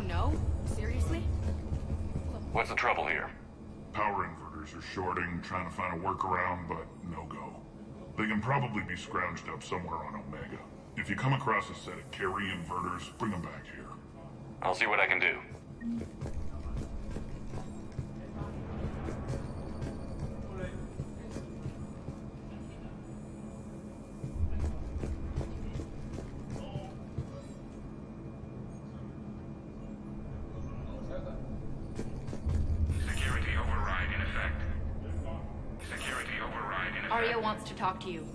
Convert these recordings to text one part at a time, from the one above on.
no? Seriously? What's the trouble here? Power inverters are shorting, trying to find a workaround, but no go. They can probably be scrounged up somewhere on Omega. If you come across a set of carry inverters, bring them back here. I'll see what I can do. Security override in effect. Security override in effect. Arya wants to talk to you.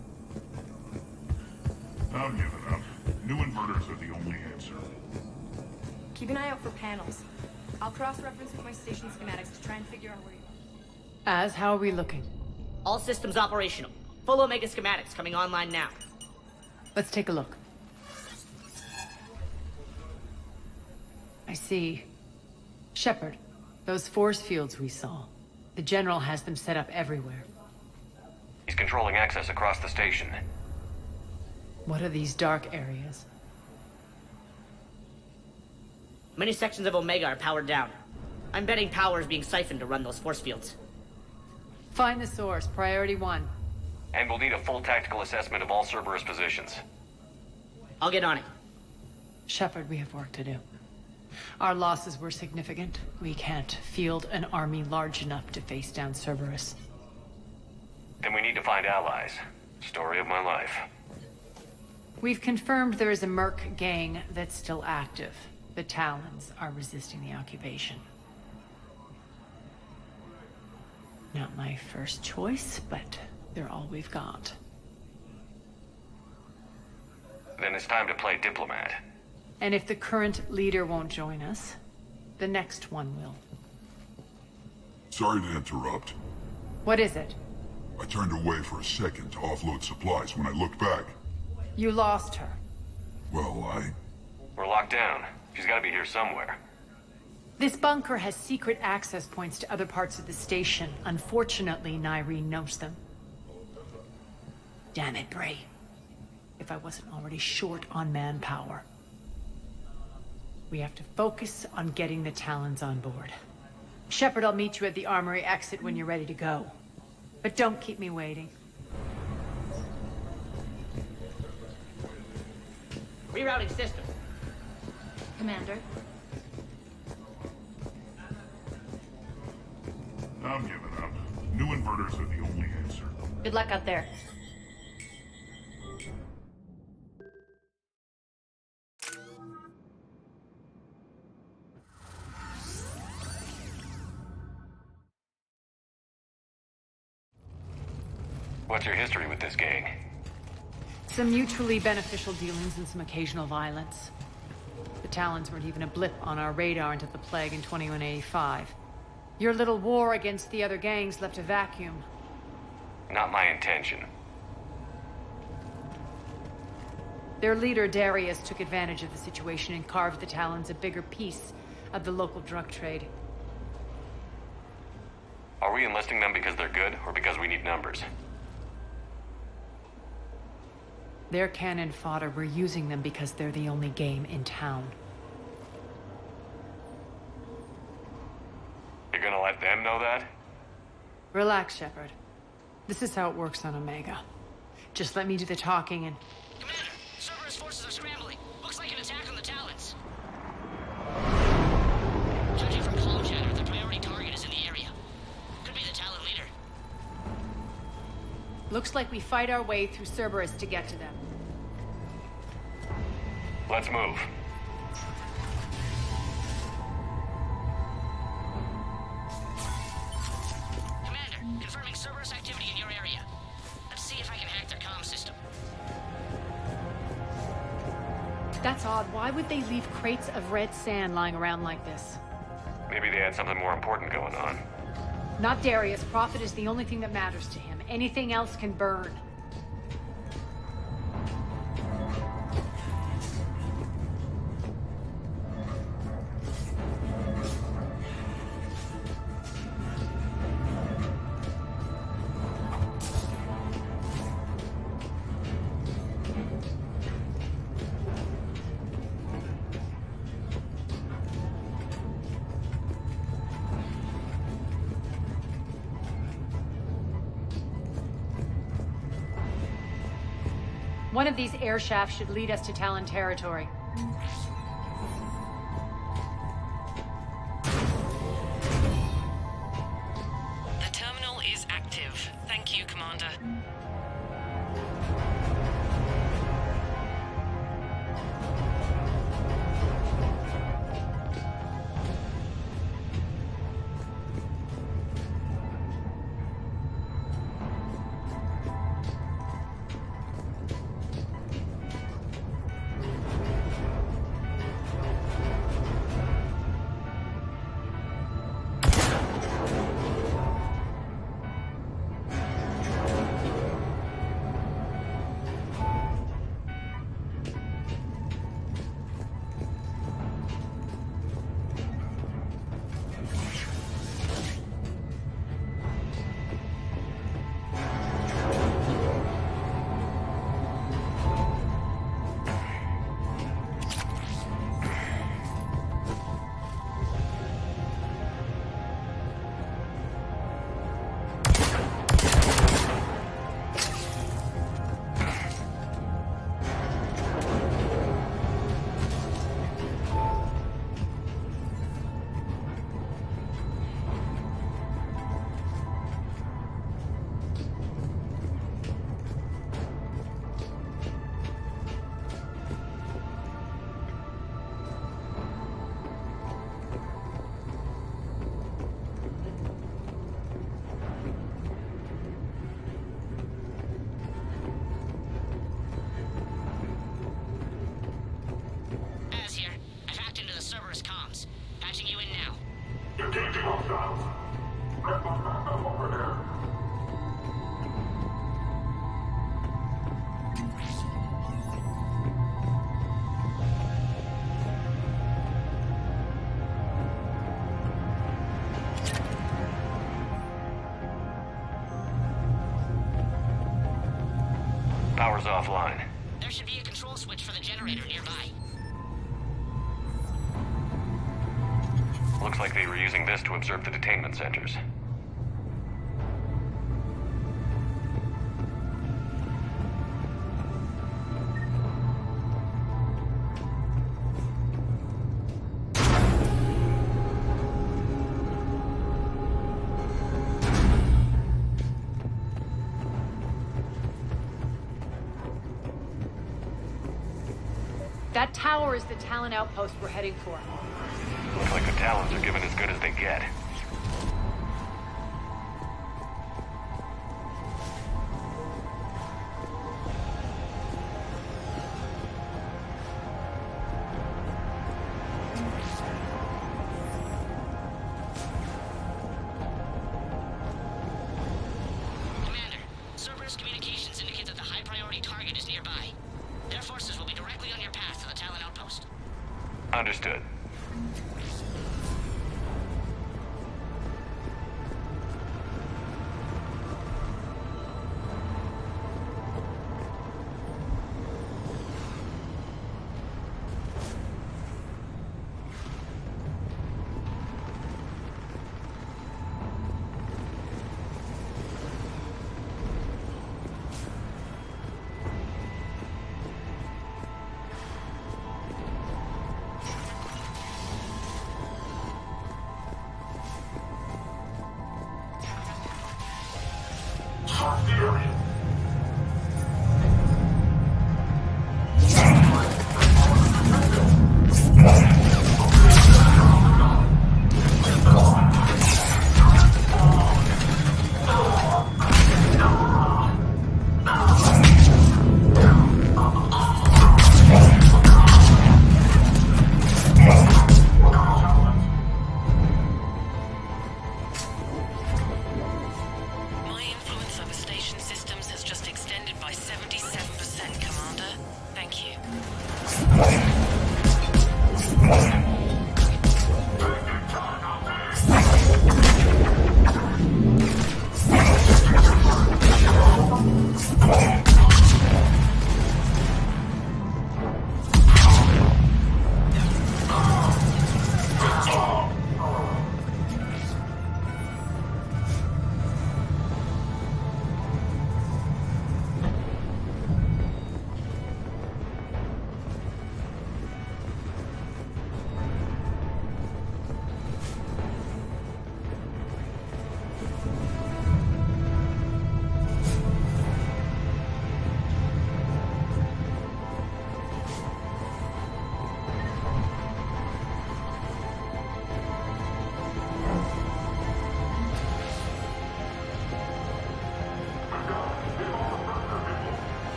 I'm giving up. New inverters are the only answer. Keep an eye out for panels. I'll cross-reference with my station schematics to try and figure out where you are. How are we looking? All systems operational. Full Omega schematics coming online now. Let's take a look. I see. Shepard, those force fields we saw. The General has them set up everywhere. He's controlling access across the station. What are these dark areas? Many sections of Omega are powered down. I'm betting power is being siphoned to run those force fields. Find the source, priority 1. And we'll need a full tactical assessment of all Cerberus positions. I'll get on it. Shepard, we have work to do. Our losses were significant. We can't field an army large enough to face down Cerberus. Then we need to find allies. Story of my life. We've confirmed there is a Merc gang that's still active. The Talons are resisting the occupation. Not my first choice, but they're all we've got. Then it's time to play diplomat. And if the current leader won't join us, the next one will. Sorry to interrupt. What is it? I turned away for a second to offload supplies. When I looked back, You lost her. well, We're locked down. She's gotta be here somewhere. This bunker has secret access points to other parts of the station. Unfortunately, Nyreen knows them. Damn it, Bray. If I wasn't already short on manpower. We have to focus on getting the Talons on board. Shepard, I'll meet you at the armory exit when you're ready to go. But don't keep me waiting. Rerouting system. Commander? I'm giving up. New inverters are the only answer. Good luck out there. What's your history with this gang? Some mutually beneficial dealings and some occasional violence. The Talons weren't even a blip on our radar until the Plague in 2185. Your little war against the other gangs left a vacuum. Not my intention. Their leader, Darius, took advantage of the situation and carved the Talons a bigger piece of the local drug trade. Are we enlisting them because they're good, or because we need numbers? They're cannon fodder. We're using them because they're the only game in town. You're gonna let them know that? Relax, Shepard. This is how it works on Omega. Just let me do the talking and... Commander, Cerberus forces are scrambling. Looks like an attack on the Talons. Judging from comm chatter, the priority target is in the area. Could be the Talon leader. Looks like we fight our way through Cerberus to get to them. Let's move. Commander, confirming Cerberus activity in your area. Let's see if I can hack their comm system. That's odd. Why would they leave crates of red sand lying around like this? Maybe they had something more important going on. Not Darius. Profit is the only thing that matters to him. Anything else can burn. One of these air shafts should lead us to Talon territory. The terminal is active. Thank you, Commander. Power's offline. There should be a control switch for the generator nearby. Looks like they were using this to observe the detainment centers. That tower is the Talon outpost we're heading for. Looks like the Talons are given as good as they get. Commander, Cerberus communications indicate that the high-priority target is nearby. Their forces will be directly on your path to the Talon outpost. Understood.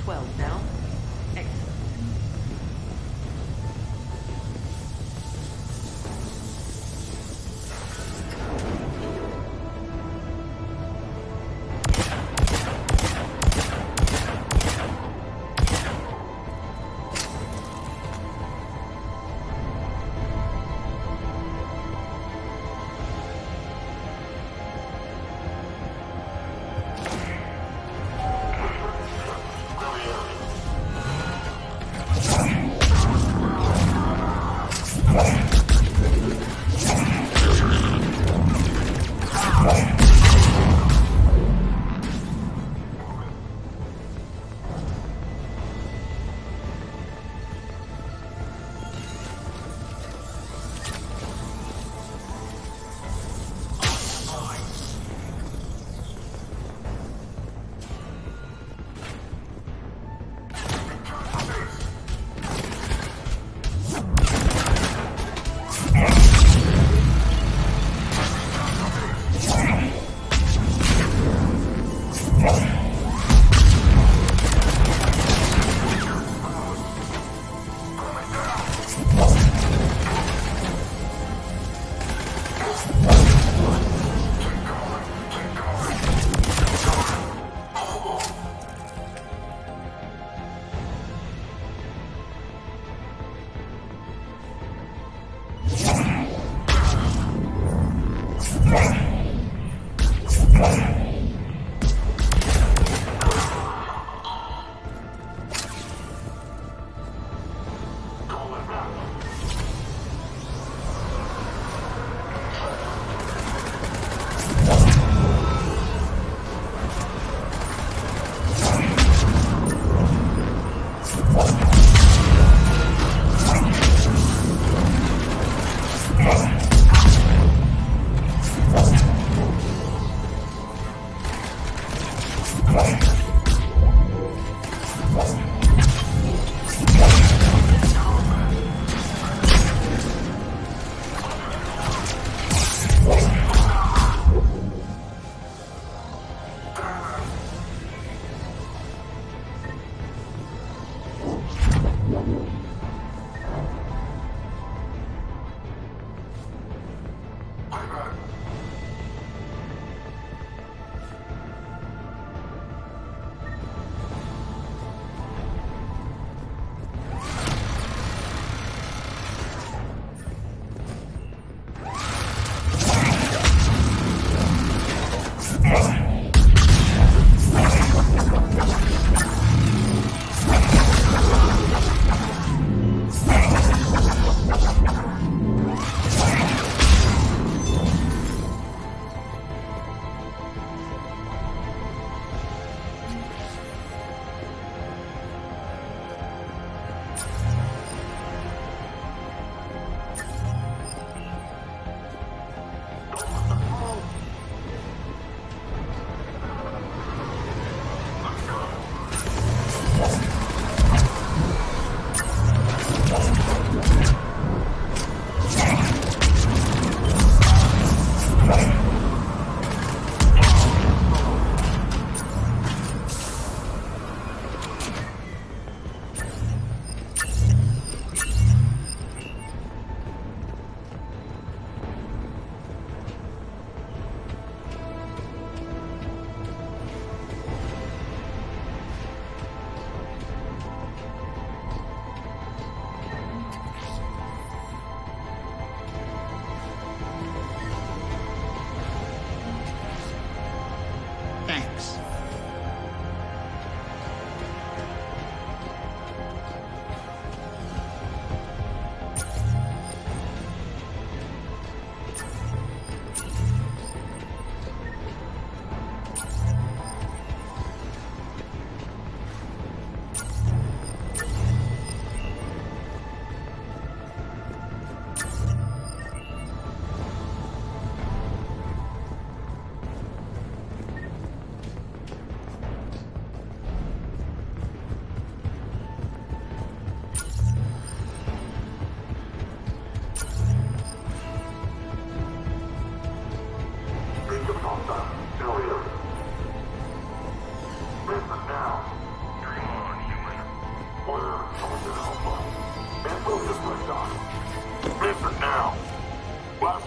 12 now. Excellent.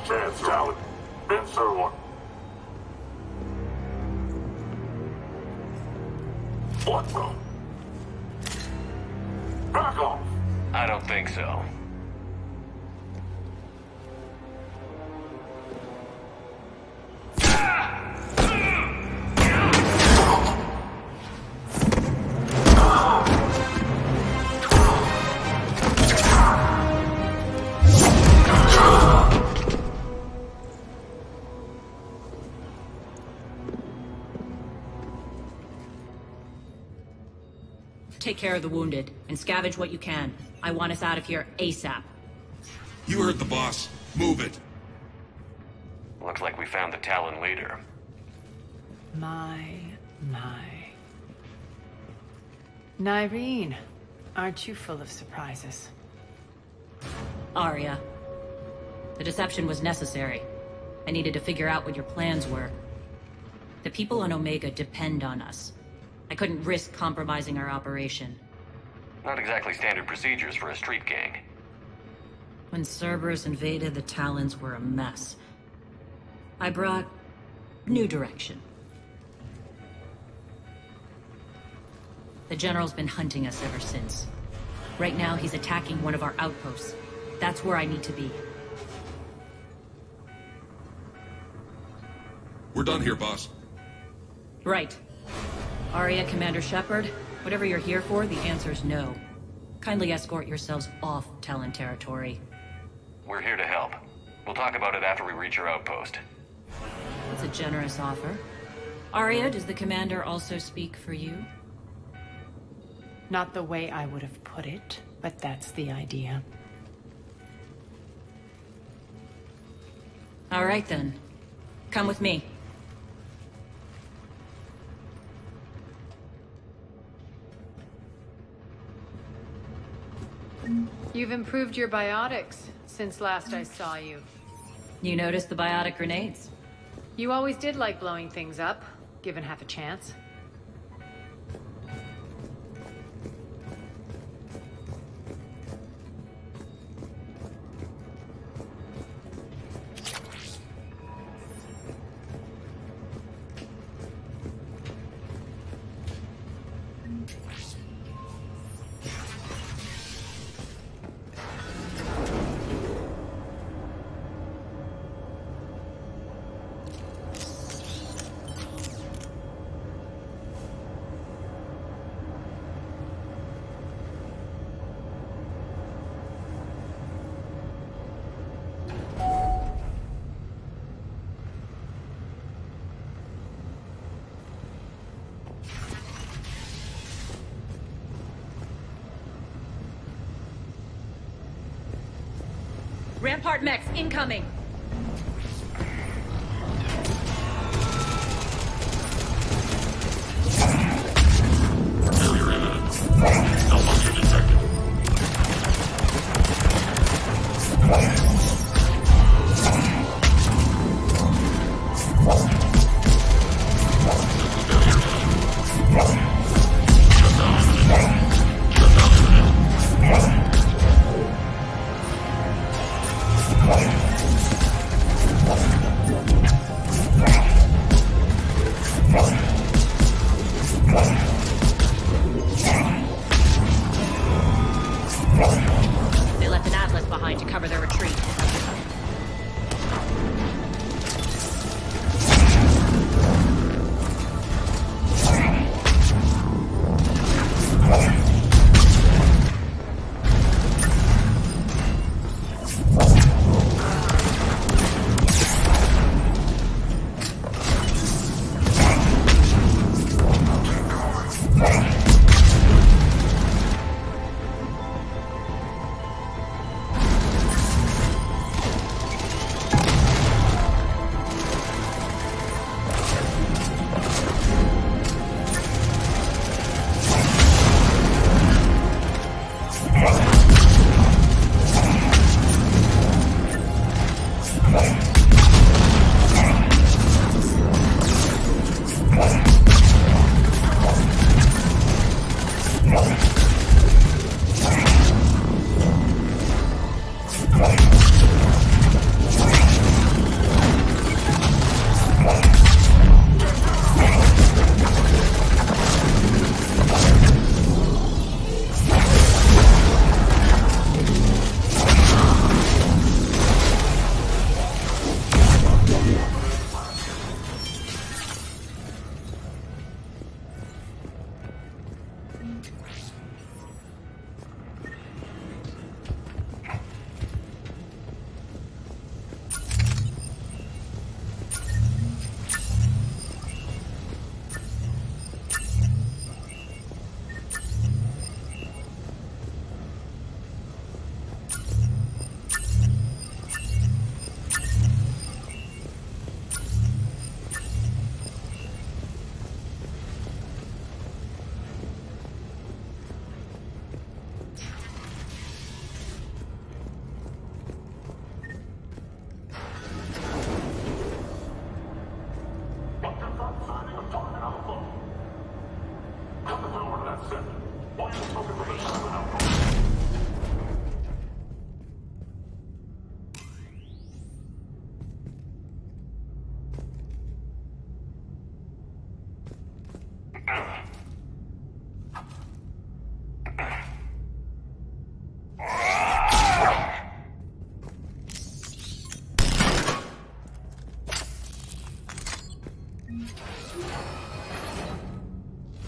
chance, Talon. Answer one. What the? Back off! I don't think so. Take care of the wounded, and scavenge what you can. I want us out of here ASAP. You heard the boss. Move it. Looks like we found the Talon leader. My. Nyreen, aren't you full of surprises? Arya. The deception was necessary. I needed to figure out what your plans were. The people on Omega depend on us. I couldn't risk compromising our operation. Not exactly standard procedures for a street gang. When Cerberus invaded, the Talons were a mess. I brought new direction. The General's been hunting us ever since. Right now, he's attacking one of our outposts. That's where I need to be. We're done here, boss. Right. Arya, Commander Shepard, whatever you're here for, the answer's no. Kindly escort yourselves off Talon territory. We're here to help. We'll talk about it after we reach your outpost. It's a generous offer. Arya, does the Commander also speak for you? Not the way I would have put it, but that's the idea. All right then. Come with me. You've improved your biotics since last I saw you. You noticed the biotic grenades? You always did like blowing things up, given half a chance. Rampart mechs incoming! No longer detected. They left an Atlas behind to cover their retreat.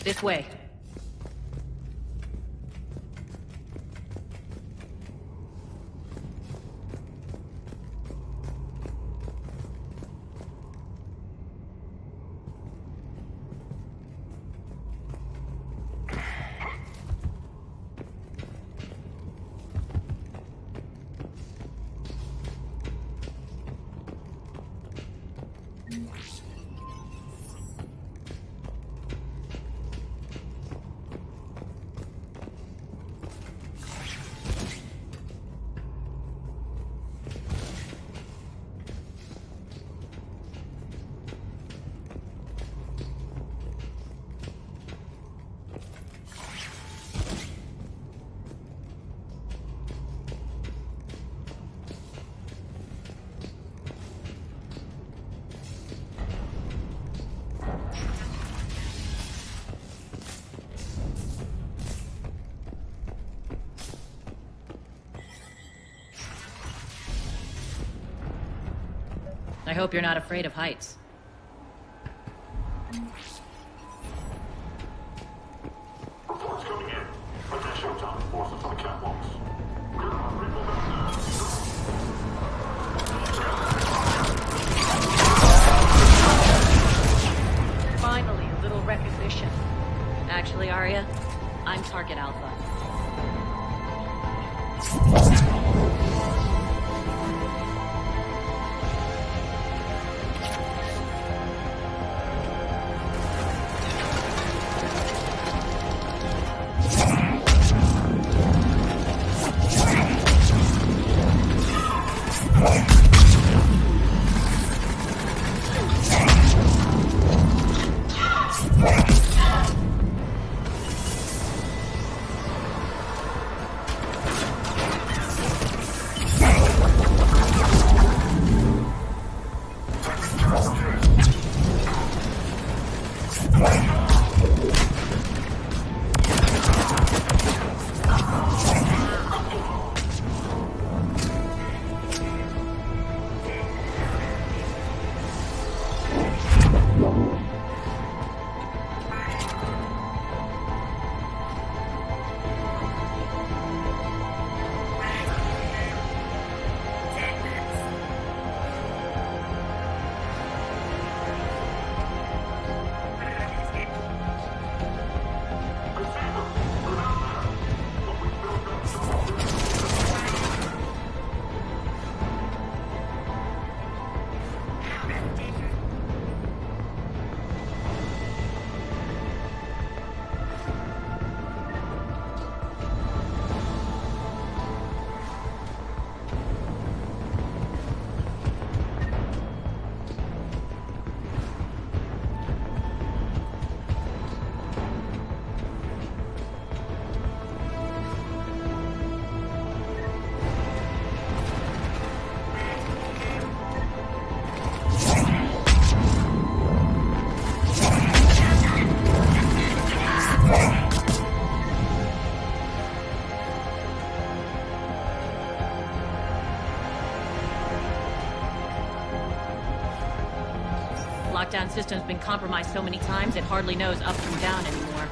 This way. I hope you're not afraid of heights. Reports coming in. Attention, Tom. Forces on the catwalks. Finally, a little recognition. Actually, Arya, I'm Target Alpha. Lockdown system's been compromised so many times it hardly knows up from down anymore.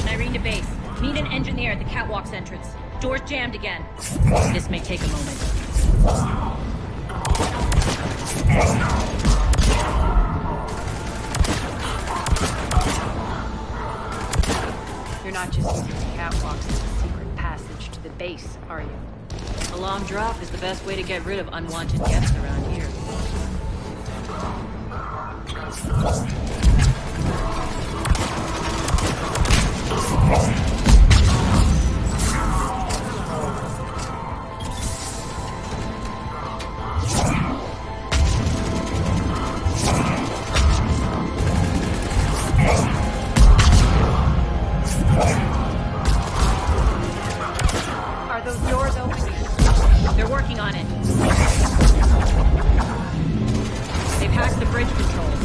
Irene to base. Need an engineer at the catwalk's entrance. Door's jammed again. This may take a moment. You're not just using the catwalks as a secret passage to the base, are you? A long drop is the best way to get rid of unwanted guests around here. Are those doors open? They're working on it. They've hacked the bridge controls.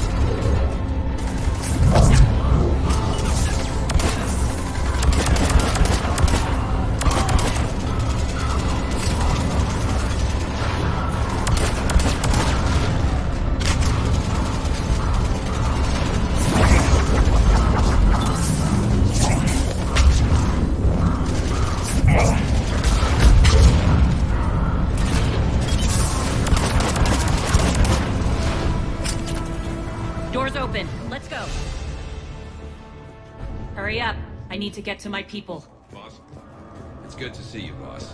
Door's open. Let's go. Hurry up. I need to get to my people. Boss? It's good to see you, boss.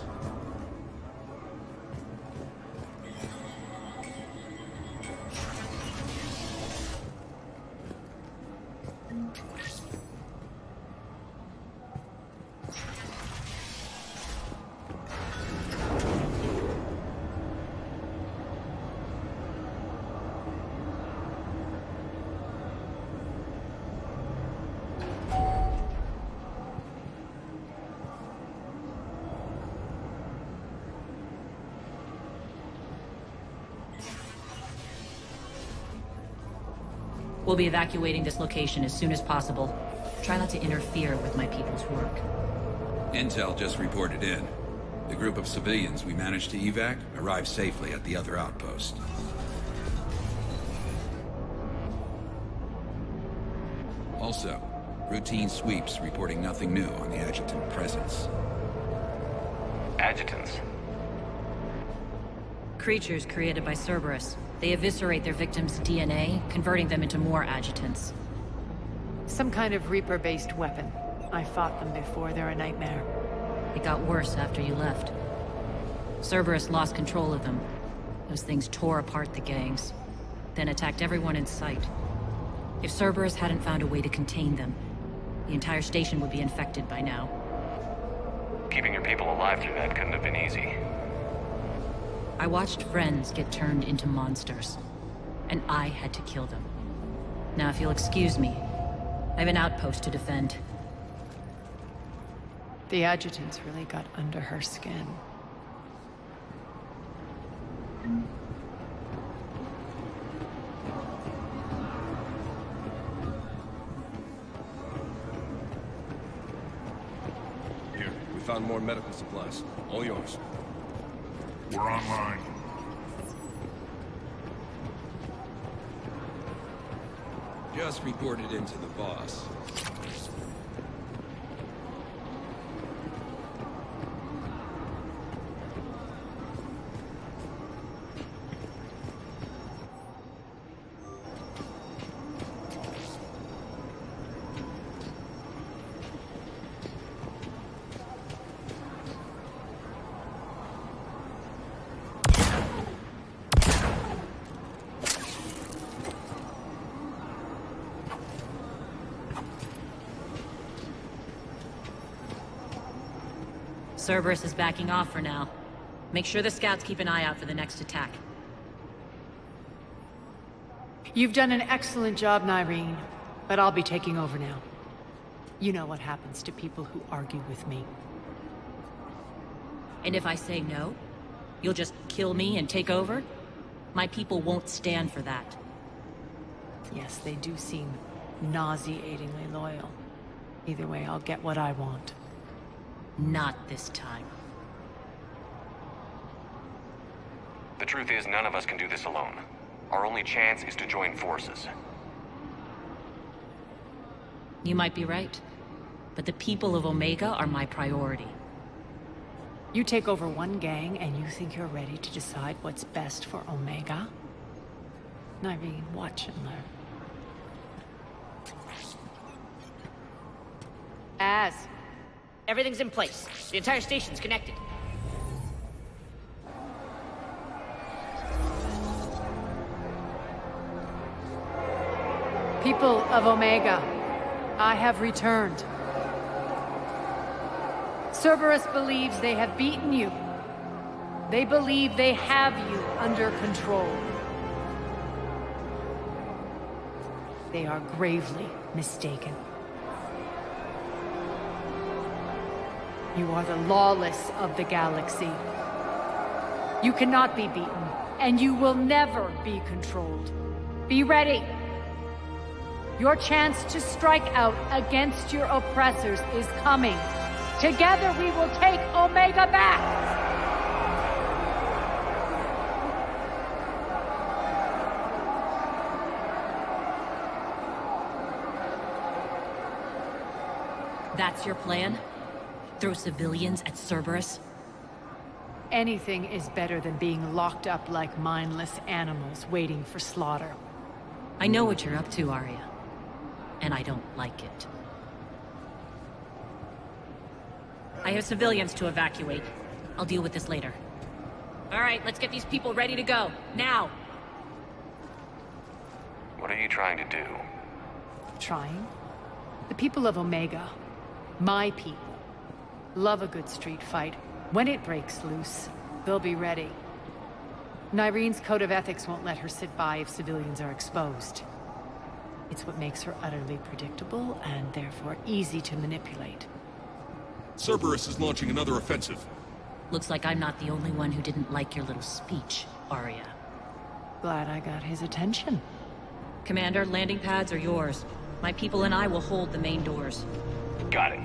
We'll be evacuating this location as soon as possible. Try not to interfere with my people's work. Intel just reported in. The group of civilians we managed to evac arrived safely at the other outpost. Also, routine sweeps reporting nothing new on the adjutant presence. Adjutants. Creatures created by Cerberus. They eviscerate their victims' DNA, converting them into more adjutants. Some kind of Reaper-based weapon. I fought them before, they're a nightmare. It got worse after you left. Cerberus lost control of them. Those things tore apart the gangs, then attacked everyone in sight. If Cerberus hadn't found a way to contain them, the entire station would be infected by now. Keeping your people alive through that couldn't have been easy. I watched friends get turned into monsters, and I had to kill them. Now, if you'll excuse me, I have an outpost to defend. The adjutants really got under her skin. Here, we found more medical supplies. All yours. We're online. Just reported into the boss. Cerberus is backing off for now. Make sure the scouts keep an eye out for the next attack. You've done an excellent job, Nyreen, but I'll be taking over now. You know what happens to people who argue with me. And if I say no, you'll just kill me and take over? My people won't stand for that. Yes, they do seem nauseatingly loyal. Either way, I'll get what I want. Not this time. The truth is, none of us can do this alone. Our only chance is to join forces. You might be right, but the people of Omega are my priority. You take over one gang and you think you're ready to decide what's best for Omega? Nyreen, watch and learn. Everything's in place. The entire station's connected. People of Omega, I have returned. Cerberus believes they have beaten you. They believe they have you under control. They are gravely mistaken. You are the lawless of the galaxy. You cannot be beaten, and you will never be controlled. Be ready. Your chance to strike out against your oppressors is coming. Together we will take Omega back! That's your plan? Throw civilians at Cerberus? Anything is better than being locked up like mindless animals waiting for slaughter. I know what you're up to, Arya. And I don't like it. I have civilians to evacuate. I'll deal with this later. All right, let's get these people ready to go. Now! What are you trying to do? Trying? The people of Omega, my people, love a good street fight. When it breaks loose, they'll be ready. Nyrene's code of ethics won't let her sit by if civilians are exposed. It's what makes her utterly predictable and therefore easy to manipulate. Cerberus is launching another offensive. Looks like I'm not the only one who didn't like your little speech, Arya. Glad I got his attention. Commander, landing pads are yours. My people and I will hold the main doors. Got it.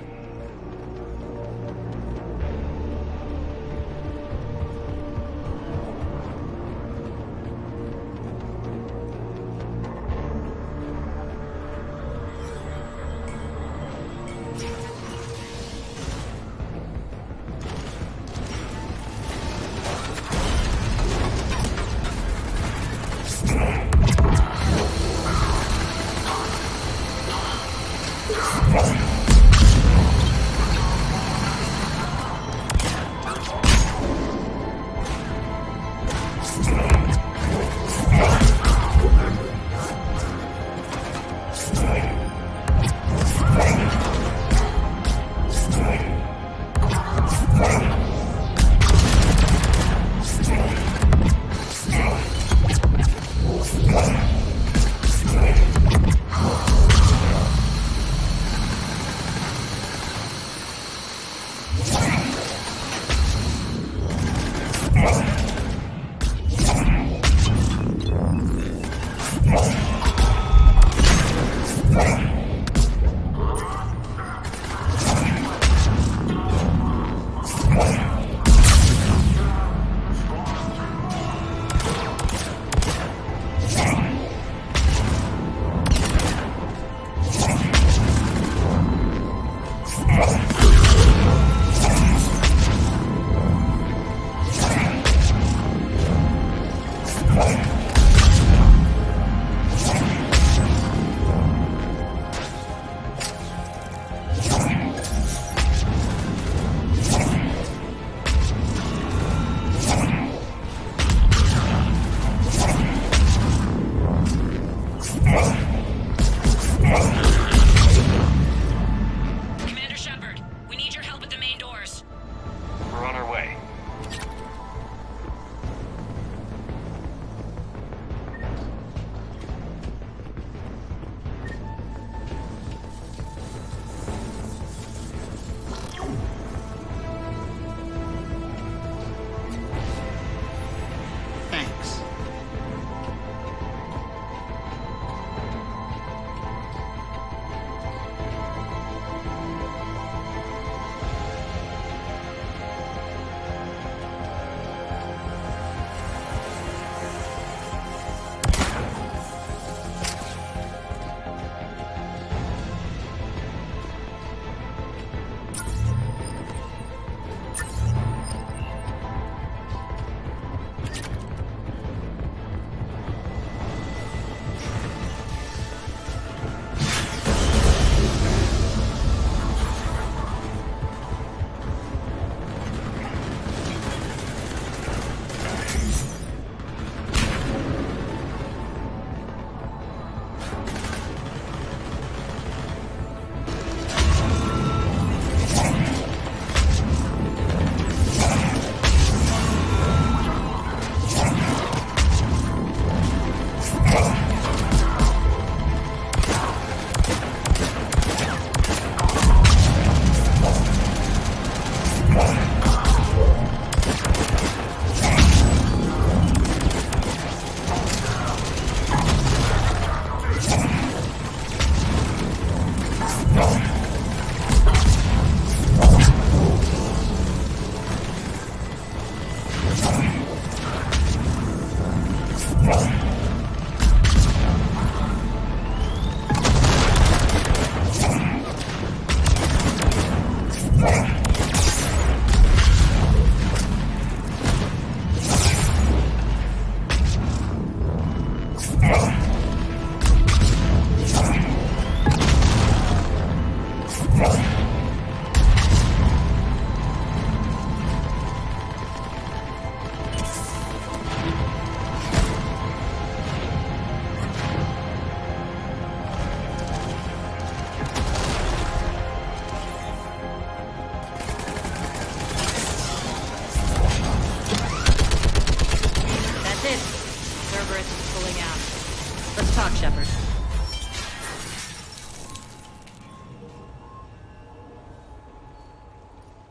pulling out. Let's talk, Shepard.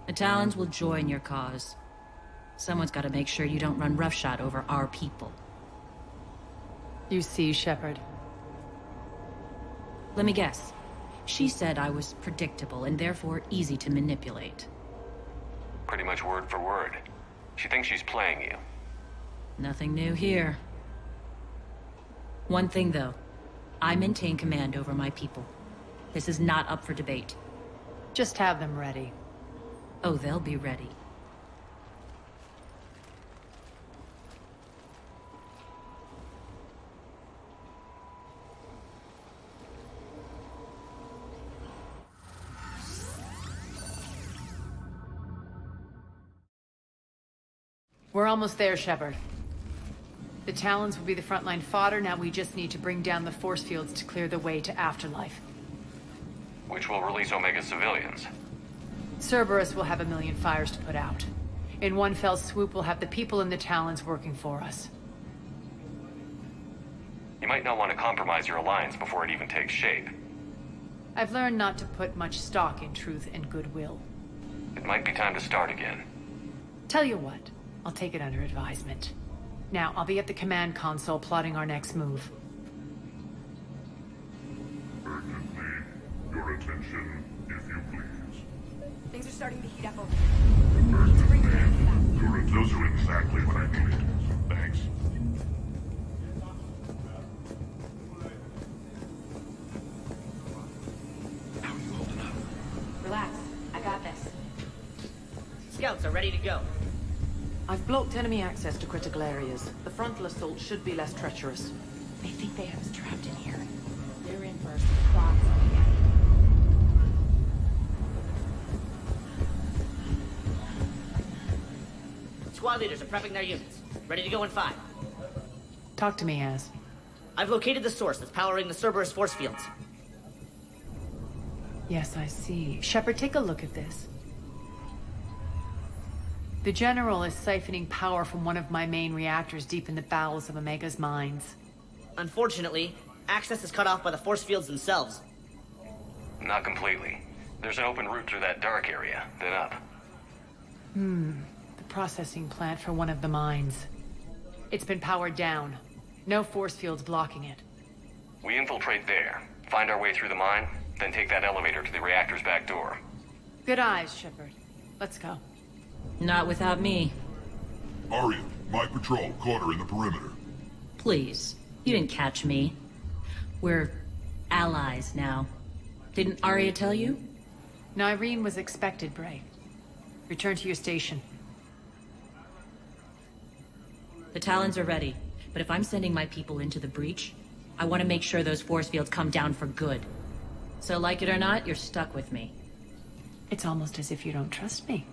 The Talons will join your cause. Someone's got to make sure you don't run roughshod over our people. You see, Shepard. Let me guess. She said I was predictable and therefore easy to manipulate. Pretty much word for word. She thinks she's playing you. Nothing new here. One thing, though. I maintain command over my people. This is not up for debate. Just have them ready. Oh, they'll be ready. We're almost there, Shepard. The Talons will be the frontline fodder. Now we just need to bring down the force fields to clear the way to Afterlife. Which will release Omega civilians. Cerberus will have 1 million fires to put out. In one fell swoop, we'll have the people in the Talons working for us. You might not want to compromise your alliance before it even takes shape. I've learned not to put much stock in truth and goodwill. It might be time to start again. Tell you what, I'll take it under advisement. Now, I'll be at the command console plotting our next move. Urgently, your attention, if you please. Things are starting to heat up over there. We need to bring them back. Those are exactly what I needed. Thanks. How are you holding up? Relax. I got this. Scouts are ready to go. I've blocked enemy access to critical areas. The frontal assault should be less treacherous. They think they have us trapped in here. They're in for a surprise. Squad leaders are prepping their units. Ready to go in 5. Talk to me, Az. I've located the source that's powering the Cerberus force fields. Yes, I see. Shepard, take a look at this. The General is siphoning power from one of my main reactors deep in the bowels of Omega's mines. Unfortunately, access is cut off by the force fields themselves. Not completely. There's an open route through that dark area, then up. The processing plant for one of the mines. It's been powered down. No force fields blocking it. We infiltrate there, find our way through the mine, then take that elevator to the reactor's back door. Good eyes, Shepard. Let's go. Not without me. Arya, my patrol caught her in the perimeter. Please. You didn't catch me. We're allies now. Didn't Arya tell you? Nyreen was expected, Bray. Return to your station. The Talons are ready, but if I'm sending my people into the breach, I want to make sure those force fields come down for good. So like it or not, you're stuck with me. It's almost as if you don't trust me.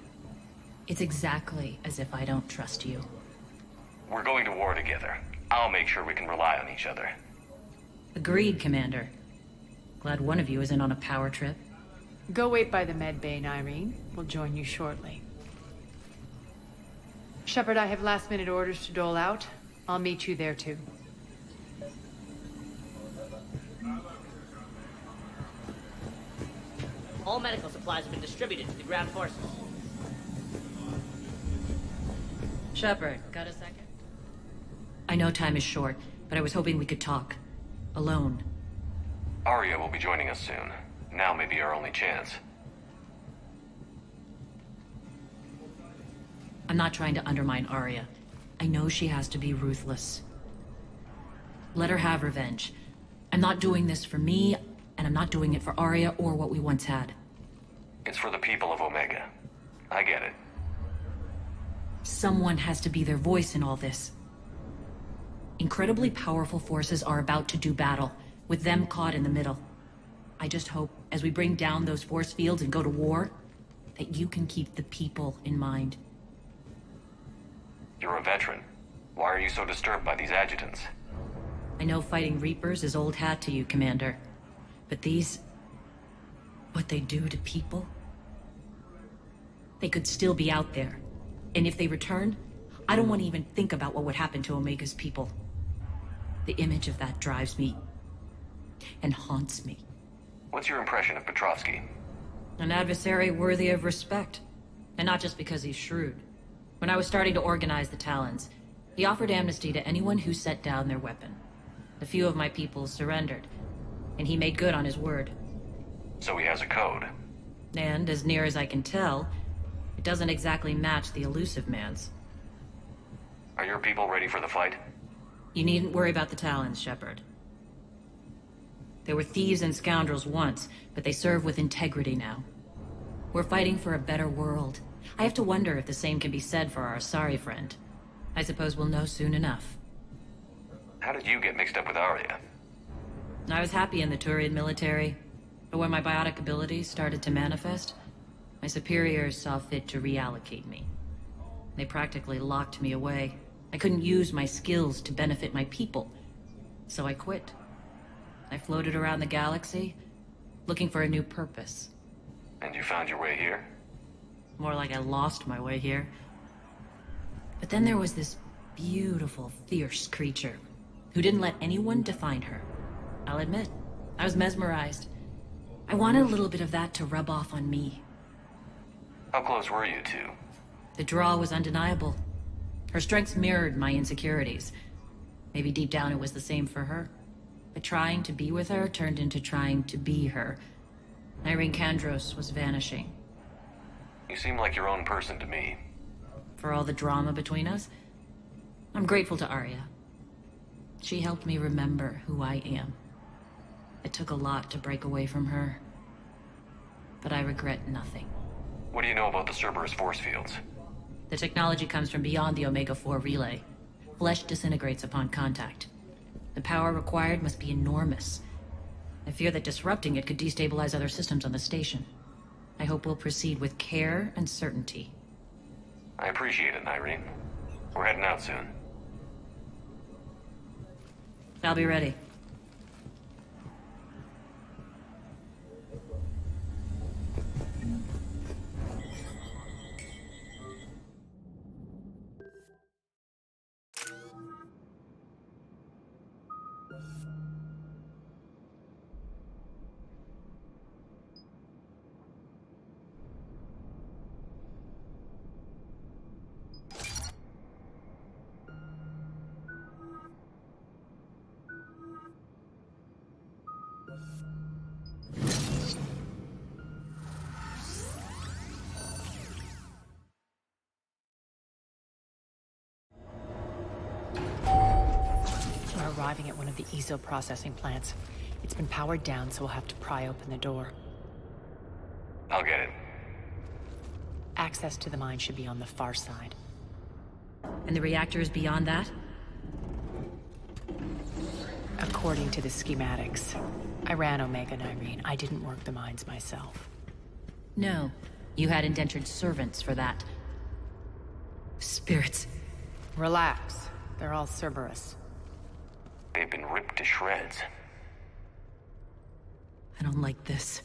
It's exactly as if I don't trust you. We're going to war together. I'll make sure we can rely on each other. Agreed, Commander. Glad one of you isn't on a power trip. Go wait by the med bay, Nyreen. We'll join you shortly. Shepard, I have last-minute orders to dole out. I'll meet you there, too. All medical supplies have been distributed to the ground forces. Shepard, got a second? I know time is short, but I was hoping we could talk. Alone. Arya will be joining us soon. Now may be our only chance. I'm not trying to undermine Arya. I know she has to be ruthless. Let her have revenge. I'm not doing this for me, and I'm not doing it for Arya or what we once had. It's for the people of Omega. I get it. Someone has to be their voice in all this. Incredibly powerful forces are about to do battle, with them caught in the middle. I just hope, as we bring down those force fields and go to war, that you can keep the people in mind. You're a veteran. Why are you so disturbed by these adjutants? I know fighting Reapers is old hat to you, Commander. But these... what they do to people? They could still be out there. And if they return, I don't want to even think about what would happen to Omega's people. The image of that drives me and haunts me. What's your impression of Petrovsky? An adversary worthy of respect. And not just because he's shrewd. When I was starting to organize the Talons, he offered amnesty to anyone who set down their weapon. A few of my people surrendered, and he made good on his word. So he has a code. And, as near as I can tell, it doesn't exactly match the Elusive Man's. Are your people ready for the fight? You needn't worry about the Talons, Shepard. They were thieves and scoundrels once, but they serve with integrity now. We're fighting for a better world. I have to wonder if the same can be said for our Asari friend. I suppose we'll know soon enough. How did you get mixed up with Arya? I was happy in the Turian military, but when my biotic abilities started to manifest, my superiors saw fit to reallocate me. They practically locked me away. I couldn't use my skills to benefit my people, so I quit. I floated around the galaxy, looking for a new purpose. And you found your way here? More like I lost my way here. But then there was this beautiful, fierce creature who didn't let anyone define her. I'll admit, I was mesmerized. I wanted a little bit of that to rub off on me. How close were you two? The draw was undeniable. Her strengths mirrored my insecurities. Maybe deep down it was the same for her. But trying to be with her turned into trying to be her. Irene Kandros was vanishing. You seem like your own person to me. For all the drama between us, I'm grateful to Arya. She helped me remember who I am. It took a lot to break away from her, but I regret nothing. What do you know about the Cerberus force fields? The technology comes from beyond the Omega-4 relay. Flesh disintegrates upon contact. The power required must be enormous. I fear that disrupting it could destabilize other systems on the station. I hope we'll proceed with care and certainty. I appreciate it, Irene. We're heading out soon. I'll be ready. Arriving at one of the ESO processing plants. It's been powered down, so we'll have to pry open the door. I'll get it. Access to the mine should be on the far side. And the reactor is beyond that? According to the schematics. I ran Omega and Irene. I didn't work the mines myself. No. You had indentured servants for that. Spirits. Relax. They're all Cerberus. They've been ripped to shreds. I don't like this.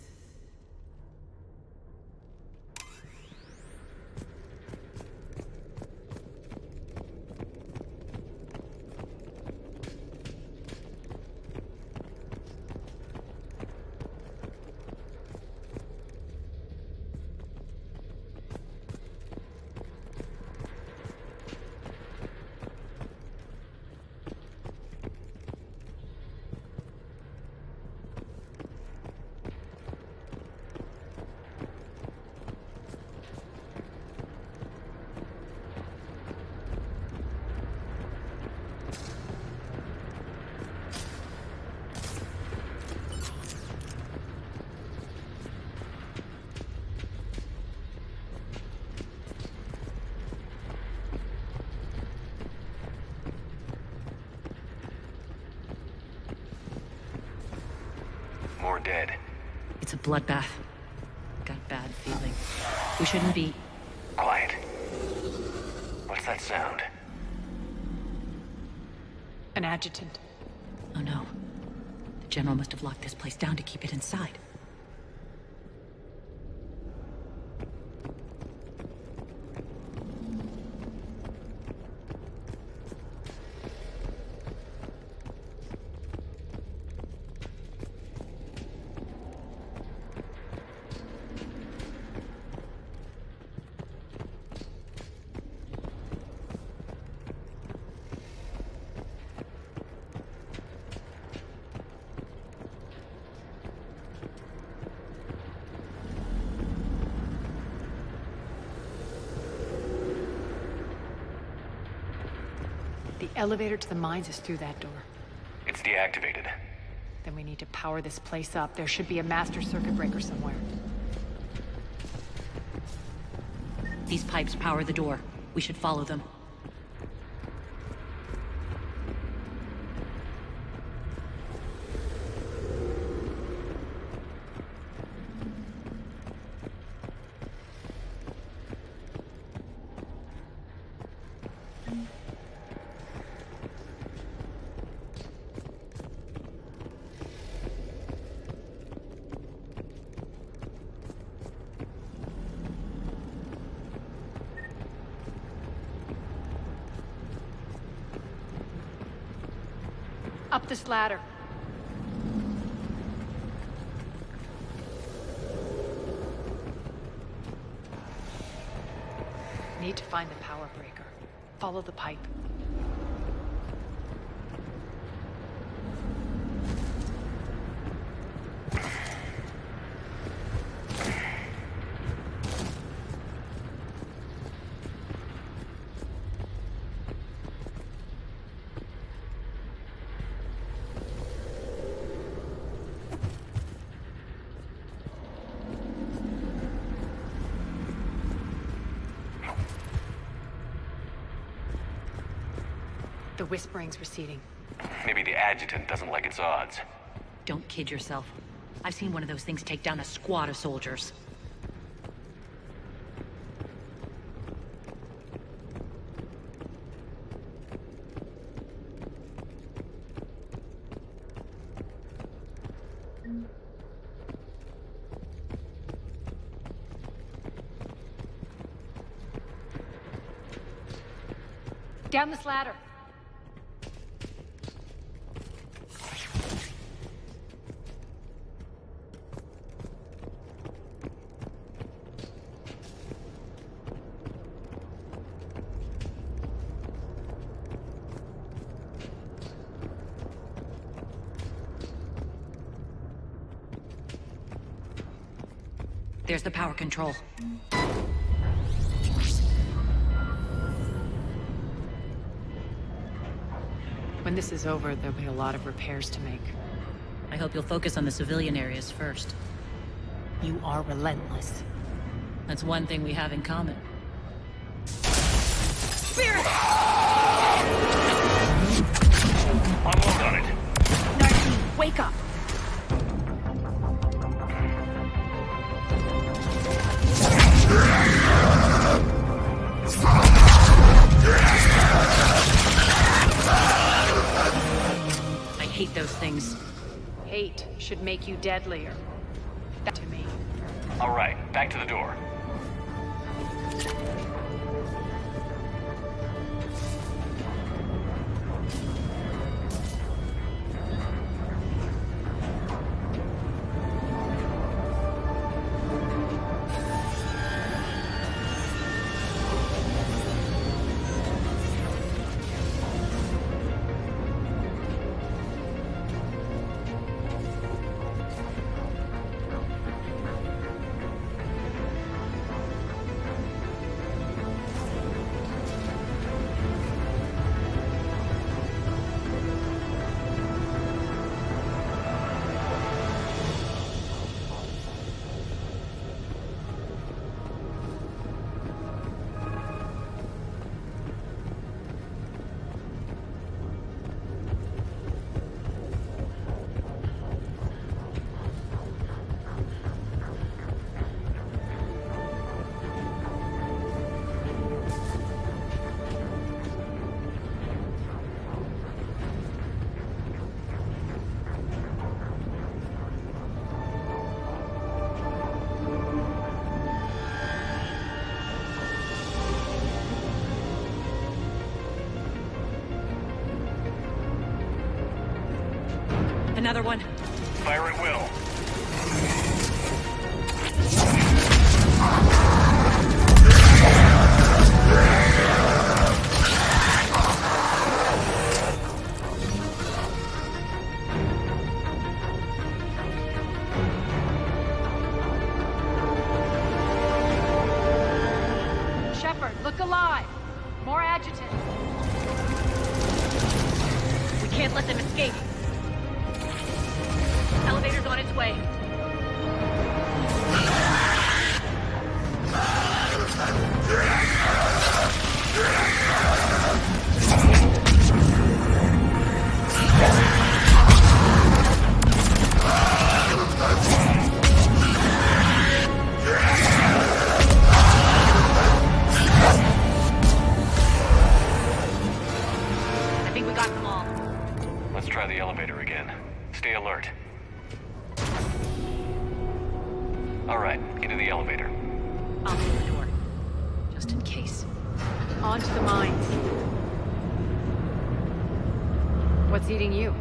More dead. It's a bloodbath. Got a bad feeling. We shouldn't be... Quiet. What's that sound? An adjutant. Oh no. The General must have locked this place down to keep it inside. elevator to the mines is through that door. It's deactivated. Then we need to power this place up. There should be a master circuit breaker somewhere. These pipes power the door. We should follow them. Up this ladder. Need to find the power breaker. Follow the pipe. The whispering's receding. Maybe the adjutant doesn't like its odds. Don't kid yourself. I've seen one of those things take down a squad of soldiers. Down this ladder. There's the power control. When this is over, there'll be a lot of repairs to make. I hope you'll focus on the civilian areas first. You are relentless. That's one thing we have in common. Spirit! Unload on it. Narcine, wake up! I hate those things. Hate should make you deadlier. That to me. All right, back to the door. Another one. Fire at will. Shepard, look alive! More adjutants! let them escape. Elevator's on its way. I think we got them all. Let's try the elevator again. Stay alert. Alright, into the elevator. I'll hold the door. Just in case. On to the mines. What's eating you?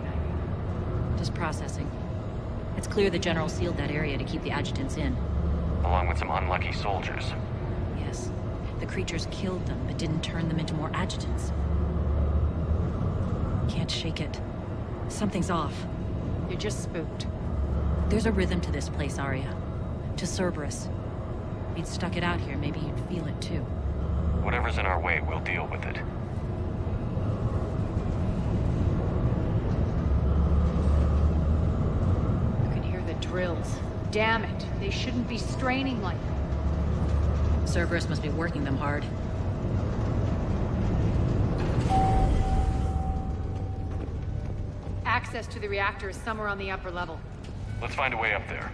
Just processing. It's clear the General sealed that area to keep the adjutants in. Along with some unlucky soldiers. Yes. The creatures killed them, but didn't turn them into more adjutants. Can't shake it. Something's off. You're just spooked. There's a rhythm to this place, Arya. To Cerberus. If you'd stuck it out here, maybe you'd feel it too. Whatever's in our way, we'll deal with it. You can hear the drills. Damn it. They shouldn't be straining like that. Cerberus must be working them hard. Access to the reactor is somewhere on the upper level. Let's find a way up there.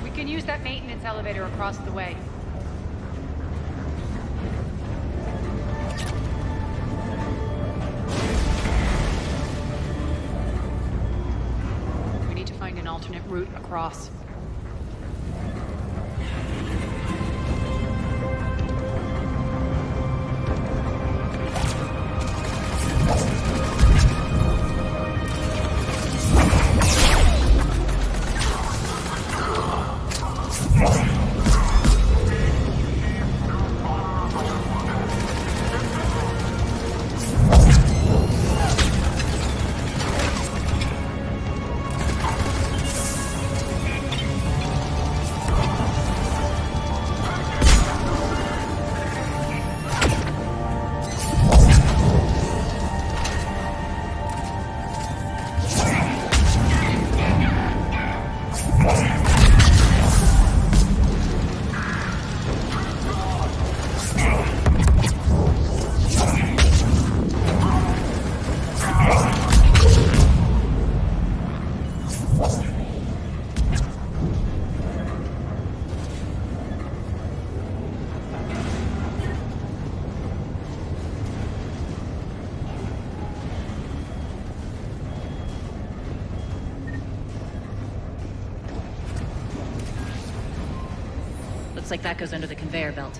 We can use that maintenance elevator across the way. We need to find an alternate route across. Looks like that goes under the conveyor belt.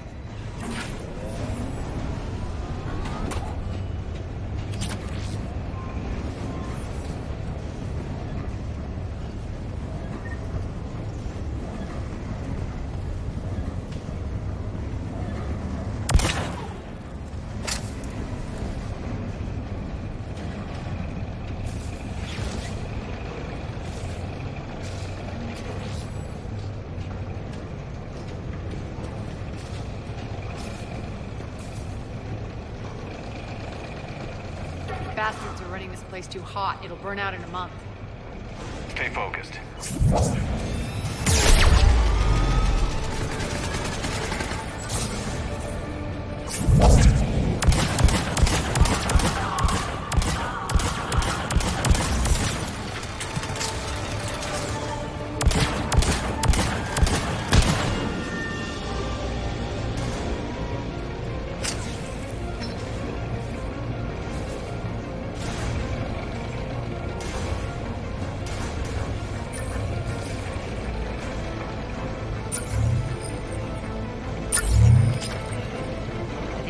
Bastards are running this place too hot. It'll burn out in a month. Stay focused.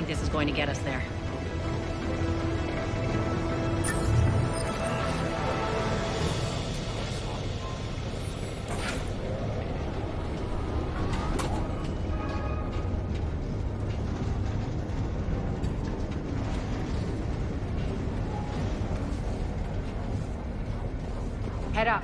This is going to get us there. Head up.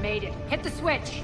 Made it. Hit the switch!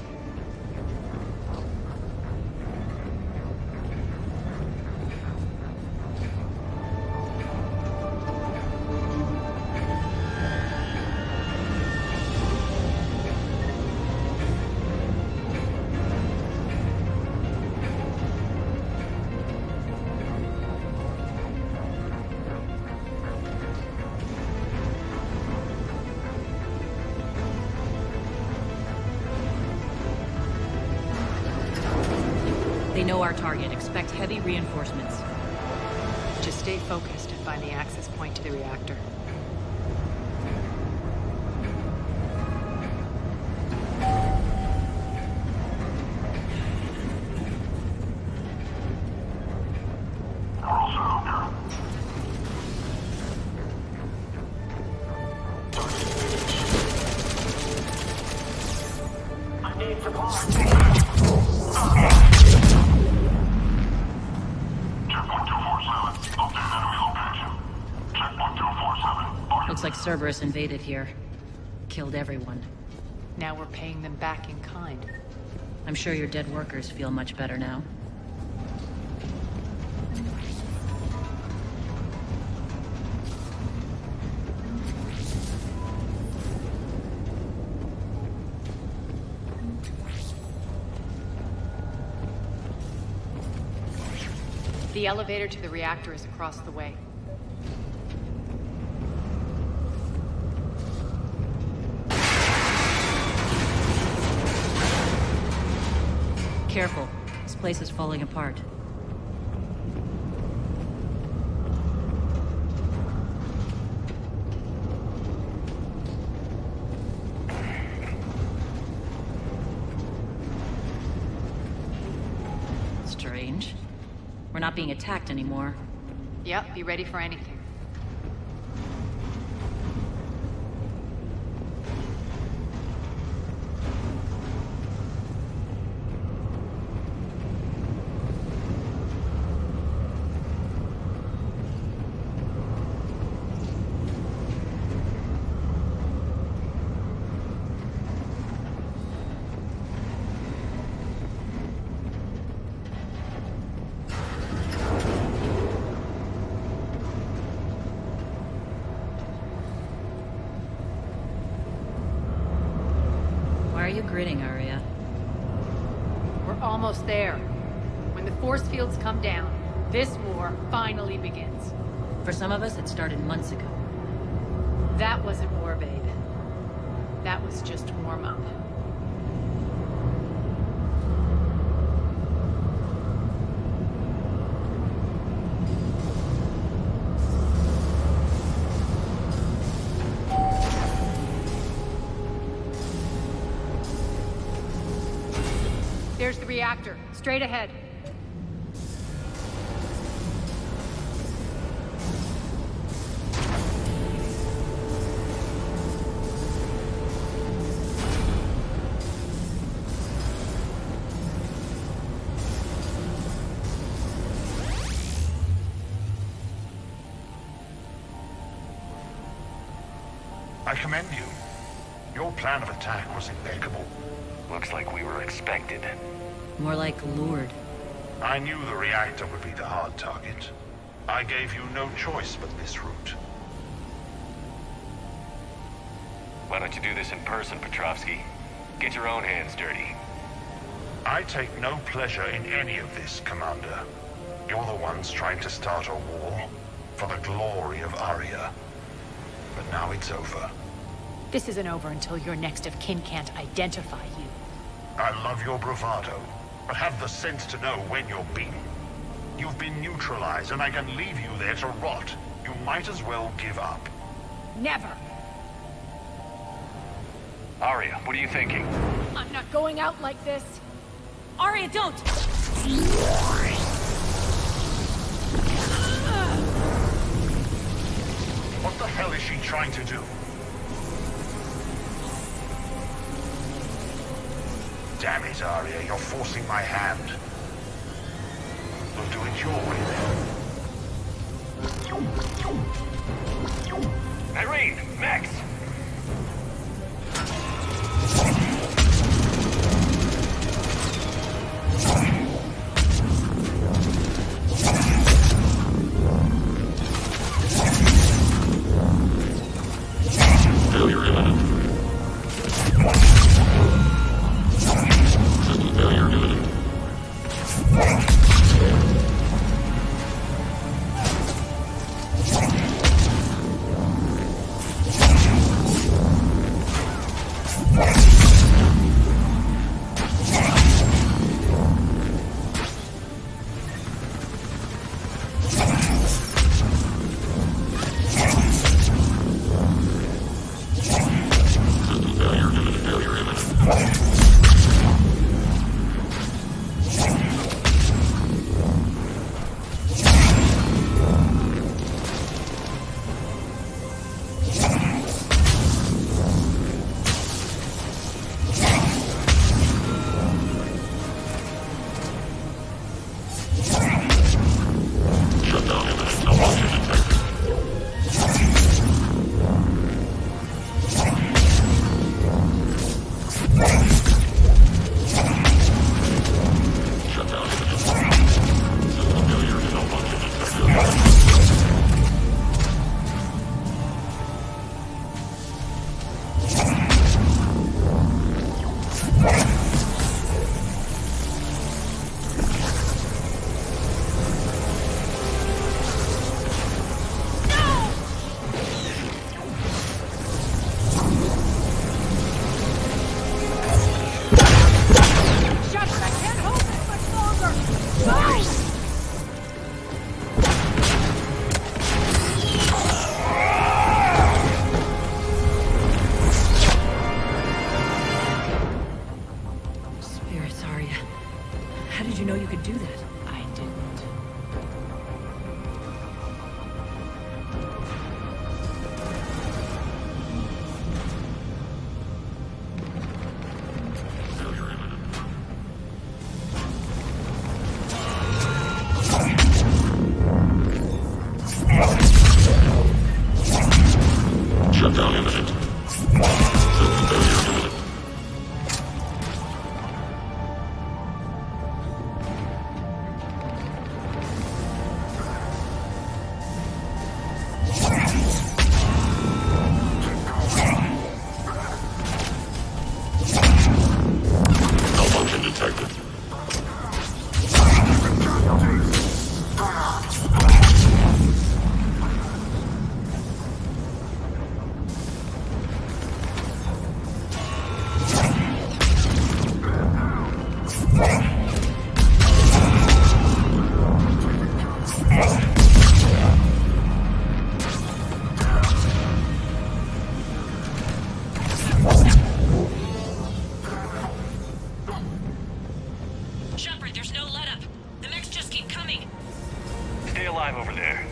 They know our target. Expect heavy reinforcements. Just stay focused and find the access point to the reactor. Looks like Cerberus invaded here. Killed everyone. Now we're paying them back in kind. I'm sure your dead workers feel much better now. The elevator to the reactor is across the way. Careful. This place is falling apart. Strange. We're not being attacked anymore. Yep, be ready for anything. Why are you grinning, Arya? We're almost there. When the force fields come down, this war finally begins. For some of us, it started months ago. That wasn't war, babe. That was just warm-up. There's the reactor, straight ahead. I commend you. Your plan of attack was impeccable. Looks like we were expected. More like lured. I knew the reactor would be the hard target. I gave you no choice but this route. Why don't you do this in person, Petrovsky? Get your own hands dirty. I take no pleasure in any of this, Commander. You're the ones trying to start a war for the glory of Arya. But now it's over. This isn't over until your next of kin can't identify you. I love your bravado, but have the sense to know when you're beaten. You've been neutralized, and I can leave you there to rot. You might as well give up. Never! Arya, what are you thinking? I'm not going out like this. Arya, don't! What the hell is she trying to do? Damn it, Arya, you're forcing my hand. We'll do it your way then. Irene! Max! Failure imminent. System failure imminent. you could do that. I didn't. Shutdown imminent. Malfunction detected. Shepard, there's no let up. The mechs just keep coming. Stay alive over there.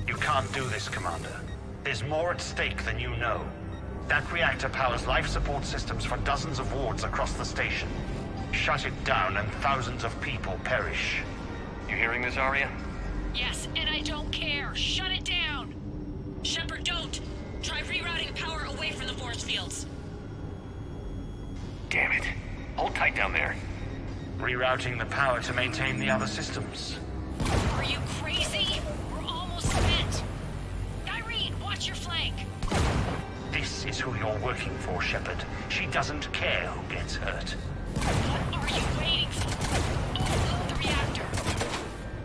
You can't do this, Commander. There's more at stake than you know. That reactor powers life support systems for dozens of wards across the station. Shut it down and thousands of people perish. You hearing this, Arya? Yes, and I don't care. Shut it down. Shepard, don't. Try rerouting power away from the force fields. Damn it. Hold tight down there. Rerouting the power to maintain the other systems. Are you crazy? We're almost spent. Irene, watch your flank. This is who you're working for, Shepard. She doesn't care who gets hurt. What are you waiting for? Overload the reactor.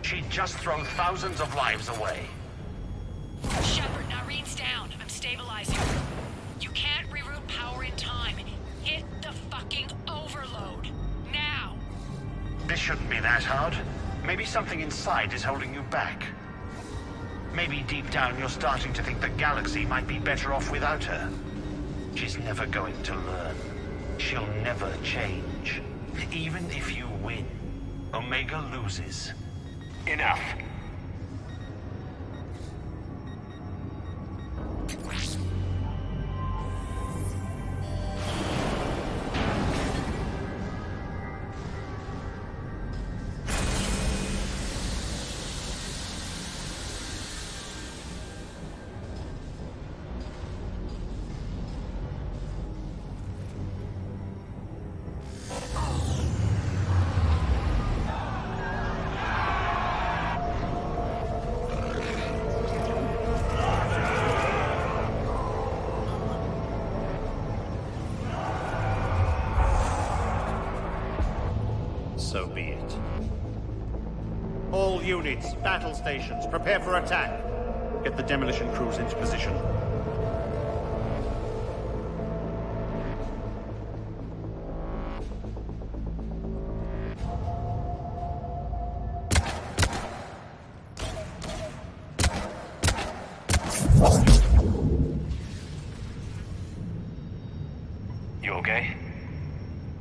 She'd just throw thousands of lives away. Shepard, Irene's down. I'm stabilizing. You can't reroute power in time. Hit the fucking overload. Now. This shouldn't be that hard. Maybe something inside is holding you back. Maybe deep down you're starting to think the galaxy might be better off without her. She's never going to learn. She'll never change. Even if you win, Omega loses. Enough. So be it. All units, battle stations, prepare for attack. Get the demolition crews into position. You okay?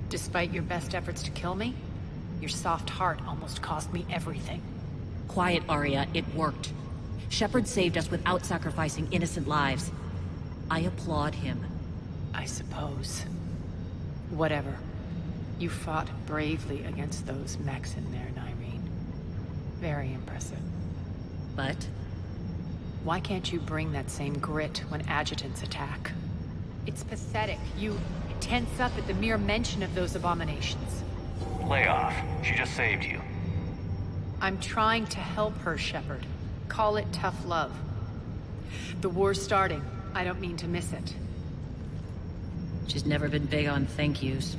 Despite your best efforts to kill me, your soft heart almost cost me everything. Quiet, Arya. It worked. Shepard saved us without sacrificing innocent lives. I applaud him. I suppose. Whatever. You fought bravely against those mechs in there, Nyreen. Very impressive. But? Why can't you bring that same grit when adjutants attack? It's pathetic. You tense up at the mere mention of those abominations. Lay off. She just saved you. I'm trying to help her, Shepard. Call it tough love. The war's starting. I don't mean to miss it. She's never been big on thank yous.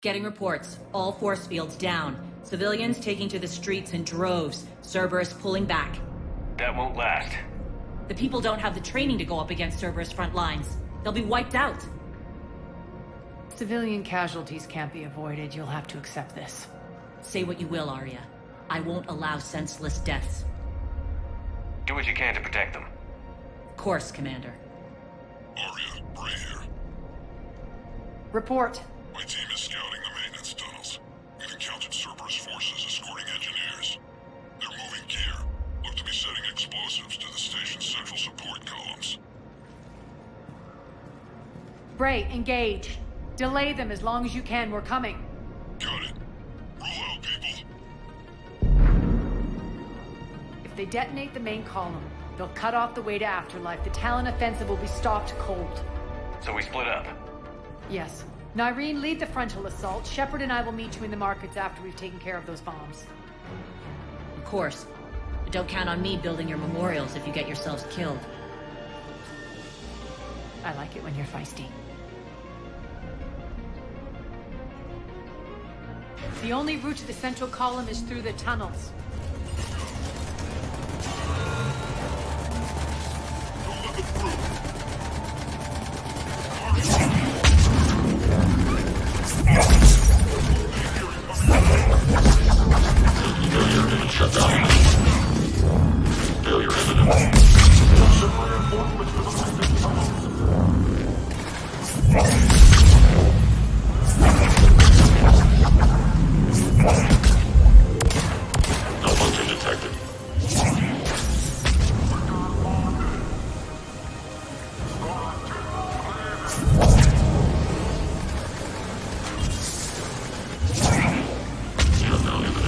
Getting reports. All force fields down. Civilians taking to the streets in droves. Cerberus pulling back. That won't last. The people don't have the training to go up against Cerberus front lines. They'll be wiped out. Civilian casualties can't be avoided. You'll have to accept this. Say what you will, Arya. I won't allow senseless deaths. Do what you can to protect them. Of course, Commander. Arya, Bray here. Report. My team is scouting the maintenance tunnels. We've encountered Cerberus forces escorting engineers. They're moving gear. Look to be setting explosives to the station's central support columns. Bray, engage. Delay them as long as you can. We're coming. Got it. Roll out, people. If they detonate the main column, they'll cut off the way to Afterlife. The Talon offensive will be stopped cold. So we split up. Yes. Nyreen, lead the frontal assault. Shepard and I will meet you in the markets after we've taken care of those bombs. Of course. But don't count on me building your memorials if you get yourselves killed. I like it when you're feisty. The only route to the central column is through the tunnels. Shut down. Failure imminent. Malfunction detected. Shutdown imminent.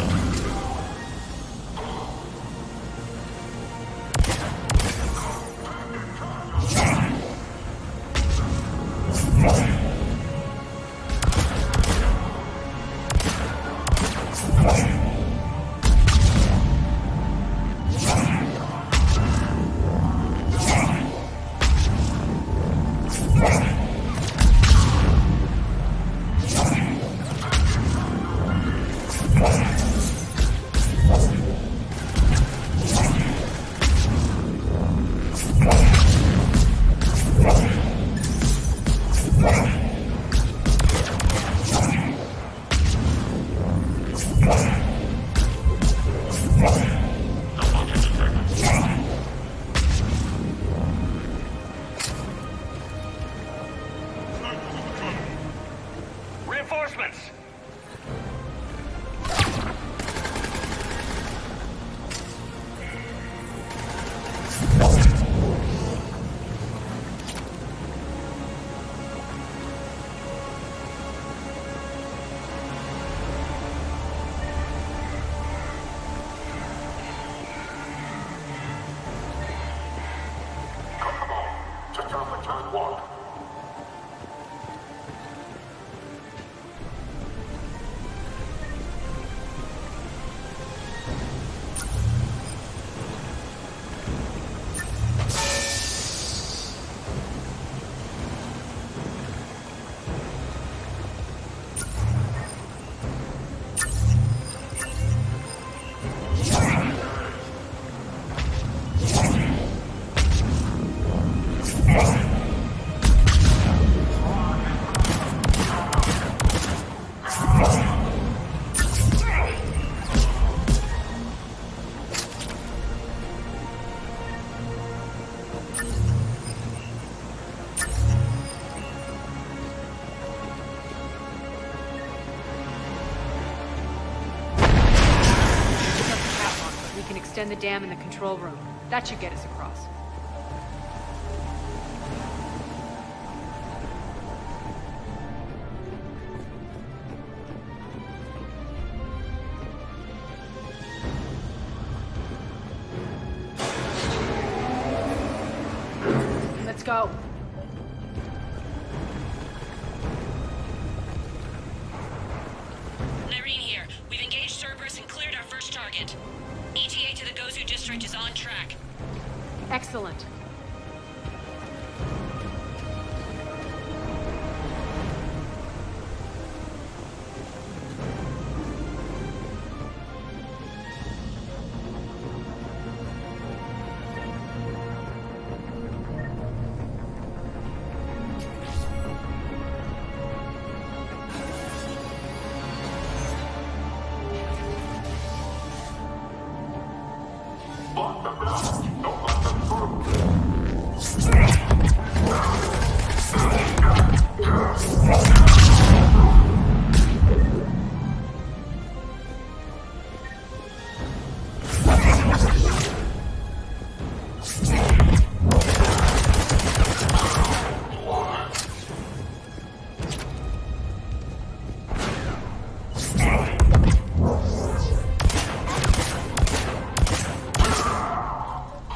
Reinforcements! Just off the turn one. Extend the dam in the control room. That should get us across. Let's go. Nyreen here. We've engaged Cerberus and cleared our first target. ETA to the Gozu district is on track. Excellent.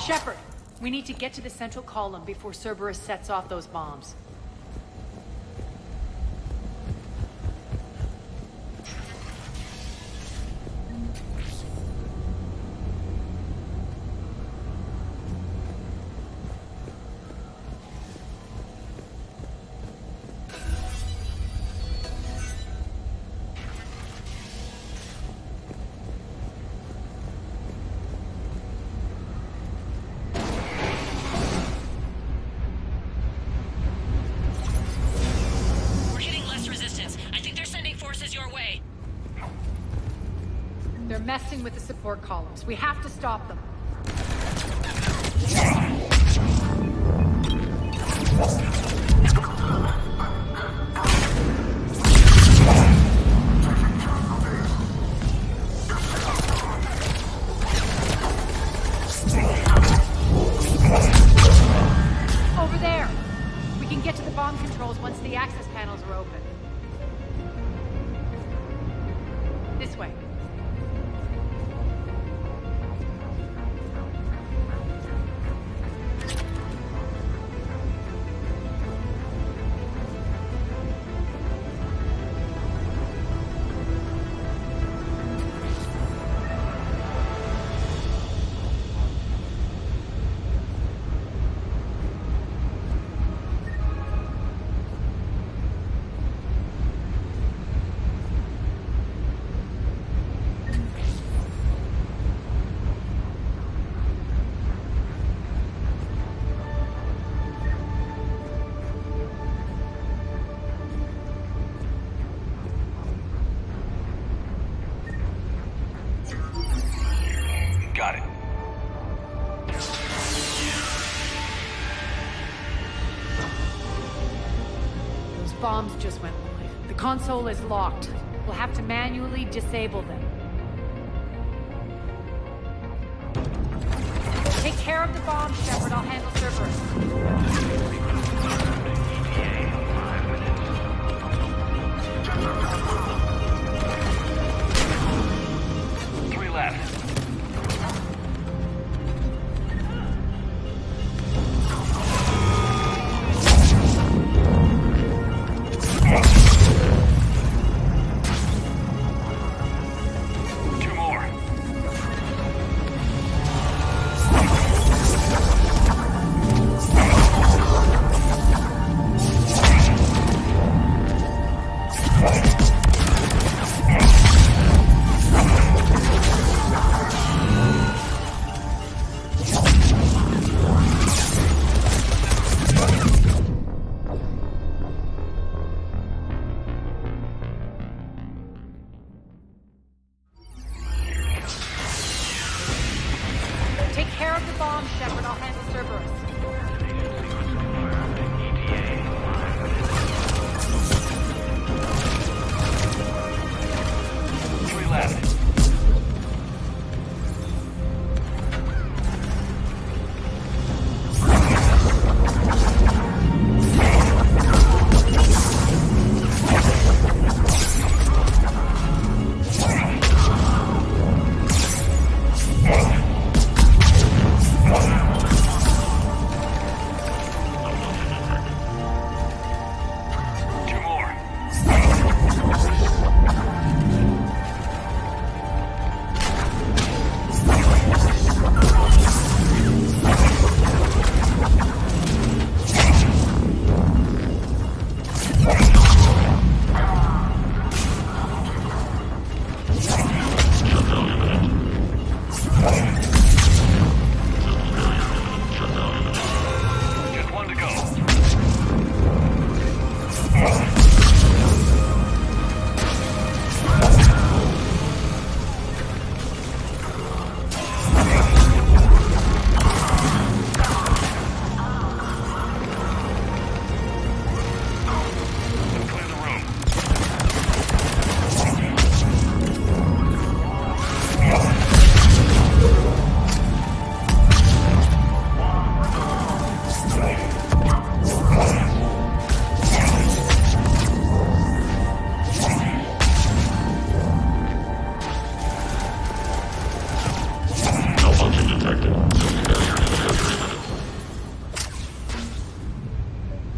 Shepard, we need to get to the central column before Cerberus sets off those bombs. They're messing with the support columns. We have to stop them. Over there! We can get to the bomb controls once the access panels are open. This way. Got it. Those bombs just went live. The console is locked. We'll have to manually disable them. Take care of the bombs, Shepard. I'll handle Cerberus. Left. Two more. Take care of the bombs, Shepard. I'll handle Cerberus. Three left.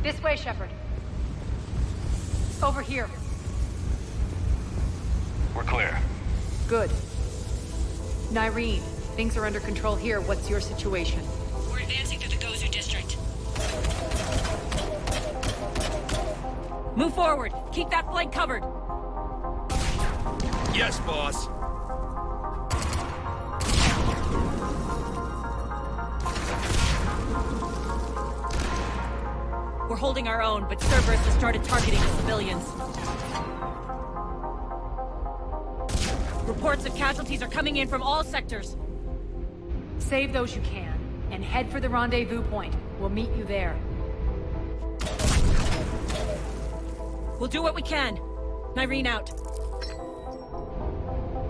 This way, Shepard. Over here. We're clear. Good. Nyreen, things are under control here. What's your situation? We're advancing through the Gozu district. Move forward. Keep that flank covered. Yes, boss. We're holding our own, but Cerberus has started targeting the civilians. Reports of casualties are coming in from all sectors. Save those you can, and head for the rendezvous point. We'll meet you there. We'll do what we can. Nyreen out.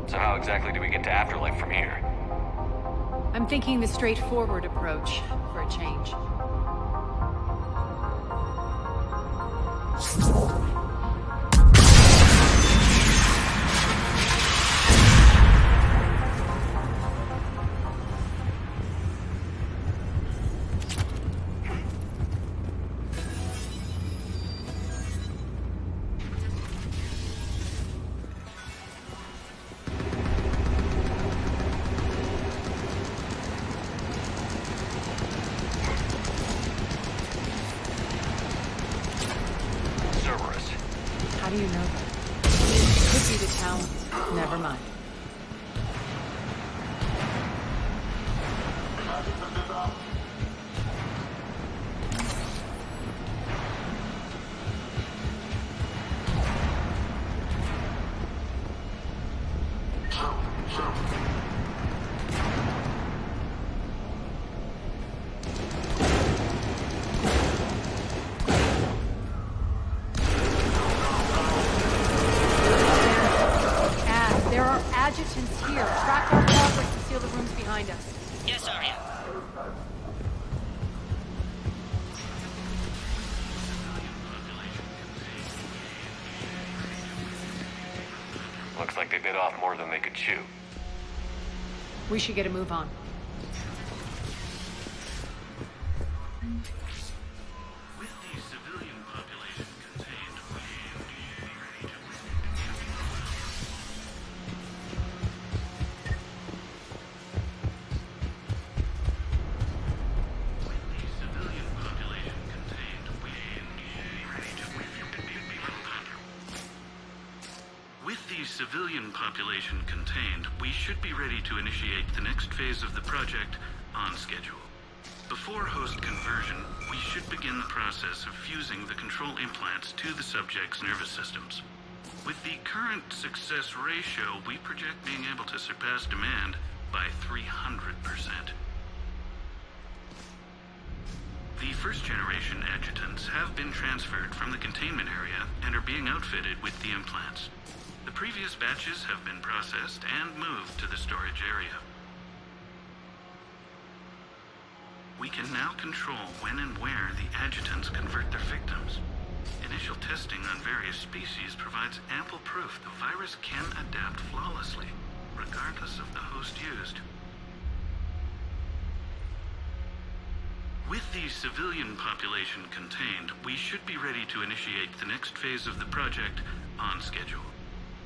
So how exactly do we get to Afterlife from here? I'm thinking the straightforward approach, for a change. How do you know that? Could be the Talons. Never mind. Adjutants here. Track our progress and seal the rooms behind us. Yes, Arya. Looks like they bit off more than they could chew. We should get a move on. Civilian population contained, we should be ready to initiate the next phase of the project on schedule. Before host conversion, we should begin the process of fusing the control implants to the subject's nervous systems. With the current success ratio, we project being able to surpass demand by 300%. The first-generation adjutants have been transferred from the containment area and are being outfitted with the implants. The previous batches have been processed and moved to the storage area. We can now control when and where the adjutants convert their victims. Initial testing on various species provides ample proof the virus can adapt flawlessly, regardless of the host used. With the civilian population contained, we should be ready to initiate the next phase of the project on schedule.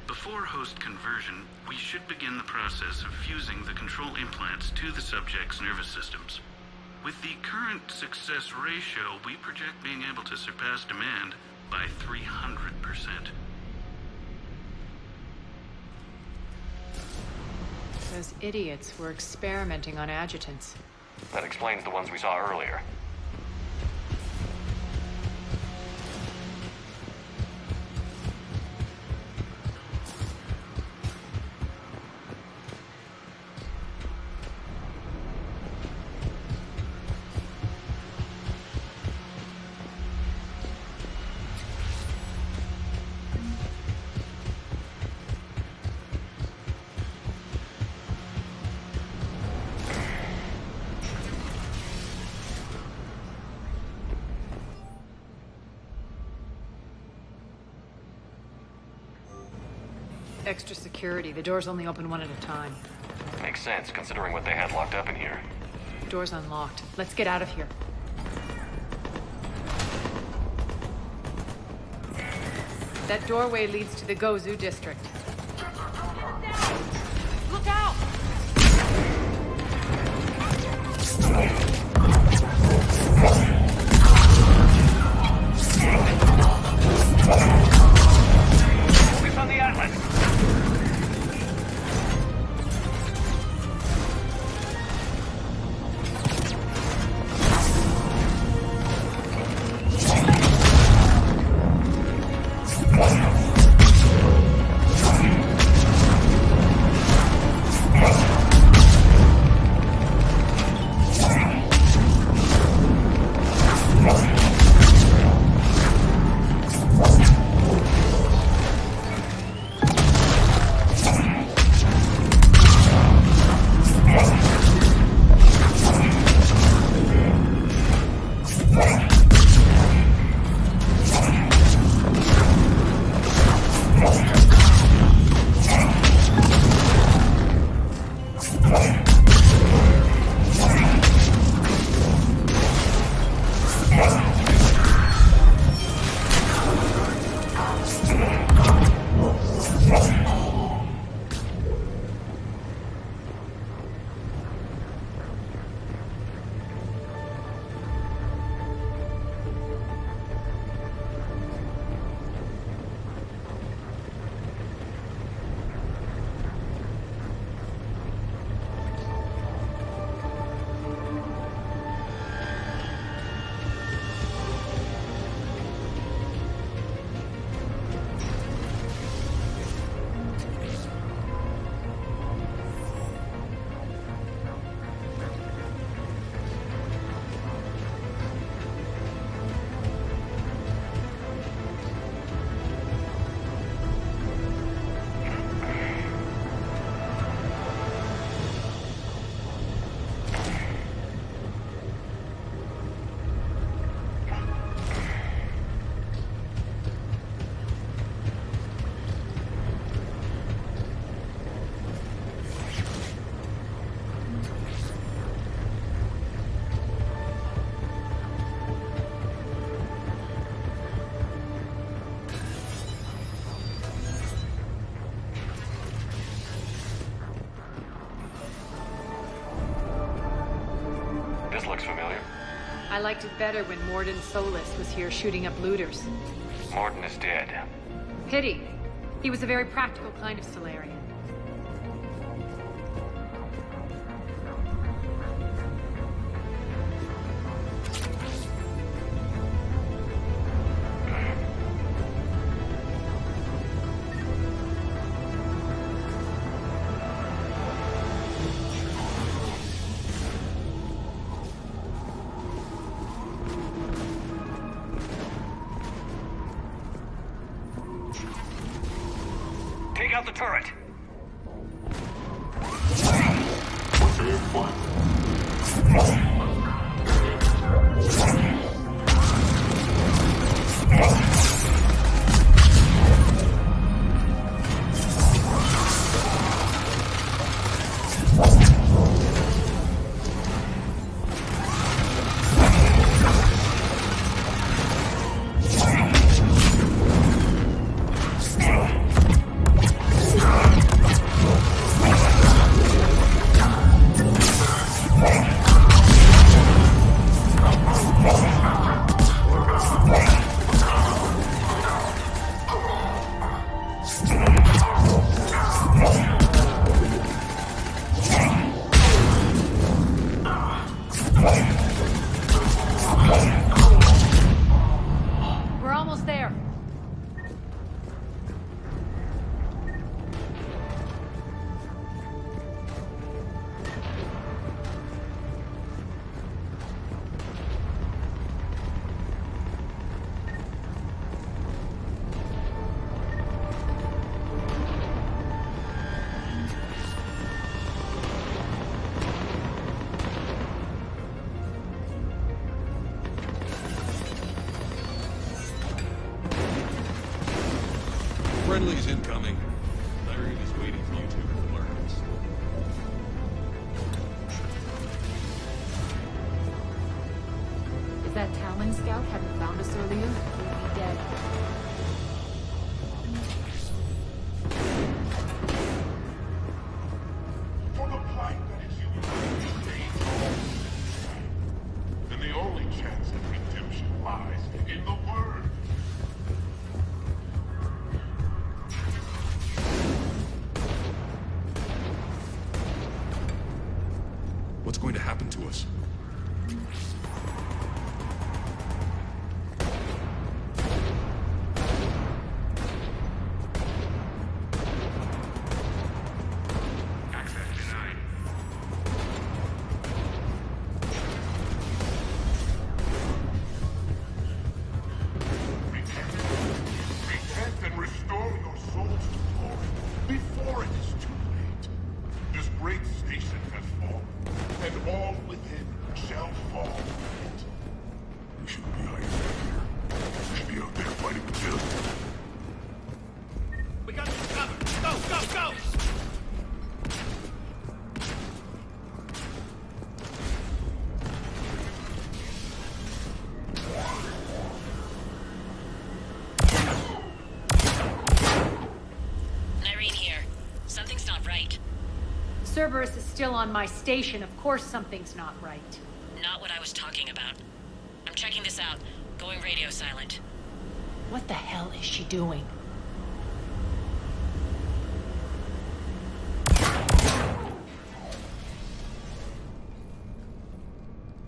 Before host conversion, we should begin the process of fusing the control implants to the subject's nervous systems. With the current success ratio, we project being able to surpass demand by 300%. Those idiots were experimenting on adjutants. That explains the ones we saw earlier. Extra security. The doors only open one at a time. Makes sense, considering what they had locked up in here. Door's unlocked. Let's get out of here. That doorway leads to the Gozu district. Look out! Focus on the Atlas. I liked it better when Mordin Solus was here shooting up looters. Mordin is dead. Pity. He was a very practical kind of Solarian. Take out the turret! We're almost there. Friendly's incoming. Larian is waiting for you two at the markets. If that Talon scout hadn't found us earlier, we'd be dead. lies in the word. What's going to happen to us? Repent and restore your souls to glory before it is too late. This great station has fallen, and all within shall fall with it. We shouldn't be hiding back here. We should be out there fighting the Bills. We got you covered! Go, go, go! Irene here. Something's not right. Cerberus is still on my station. Of course something's not right. Not what I was talking about. I'm checking this out. Going radio silent. What the hell is she doing?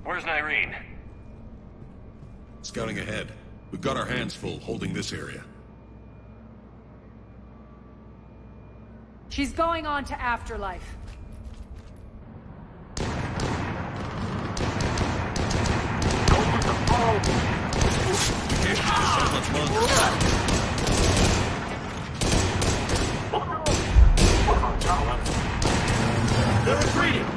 Where's Nyreen? Scouting ahead. We've got our hands full holding this area. She's going on to Afterlife. We can't keep this up much longer. They're retreating!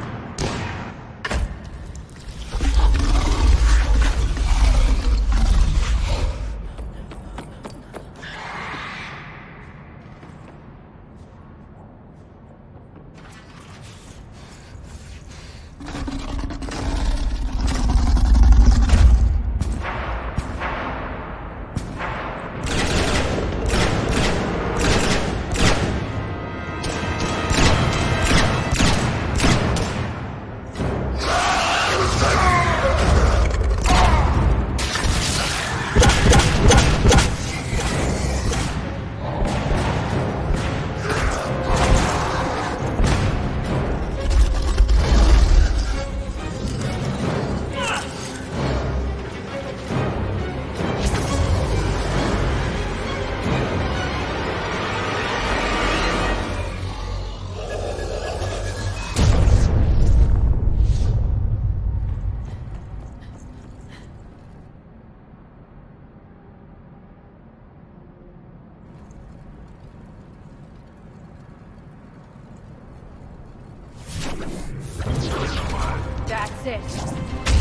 That's it.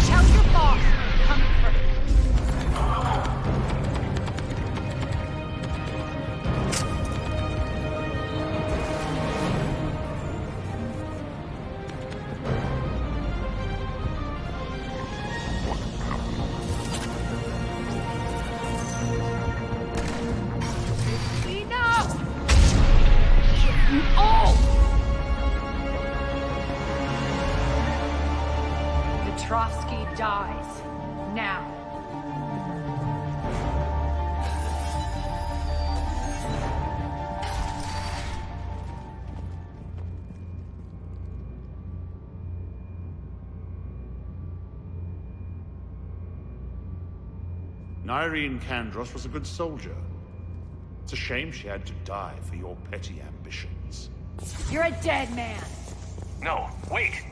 Tell your boss I'm coming for him. Enough! Oh! Petrovsky dies. Now. Nyreen Kandros was a good soldier. It's a shame she had to die for your petty ambitions. You're a dead man. No, wait!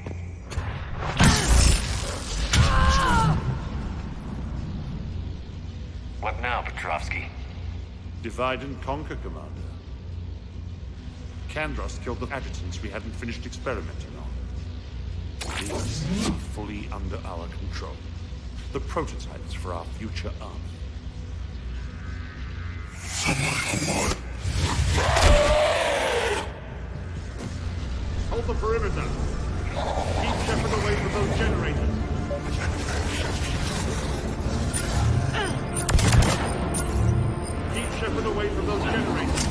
What now, Petrovsky? Divide and conquer, Commander. Kandros killed the adjutants we hadn't finished experimenting on. These are fully under our control. The prototypes for our future army. Hold the perimeter. Keep Shepard away from those generators. Keep Shepard away from those generators.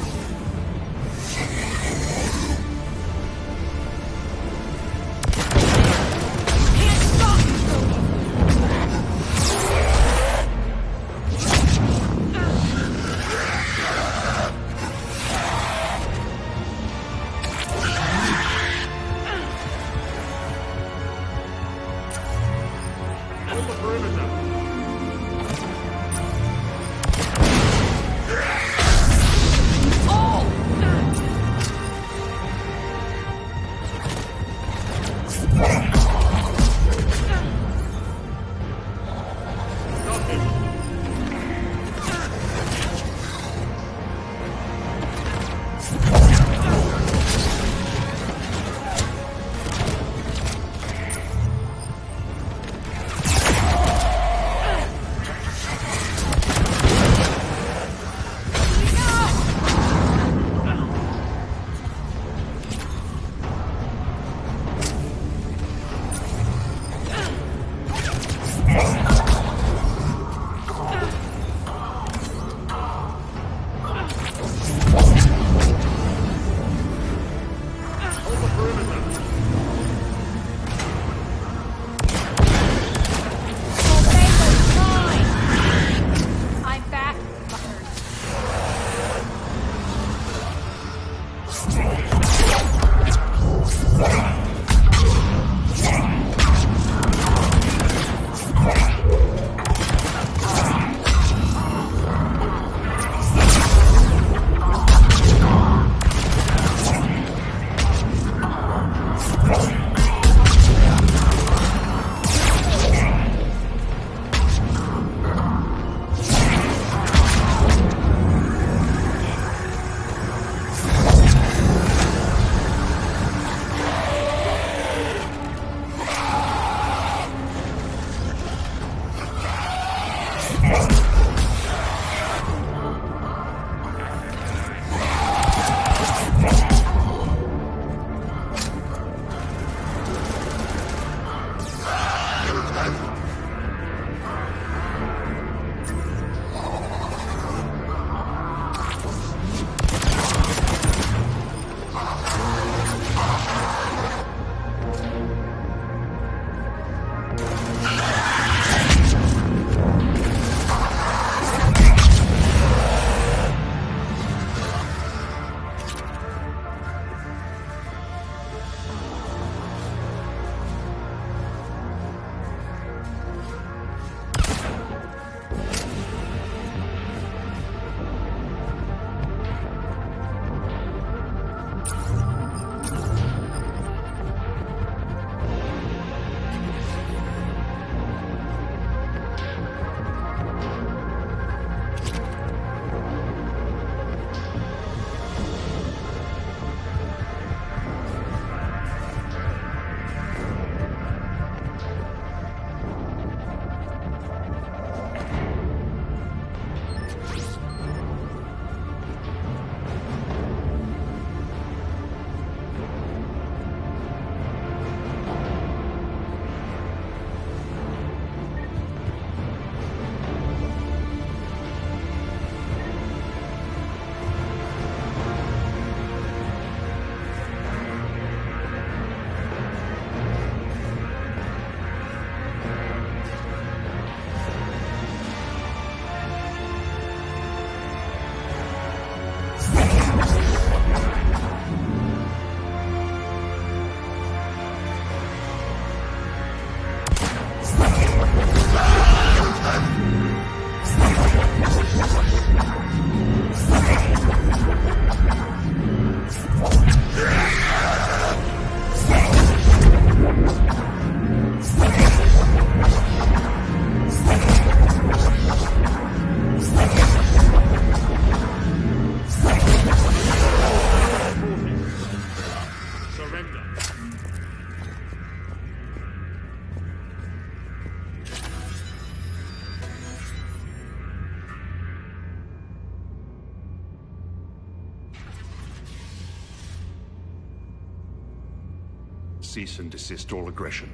Cease and desist all aggression.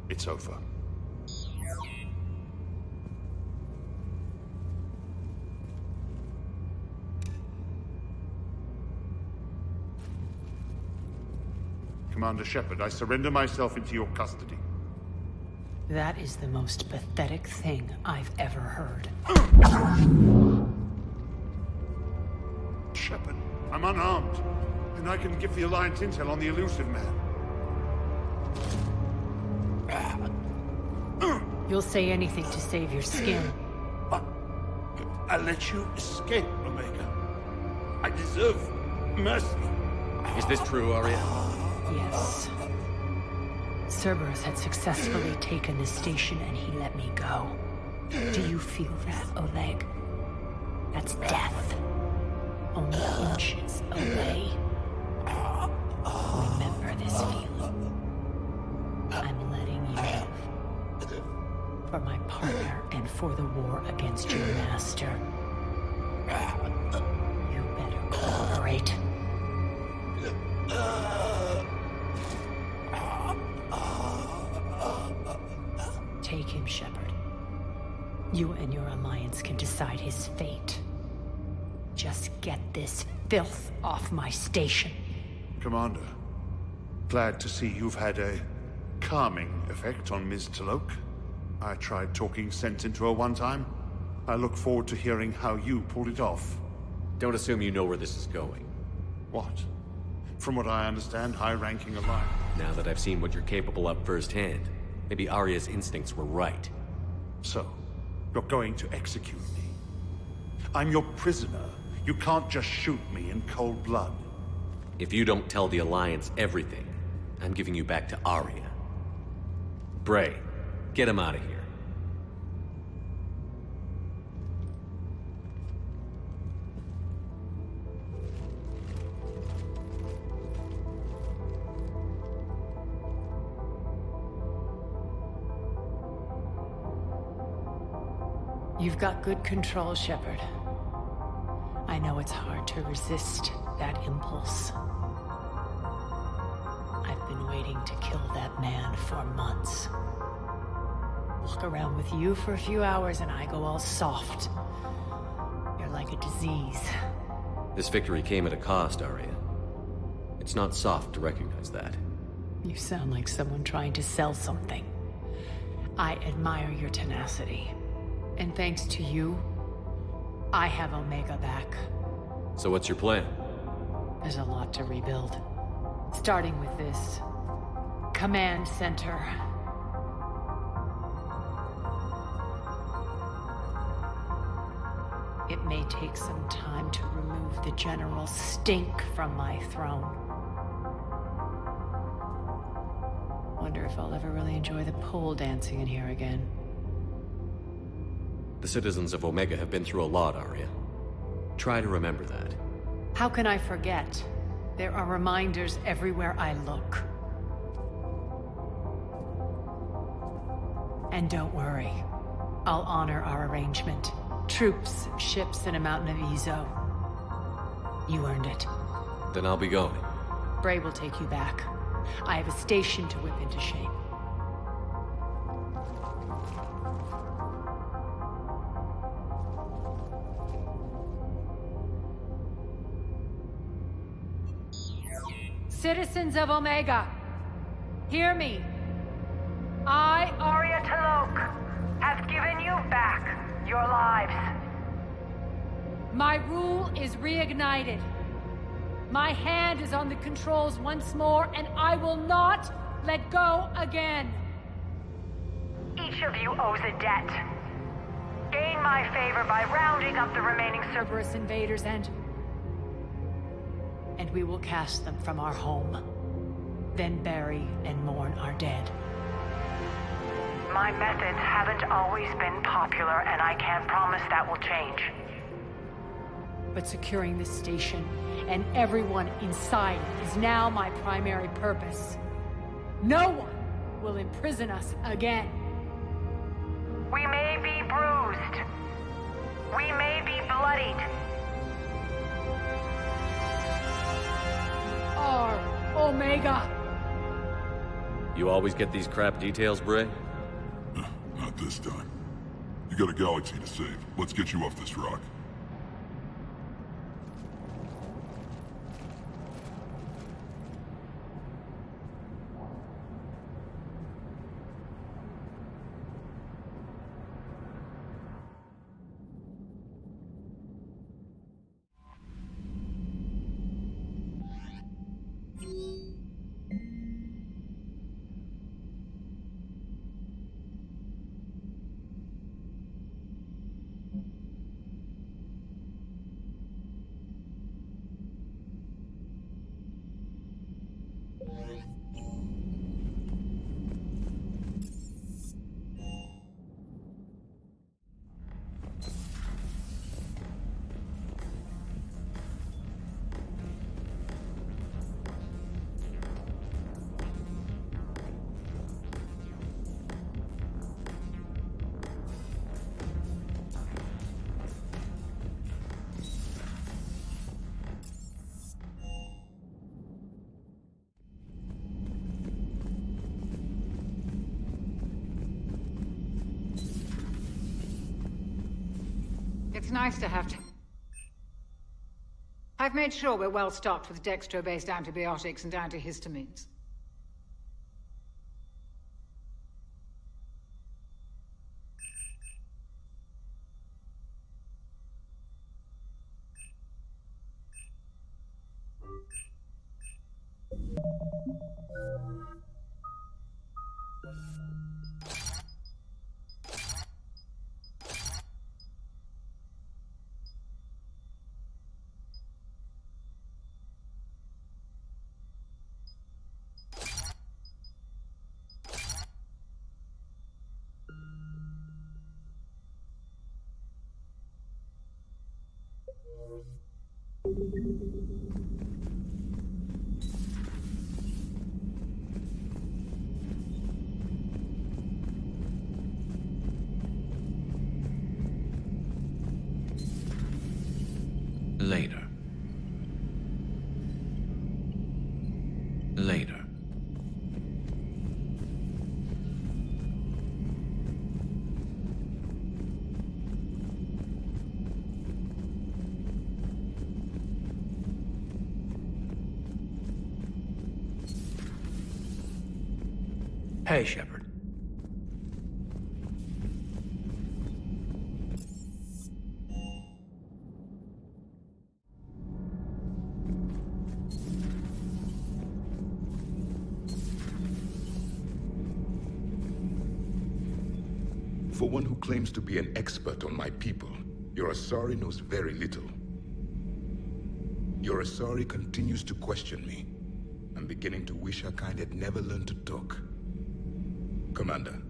It's over. Commander Shepard, I surrender myself into your custody. That is the most pathetic thing I've ever heard. Shepard, I'm unarmed, and I can give the Alliance intel on the Illusive Man. You'll say anything to save your skin. I let you escape, Omega. I deserve mercy. Is this true, Arya? Yes. Cerberus had successfully taken the station and he let me go. Do you feel that, Oleg? That's death. Only inches away. Remember this feeling. I'm letting you live. For my partner and for the war against your master. You better cooperate. Take him, Shepard. You and your Alliance can decide his fate. Just get this filth off my station. Commander, glad to see you've had a calming effect on Ms. T'Loak. I tried talking sense into her one time. I look forward to hearing how you pulled it off. Don't assume you know where this is going. What? From what I understand, high-ranking Alliance. Now that I've seen what you're capable of firsthand, maybe Arya's instincts were right. So, you're going to execute me. I'm your prisoner. You can't just shoot me in cold blood. If you don't tell the Alliance everything, I'm giving you back to Arya. Bray, get him out of here. You've got good control, Shepard. I know it's hard to resist that impulse. I've been waiting to kill that man for months. Walk around with you for a few hours and I go all soft. You're like a disease. This victory came at a cost, Arya. It's not soft to recognize that. You sound like someone trying to sell something. I admire your tenacity. And thanks to you, I have Omega back. So what's your plan? There's a lot to rebuild. Starting with this command center. It may take some time to remove the general stink from my throne. Wonder if I'll ever really enjoy the pole dancing in here again. The citizens of Omega have been through a lot, Arya. Try to remember that. How can I forget? There are reminders everywhere I look. And don't worry. I'll honor our arrangement. Troops, ships, and a mountain of Ezo. You earned it. Then I'll be going. Bray will take you back. I have a station to whip into shape. Citizens of Omega, hear me. I, Arya T'Loak, have given you back your lives. My rule is reignited. My hand is on the controls once more, and I will not let go again. Each of you owes a debt. Gain my favor by rounding up the remaining Cerberus invaders and we will cast them from our home. Then bury and mourn our dead. My methods haven't always been popular, and I can't promise that will change. But securing this station and everyone inside it is now my primary purpose. No one will imprison us again. We may be bruised. We may be bloodied. Our Omega. You always get these crap details, Bray? Not this time. You got a galaxy to save. Let's get you off this rock. It's nice to have to... I've made sure we're well stocked with dextro-based antibiotics and antihistamines. Later. Later. Hey, Shepard. For one who claims to be an expert on my people, your Asari knows very little. Your Asari continues to question me. I'm beginning to wish her kind had never learned to talk. Commander.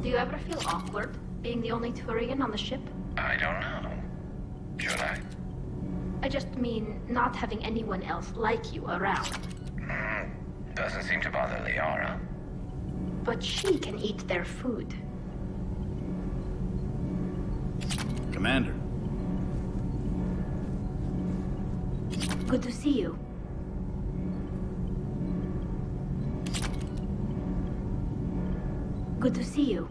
Do you ever feel awkward, being the only Turian on the ship? I don't know. Should I? I just mean not having anyone else like you around. Doesn't seem to bother Liara. But she can eat their food. Commander. Good to see you. Good to see you.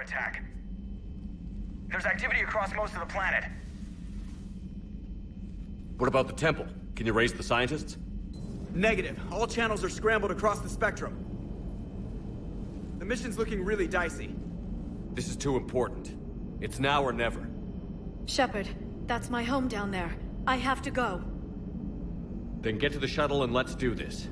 Attack. There's activity across most of the planet. What about the temple? Can you raise the scientists? Negative. All channels are scrambled across the spectrum. The mission's looking really dicey. This is too important. It's now or never. Shepard, that's my home down there. I have to go. Then get to the shuttle and let's do this.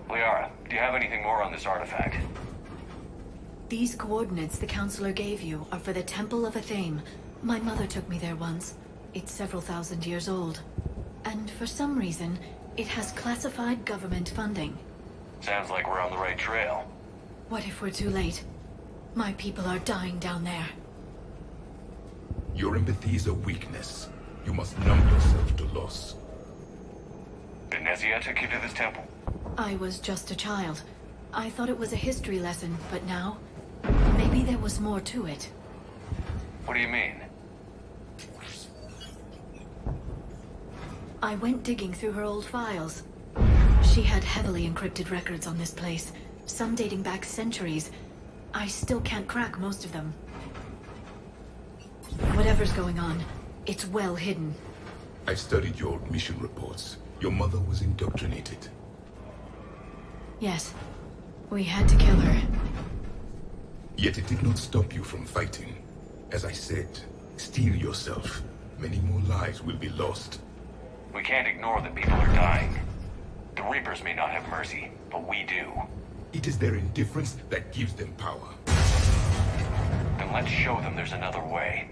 Liara, do you have anything more on this artifact? These coordinates the Counselor gave you are for the Temple of Athame. My mother took me there once. It's several thousand years old. And for some reason, it has classified government funding. Sounds like we're on the right trail. What if we're too late? My people are dying down there. Your empathy is a weakness. You must numb yourself to loss. Benezia took you to this temple? I was just a child. I thought it was a history lesson, but now... maybe there was more to it. What do you mean? I went digging through her old files. She had heavily encrypted records on this place, some dating back centuries. I still can't crack most of them. Whatever's going on, it's well hidden. I studied your old mission reports. Your mother was indoctrinated. Yes. We had to kill her. Yet it did not stop you from fighting. As I said, steel yourself. Many more lives will be lost. We can't ignore that people are dying. The Reapers may not have mercy, but we do. It is their indifference that gives them power. Then let's show them there's another way.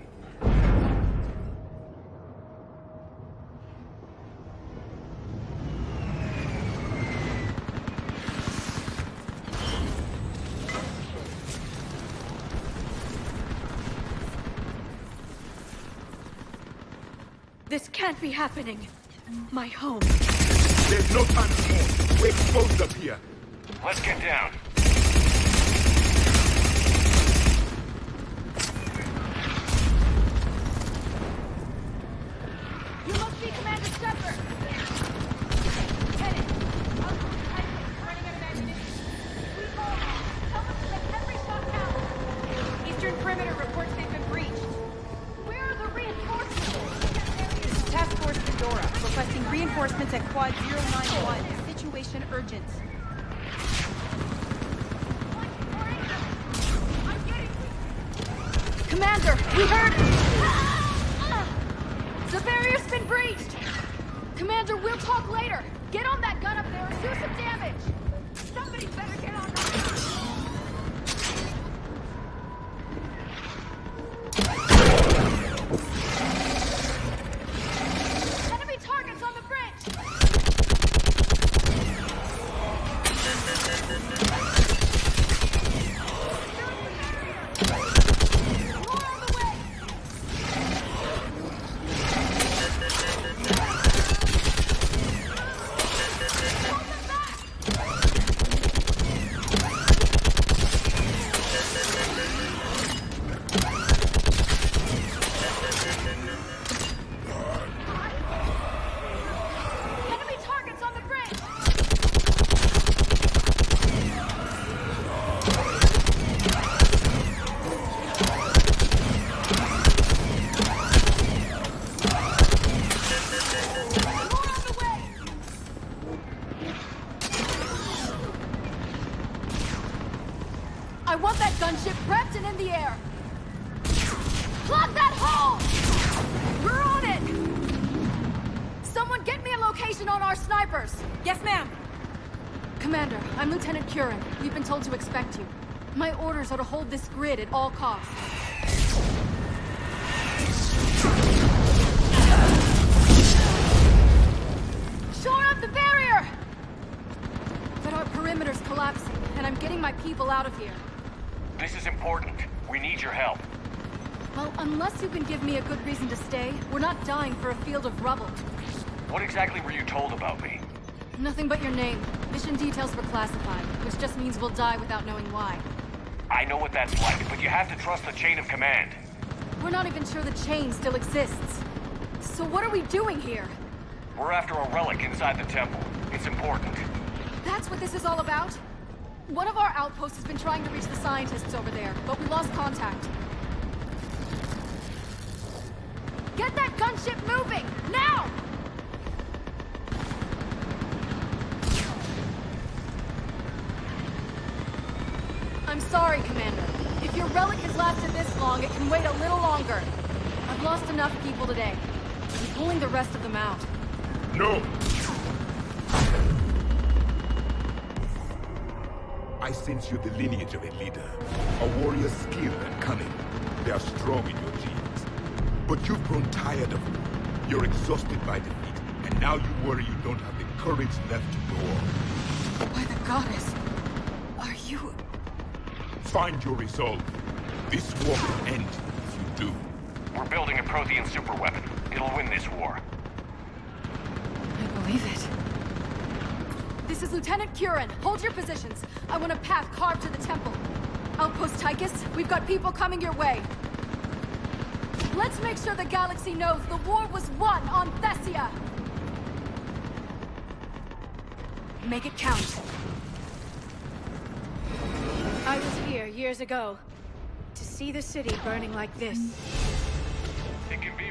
This can't be happening. My home. There's no time anymore. We're exposed up here. Let's get down. Coordinates at Quad 091. Situation urgent. Commander, we heard... The barrier's been breached! Commander, we'll talk later. Get on that gun up there and do some damage! Somebody better get on that gun! Enemy targets on the bridge! I want that gunship prepped and in the air! Plug that hole! We're on it! Someone get me a location on our snipers! Yes, ma'am! Commander, I'm Lieutenant Curran. We've been told to expect you. My orders are to hold this grid at all costs. Shore up the barrier! But our perimeter's collapsing, and I'm getting my people out of here. This is important. We need your help. Well, unless you can give me a good reason to stay, we're not dying for a field of rubble. What exactly were you told about me? Nothing but your name. Mission details were classified, which just means we'll die without knowing why. I know what that's like, but you have to trust the chain of command. We're not even sure the chain still exists. So what are we doing here? We're after a relic inside the temple. It's important. That's what this is all about? One of our outposts has been trying to reach the scientists over there, but we lost contact. Get that gunship moving! Now! I'm sorry, Commander. If your relic has lasted this long, it can wait a little longer. I've lost enough people today. I'm pulling the rest of them out. No! I sense you're the lineage of a leader. A warrior skilled and cunning. They are strong in your genes. But you've grown tired of them. You're exhausted by defeat, and now you worry you don't have the courage left to go on. By the goddess, are you... Find your resolve. This war will end if you do. We're building a Prothean superweapon. It'll win this war. I believe it. This is Lieutenant Curran. Hold your positions. I want a path carved to the temple. Outpost Tychus, we've got people coming your way. Let's make sure the galaxy knows the war was won on Thessia! Make it count. I was here years ago. To see the city burning like this. It can be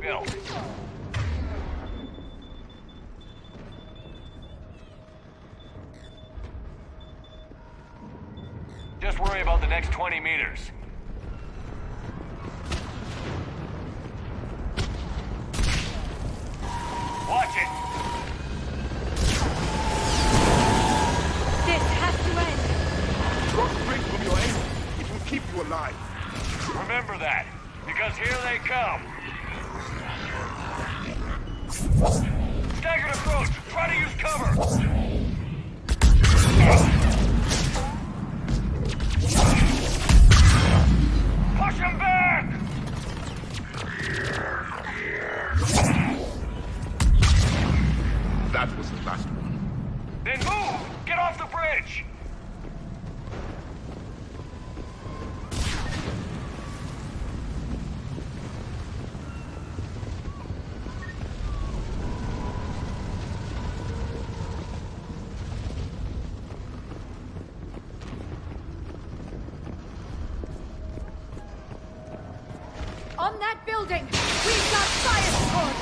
built. Just worry about the next 20 meters. Watch it! This has to end! Don't drink from your aim. It will keep you alive. Remember that, because here they come. Staggered approach! Try to use cover! Push him back! That was the last one. Then move! Get off the bridge! Bomb that building! We've got fire support!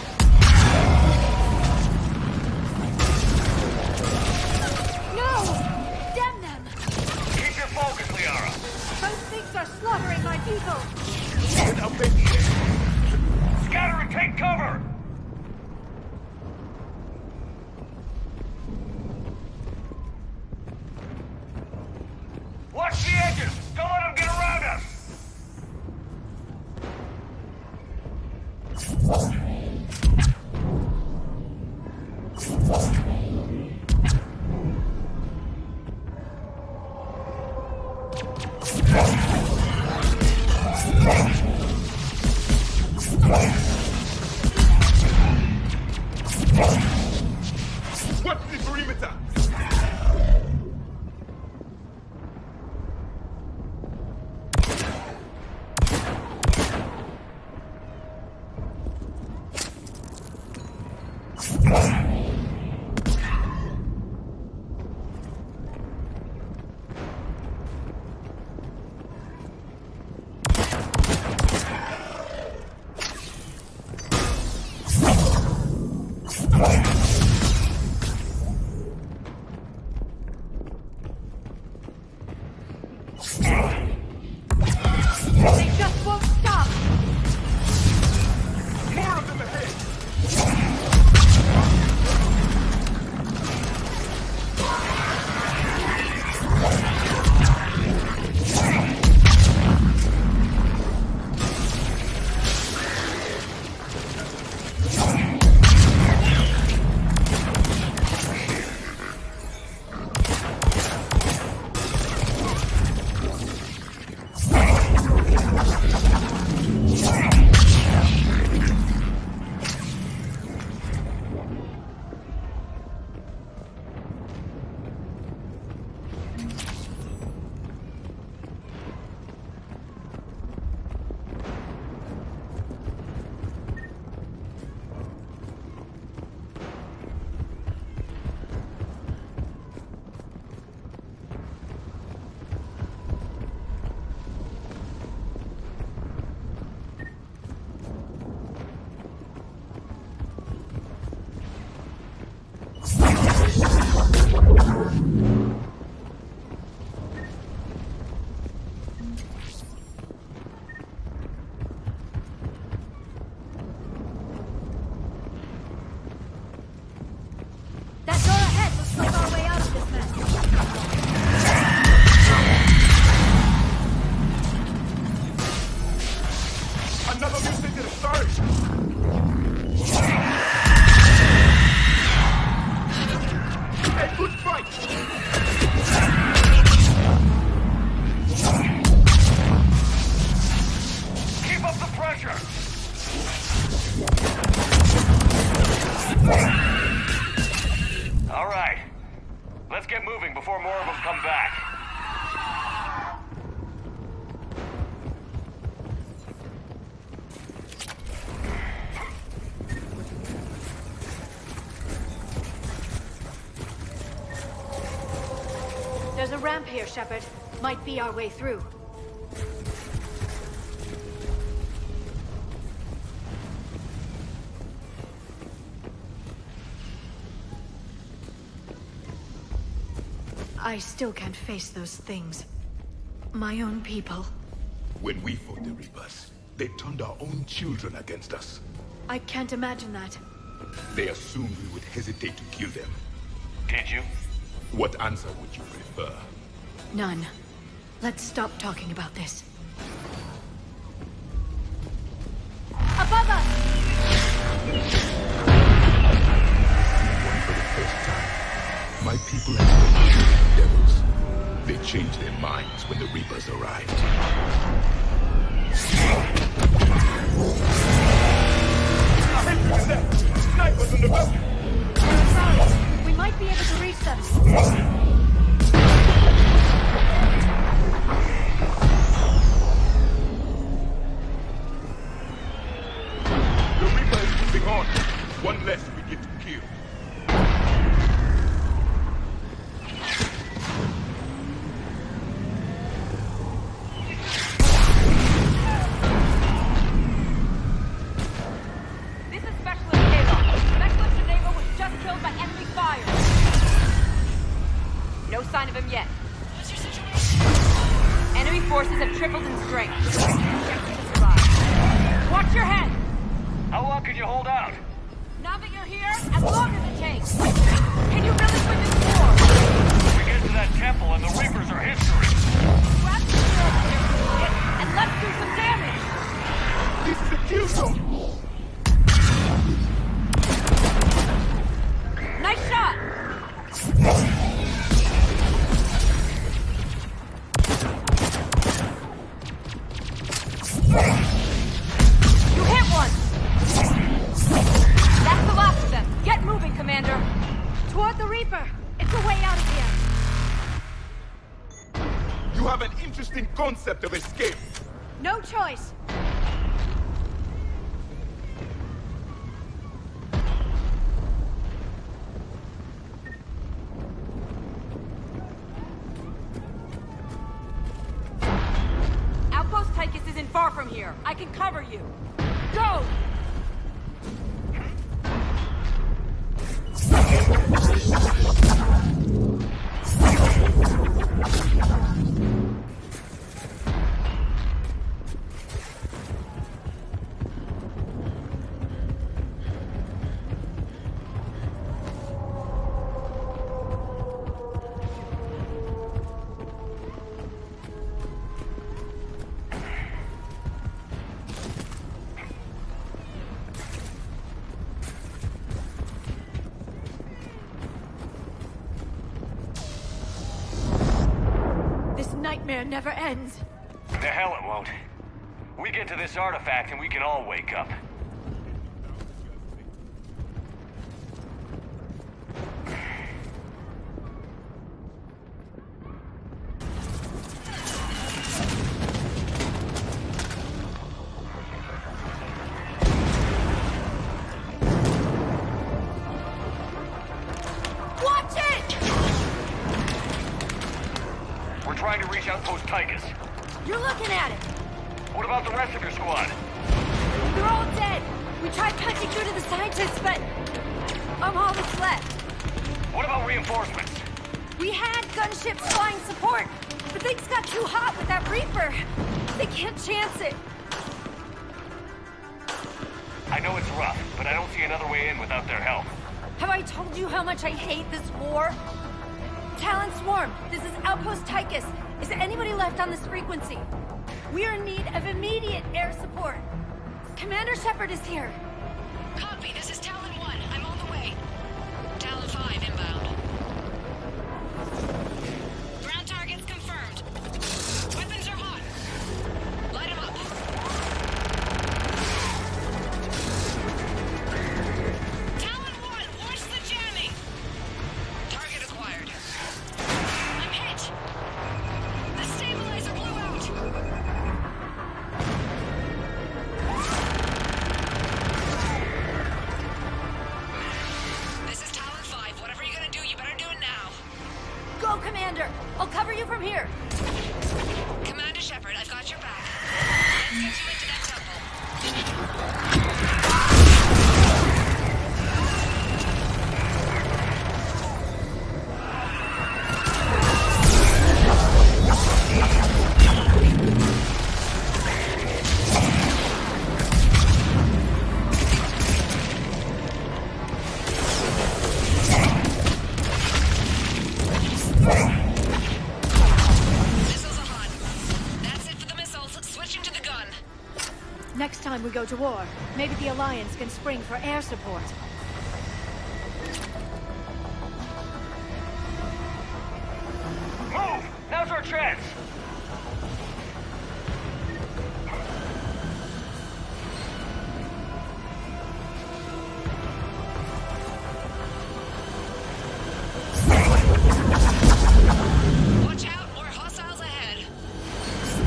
No! Damn them! Keep your focus, Liara. Those things are slaughtering my people! Scatter and take cover! Watch the edges! Don't let them get around us! What's the perimeter? They just won't stop! More of them ahead! That door ahead looks like our way out of this mess. Another mistake to the start! A good fight! Keep up the pressure! All right. Let's get moving before more of them come back. There's a ramp here, Shepard. Might be our way through. I still can't face those things. My own people. When we fought the Reapers, they turned our own children against us. I can't imagine that. They assumed we would hesitate to kill them. Did you? What answer would you prefer? None. Let's stop talking about this. Above us! For the first time, my people have been devils. They changed their minds when the Reapers arrived. Snipers in the back! We might be able to reach them. On. One less we get to kill. you hold out? Now that you're here, as long as it takes. Can you really win this war? We get to that temple and the Reapers are history. Grab the shield and let's do some damage. This is a kill zone. Nice shot. You hit one. That's the last of them. Get moving, Commander. Toward the Reaper. It's a way out of here. You have an interesting concept of escape. No choice. Outpost Tychus isn't far from here. I can cover you. Go! Nightmare never ends. The hell it won't. We get to this artifact and we can all wake up. Watch it! We're trying to reach Outpost Tychus. You're looking at it. What about the rest of your squad? They're all dead. We tried punching through to the scientists, but I'm all that's left. What about reinforcements? We had gunships flying support, but things got too hot with that Reaper. They can't chance it. I know it's rough, but I don't see another way in without their help. Have I told you how much I hate this war? Talon Swarm, this is Outpost Tychus. Is anybody left on this frequency? We are in need of immediate air support. Commander Shepard is here. Copy, this is Talon 1. I'm on the way. Talon 5 inbound. Ground targets confirmed. Weapons are hot. Light them up. Talon 1, watch the jamming. Target acquired. I'm hit. The stabilizer blew out. This is Talon 5. Whatever you're gonna do, you better do it now. Go, Commander! I'll cover you from here. Commander Shepard, I've got your back. Let's get you into that temple. Missiles are hot. That's it for the missiles. Switching to the gun. Next time we go to war, maybe the Alliance can spring for air support. Move! Now's our chance! Watch out, more hostiles ahead.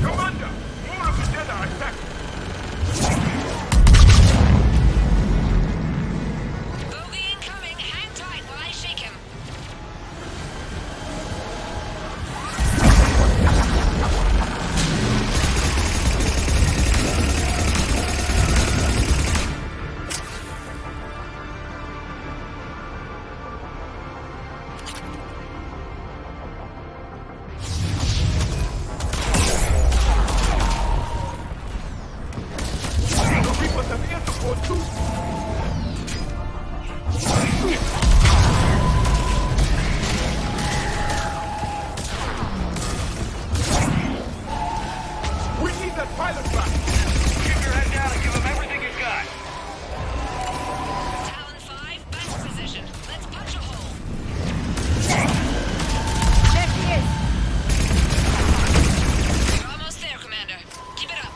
Commander, more of the dead are attacking. Bogey incoming. Hang tight while I shake him. We need that pilot back! Keep your head down and give him everything you've got. Talon 5, back to position. Let's punch a hole. There he is! You're almost there, Commander. Keep it up.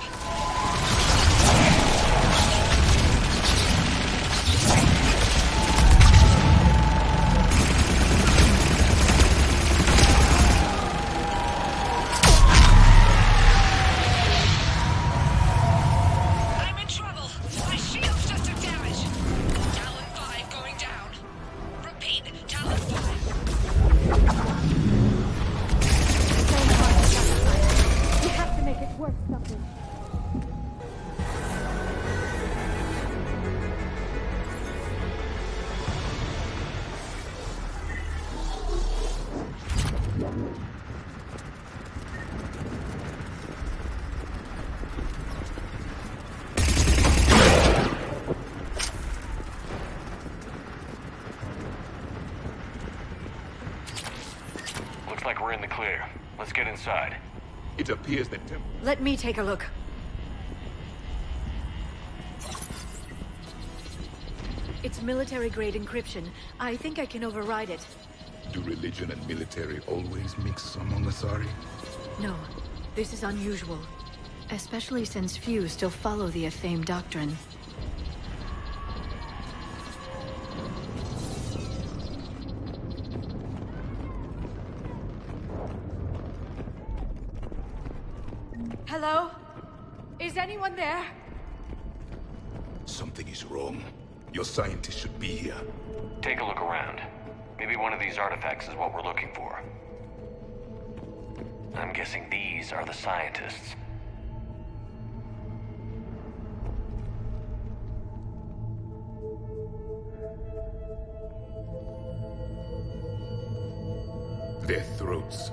I'm in trouble. My shields just took damage. Talon 5 going down. Repeat, Talon 5. We have to make it worth something. Looks like we're in the clear. Let's get inside. It appears that Temple... Let me take a look. It's military-grade encryption. I think I can override it. Do religion and military always mix among Asari? No, this is unusual. Especially since few still follow the Athame doctrine. Hello? Is anyone there? Something is wrong. Your scientists should be here. Take a look around. Maybe one of these artifacts is what we're looking for. I'm guessing these are the scientists. Their throats.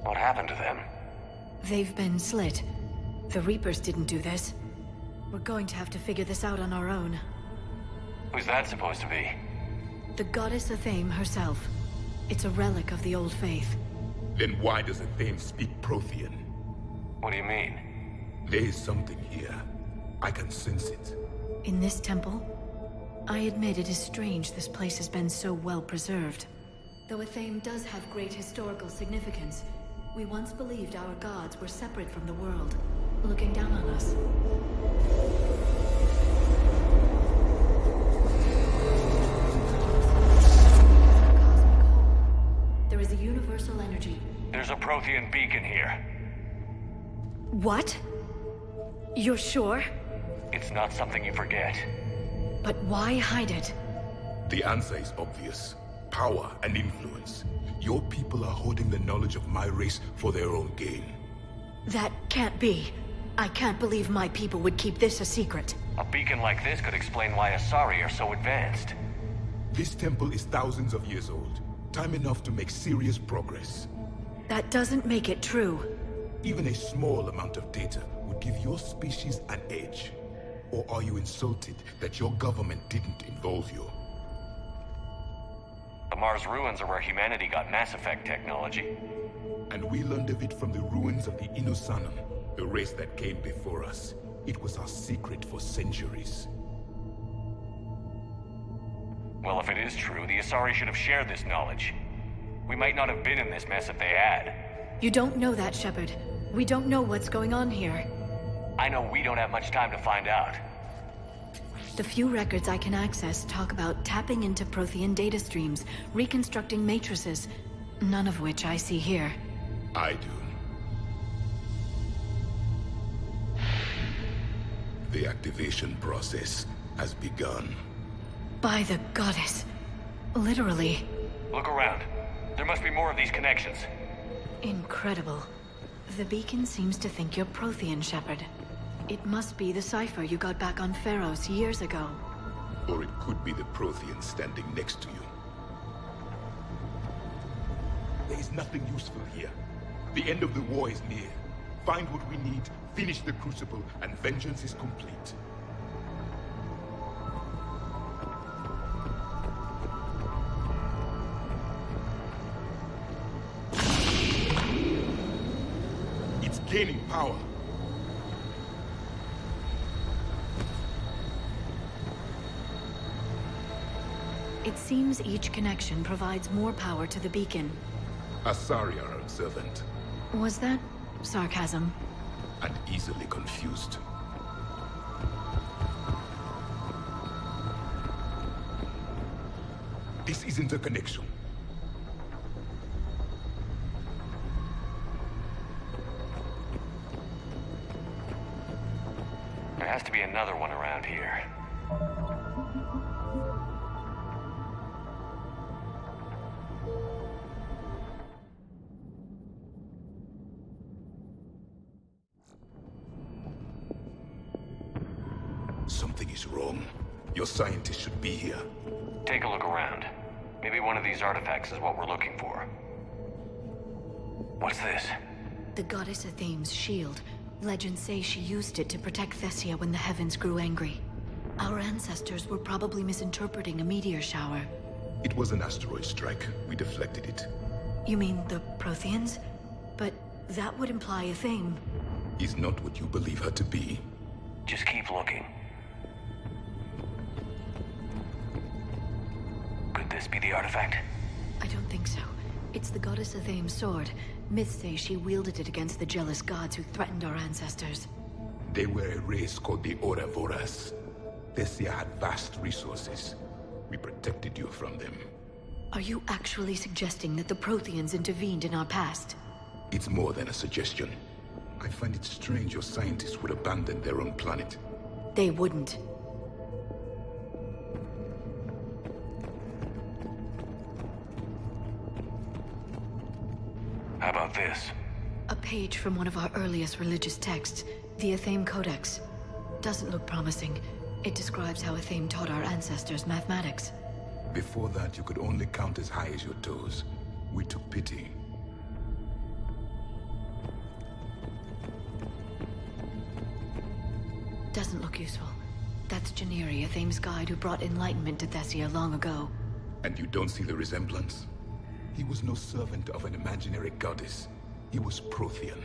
What happened to them? They've been slit. The Reapers didn't do this. We're going to have to figure this out on our own. Who's that supposed to be? The goddess Athame herself. It's a relic of the old faith. Then why does Athame speak Prothean? What do you mean? There is something here. I can sense it. In this temple? I admit it is strange this place has been so well preserved. Though Athame does have great historical significance, we once believed our gods were separate from the world, looking down on us. There is a universal energy. There's a Prothean beacon here. What? You're sure? It's not something you forget. But why hide it? The answer is obvious. Power and influence. Your people are hoarding the knowledge of my race for their own gain. That can't be. I can't believe my people would keep this a secret. A beacon like this could explain why Asari are so advanced. This temple is thousands of years old. Time enough to make serious progress. That doesn't make it true. Even a small amount of data would give your species an edge. Or are you insulted that your government didn't involve you? The Mars ruins are where humanity got Mass Effect technology. And we learned of it from the ruins of the Inusanum, the race that came before us. It was our secret for centuries. Well, if it is true, the Asari should have shared this knowledge. We might not have been in this mess if they had. You don't know that, Shepard. We don't know what's going on here. I know we don't have much time to find out. The few records I can access talk about tapping into Prothean data streams, reconstructing matrices, none of which I see here. I do. The activation process has begun. By the goddess. Literally. Look around. There must be more of these connections. Incredible. The beacon seems to think you're Prothean, Shepard. It must be the cipher you got back on Pharaohs years ago. Or it could be the Prothean standing next to you. There is nothing useful here. The end of the war is near. Find what we need, finish the Crucible, and vengeance is complete. power. It seems each connection provides more power to the beacon. Asari are observant Was that sarcasm? and easily confused. This isn't a connection. There has to be another one around here. Something is wrong. Your scientists should be here. Take a look around. Maybe one of these artifacts is what we're looking for. What's this? The goddess Athene's shield. Legends say she used it to protect Thessia when the heavens grew angry. Our ancestors were probably misinterpreting a meteor shower. It was an asteroid strike. We deflected it. You mean the Protheans? But that would imply Athene. Is not what you believe her to be. Just keep looking. Could this be the artifact? I don't think so. It's the goddess Athene's sword. Myths say she wielded it against the jealous gods who threatened our ancestors. They were a race called the Ouroboros. Thessia had vast resources. We protected you from them. Are you actually suggesting that the Protheans intervened in our past? It's more than a suggestion. I find it strange your scientists would abandon their own planet. They wouldn't. How about this? A page from one of our earliest religious texts, the Athame Codex. Doesn't look promising. It describes how Athame taught our ancestors mathematics. Before that, you could only count as high as your toes. We took pity. Doesn't look useful. That's Janiri, Athame's guide who brought enlightenment to Thessia long ago. And you don't see the resemblance? He was no servant of an imaginary goddess. He was Prothean.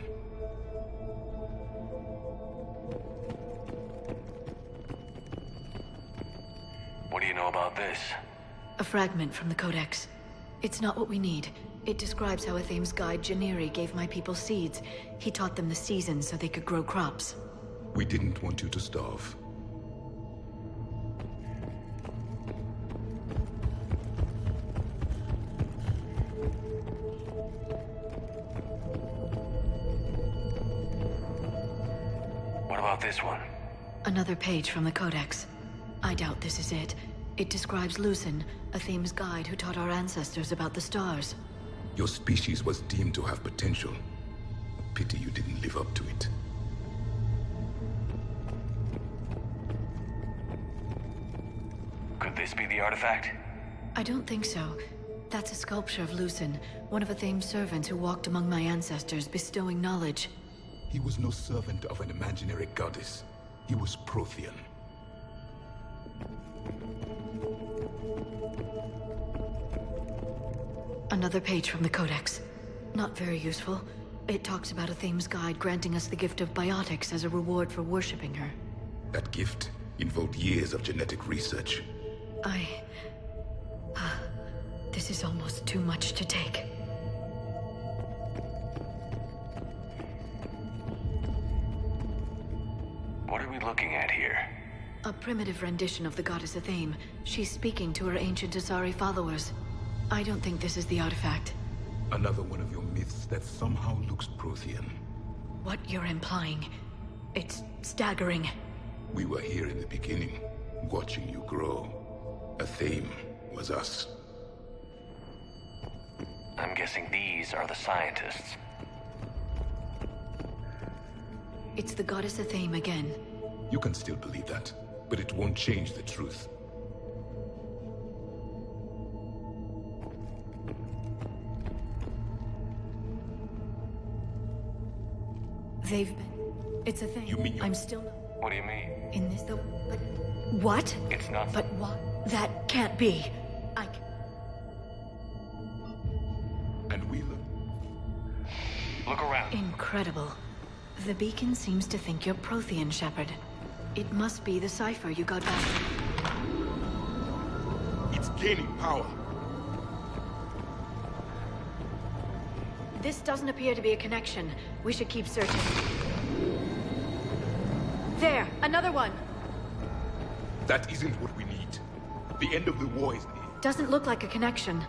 What do you know about this? A fragment from the Codex. It's not what we need. It describes how Athame's guide Janiri gave my people seeds. He taught them the seasons so they could grow crops. We didn't want you to starve. What about this one? Another page from the Codex. I doubt this is it. It describes Lucen, Athame's guide who taught our ancestors about the stars. Your species was deemed to have potential. Pity you didn't live up to it. Could this be the artifact? I don't think so. That's a sculpture of Lucen, one of Athame's servants who walked among my ancestors, bestowing knowledge. He was no servant of an imaginary goddess. He was Prothean. Another page from the Codex. Not very useful. It talks about Athame's guide granting us the gift of biotics as a reward for worshipping her. That gift involved years of genetic research. This is almost too much to take. What are we looking at here? A primitive rendition of the goddess Athame. She's speaking to her ancient Asari followers. I don't think this is the artifact. Another one of your myths that somehow looks Prothean. What you're implying, it's staggering. We were here in the beginning, watching you grow. Athame was us. I'm guessing these are the scientists. It's the goddess Athame again. You can still believe that, but it won't change the truth. They've been... It's a thing. You mean I'm still... What do you mean? In this though... But... What? It's not... But what? That can't be. And we look... Look around. Incredible. The beacon seems to think you're Prothean, Shepard. It must be the cipher you got back. It's gaining power. This doesn't appear to be a connection. We should keep searching. There, another one. That isn't what we need. The end of the war is near. Doesn't look like a connection.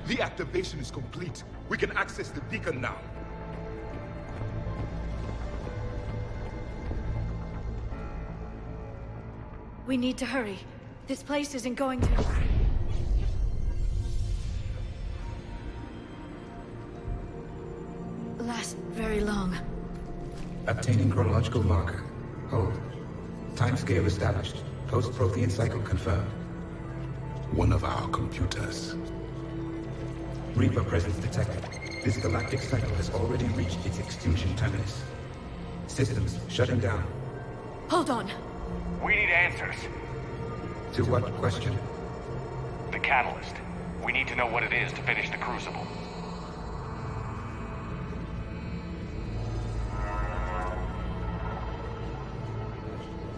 The activation is complete. We can access the beacon now. We need to hurry. This place isn't going to... last very long. Obtaining chronological marker. Hold. Timescale established. Post-Prothean cycle confirmed. One of our computers. Reaper presence detected. This galactic cycle has already reached its extinction terminus. Systems shutting down. Hold on. We need answers. To what question? The catalyst. We need to know what it is to finish the Crucible.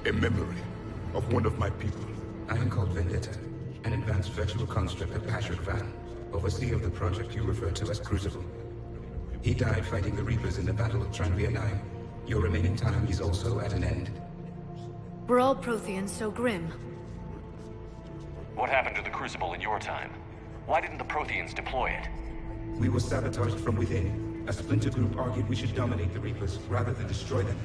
A memory of one of my people. I am called Vendetta, an advanced virtual construct of Patrick Van, overseer of the project you refer to as Crucible. He died fighting the Reapers in the Battle of Tranvia 9. Your remaining time is also at an end. We're all Protheans so grim. What happened to the Crucible in your time? Why didn't the Protheans deploy it? We were sabotaged from within. A splinter group argued we should dominate the Reapers rather than destroy them.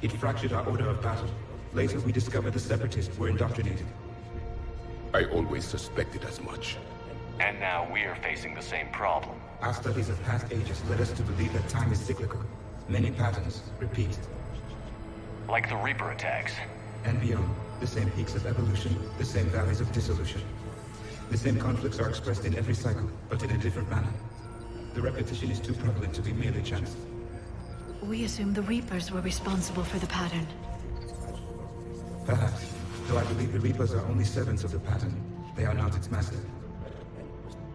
It fractured our order of battle. Later, we discovered the Separatists were indoctrinated. I always suspected as much. And now we're facing the same problem. Our studies of past ages led us to believe that time is cyclical. Many patterns repeat. Like the Reaper attacks. And beyond, the same peaks of evolution, the same valleys of dissolution. The same conflicts are expressed in every cycle, but in a different manner. The repetition is too prevalent to be merely chance. We assumed the Reapers were responsible for the pattern. Perhaps, though I believe the Reapers are only servants of the pattern. They are not its master.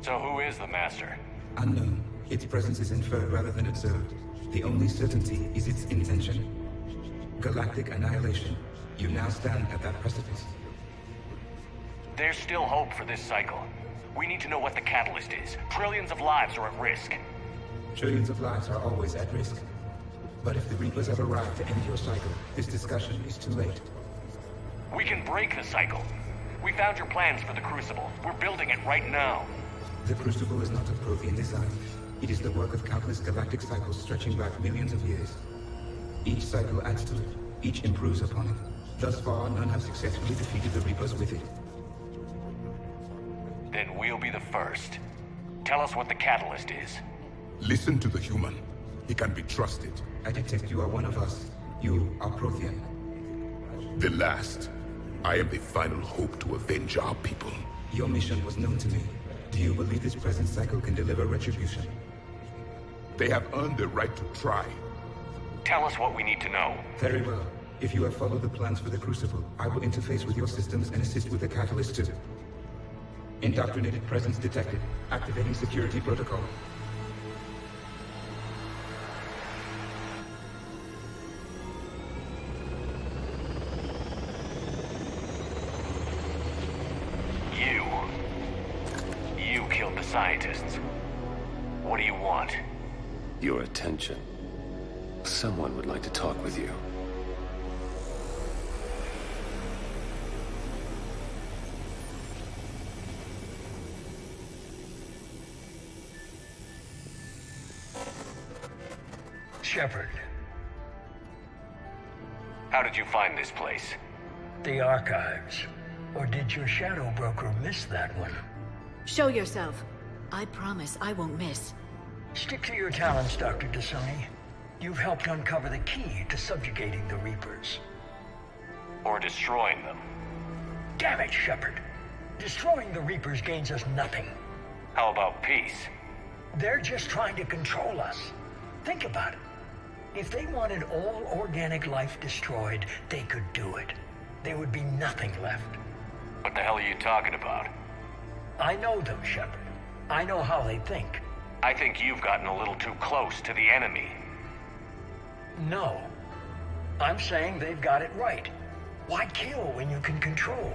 So who is the master? Unknown. Its presence is inferred rather than observed. The only certainty is its intention. Galactic annihilation. You now stand at that precipice. There's still hope for this cycle. We need to know what the catalyst is. Trillions of lives are at risk. Trillions of lives are always at risk. But if the Reapers have arrived to end your cycle, this discussion is too late. We can break the cycle. We found your plans for the Crucible. We're building it right now. The Crucible is not of Prothean design. It is the work of countless galactic cycles stretching back millions of years. Each cycle adds to it. Each improves upon it. Thus far, none have successfully defeated the Reapers with it. Then we'll be the first. Tell us what the catalyst is. Listen to the human. He can be trusted. I detect you are one of us. You are Prothean. The last. I am the final hope to avenge our people. Your mission was known to me. Do you believe this present cycle can deliver retribution? They have earned the right to try. Tell us what we need to know. Very well. If you have followed the plans for the Crucible, I will interface with your systems and assist with the catalyst too. Indoctrinated presence detected. Activating security protocol. You killed the scientists. What do you want? Your attention. Someone would like to talk with you. Shepard. How did you find this place? The archives. Or did your shadow broker miss that one? Show yourself. I promise I won't miss. Stick to your talents, Dr. T'Soni. You've helped uncover the key to subjugating the Reapers. Or destroying them. Damn it, Shepard. Destroying the Reapers gains us nothing. How about peace? They're just trying to control us. Think about it. If they wanted all organic life destroyed, they could do it. there would be nothing left. What the hell are you talking about? I know them, Shepard. I know how they think. I think you've gotten a little too close to the enemy. No. I'm saying they've got it right. Why kill when you can control?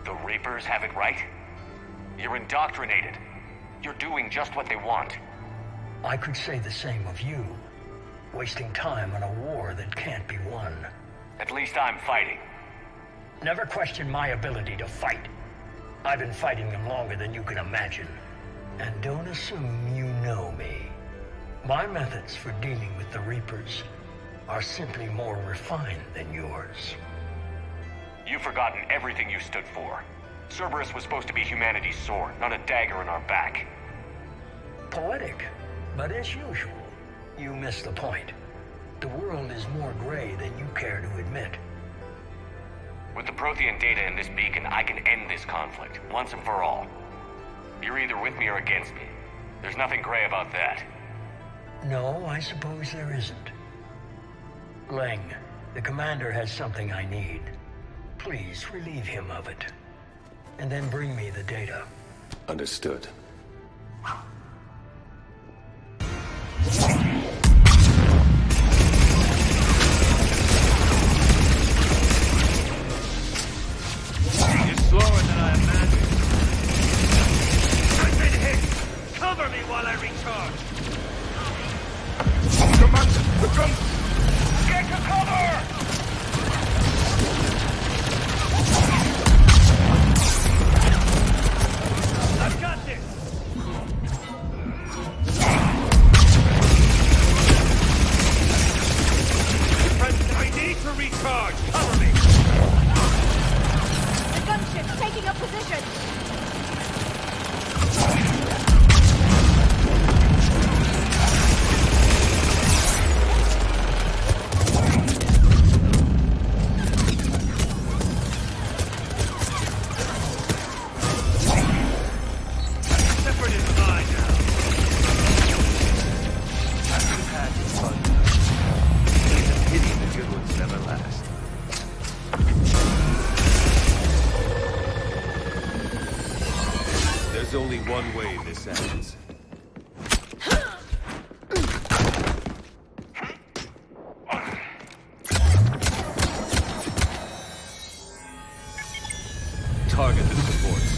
The Reapers have it right? You're indoctrinated. You're doing just what they want. I could say the same of you. Wasting time on a war that can't be won. At least I'm fighting. Never question my ability to fight. I've been fighting them longer than you can imagine. And don't assume you know me. My methods for dealing with the Reapers are simply more refined than yours. You've forgotten everything you stood for. Cerberus was supposed to be humanity's sword, not a dagger in our back. Poetic, but as usual, you miss the point. The world is more gray than you care to admit. With the Prothean data in this beacon, I can end this conflict, once and for all. You're either with me or against me. There's nothing gray about that. No, I suppose there isn't. Leng, the commander has something I need. Please relieve him of it. And then bring me the data. Understood. You're slower than I imagined. I've been hit! Cover me while I recharge! Commander, the gun! Get to cover! I've got this! President, I need to recharge! Cover me! The gunship's taking up position! Shepard is mine now. After the past is fun. It's a pity the good ones never last. There's only one way this ends. Target the supports.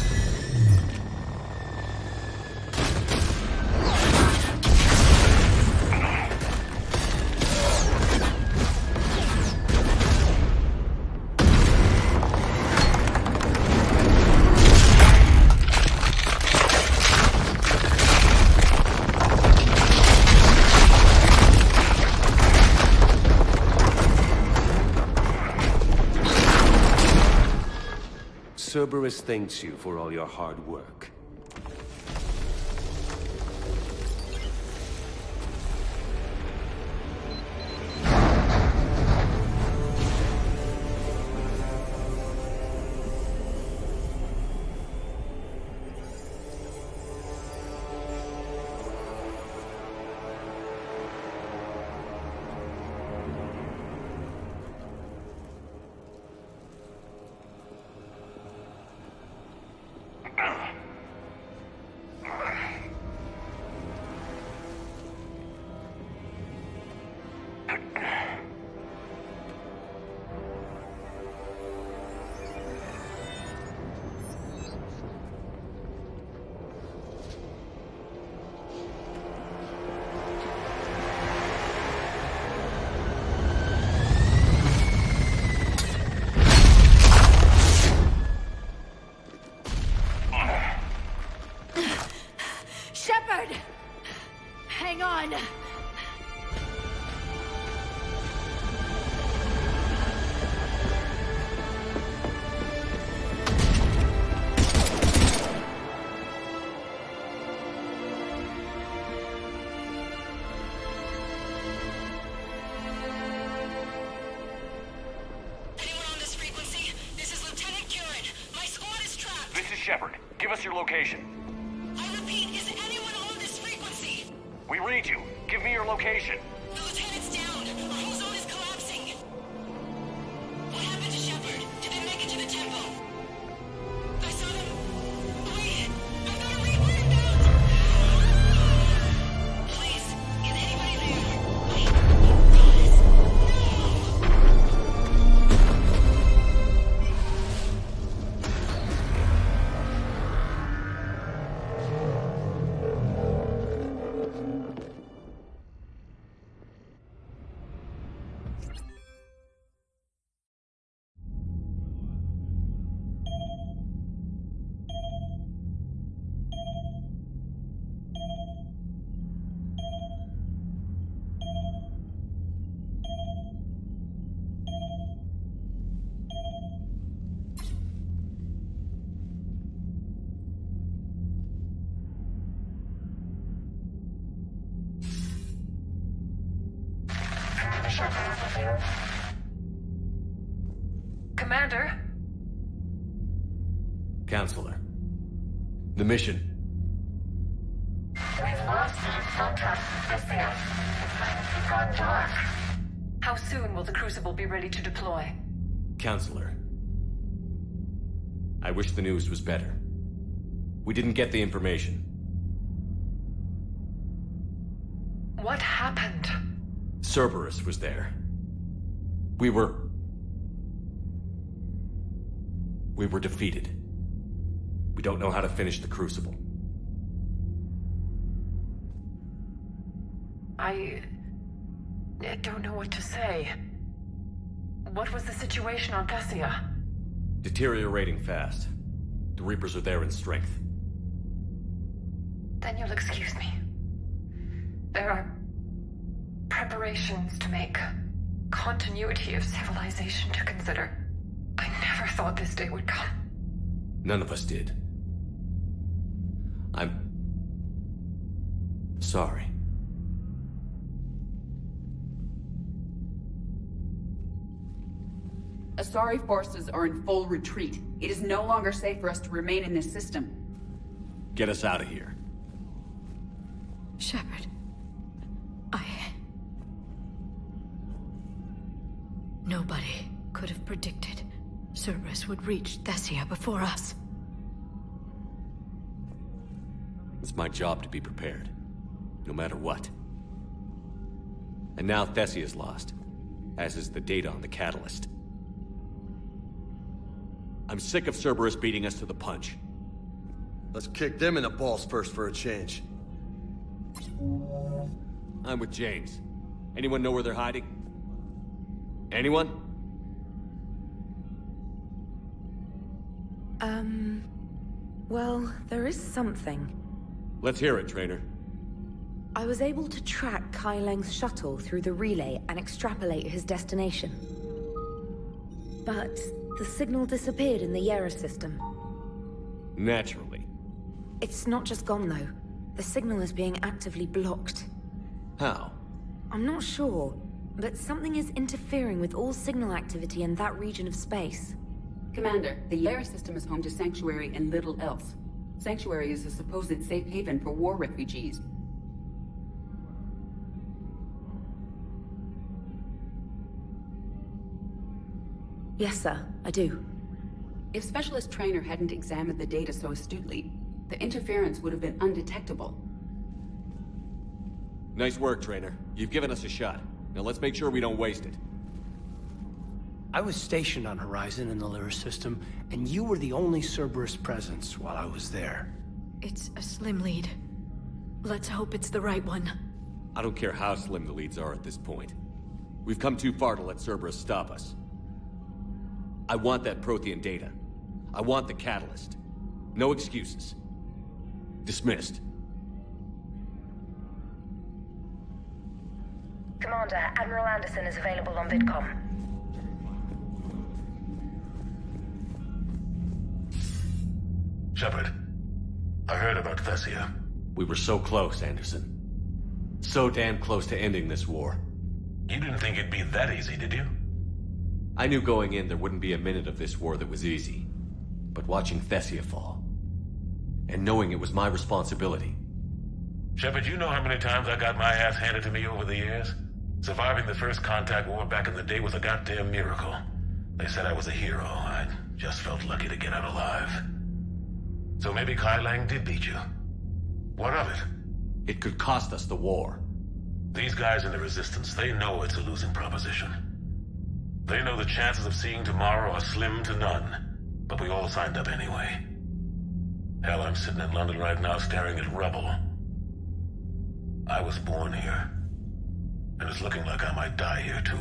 Cerberus thanks you for all your hard work. Shepard! Hang on! This is Shepard. Give us your location. I repeat, is anyone on this frequency? We read you. Give me your location. The lieutenant's down. Our whole zone is collapsing. What happened to Commander? Counselor. The mission. We've lost contact with Thessia. It's gone dark. How soon will the Crucible be ready to deploy? Counselor. I wish the news was better. We didn't get the information. What happened? Cerberus was there. We were defeated. We don't know how to finish the Crucible. I don't know what to say. What was the situation on Thessia? Deteriorating fast. The Reapers are there in strength. Then you'll excuse me. There are preparations to make. Continuity of civilization to consider. I never thought this day would come. None of us did. I'm sorry. Asari forces are in full retreat. It is no longer safe for us to remain in this system. Get us out of here. Shepard. Nobody could have predicted Cerberus would reach Thessia before us. It's my job to be prepared, no matter what. And now Thessia's lost, as is the data on the Catalyst. I'm sick of Cerberus beating us to the punch. Let's kick them in the balls first for a change. I'm with James. Anyone know where they're hiding? Anyone? Well, there is something. Let's hear it, Trainer. I was able to track Kai Leng's shuttle through the relay and extrapolate his destination. But the signal disappeared in the Yera system. Naturally. It's not just gone, though. The signal is being actively blocked. How? I'm not sure, but something is interfering with all signal activity in that region of space. Commander, the Yera system is home to Sanctuary and little else. Sanctuary is a supposed safe haven for war refugees. Yes, sir, I do. If Specialist Trainer hadn't examined the data so astutely, the interference would have been undetectable. Nice work, Trainer. You've given us a shot. Now let's make sure we don't waste it. I was stationed on Horizon in the Lyra system, and you were the only Cerberus presence while I was there. It's a slim lead. Let's hope it's the right one. I don't care how slim the leads are at this point. We've come too far to let Cerberus stop us. I want that Prothean data. I want the Catalyst. No excuses. Dismissed. Commander, Admiral Anderson is available on VidCom. Shepard, I heard about Thessia. We were so close, Anderson. So damn close to ending this war. You didn't think it'd be that easy, did you? I knew going in there wouldn't be a minute of this war that was easy. But watching Thessia fall, and knowing it was my responsibility. Shepard, you know how many times I got my ass handed to me over the years? Surviving the first contact war back in the day was a goddamn miracle. They said I was a hero. I just felt lucky to get out alive. So maybe Kai Lang did beat you. What of it? It could cost us the war. These guys in the Resistance, they know it's a losing proposition. They know the chances of seeing tomorrow are slim to none. But we all signed up anyway. Hell, I'm sitting in London right now staring at rubble. I was born here. And it's looking like I might die here too.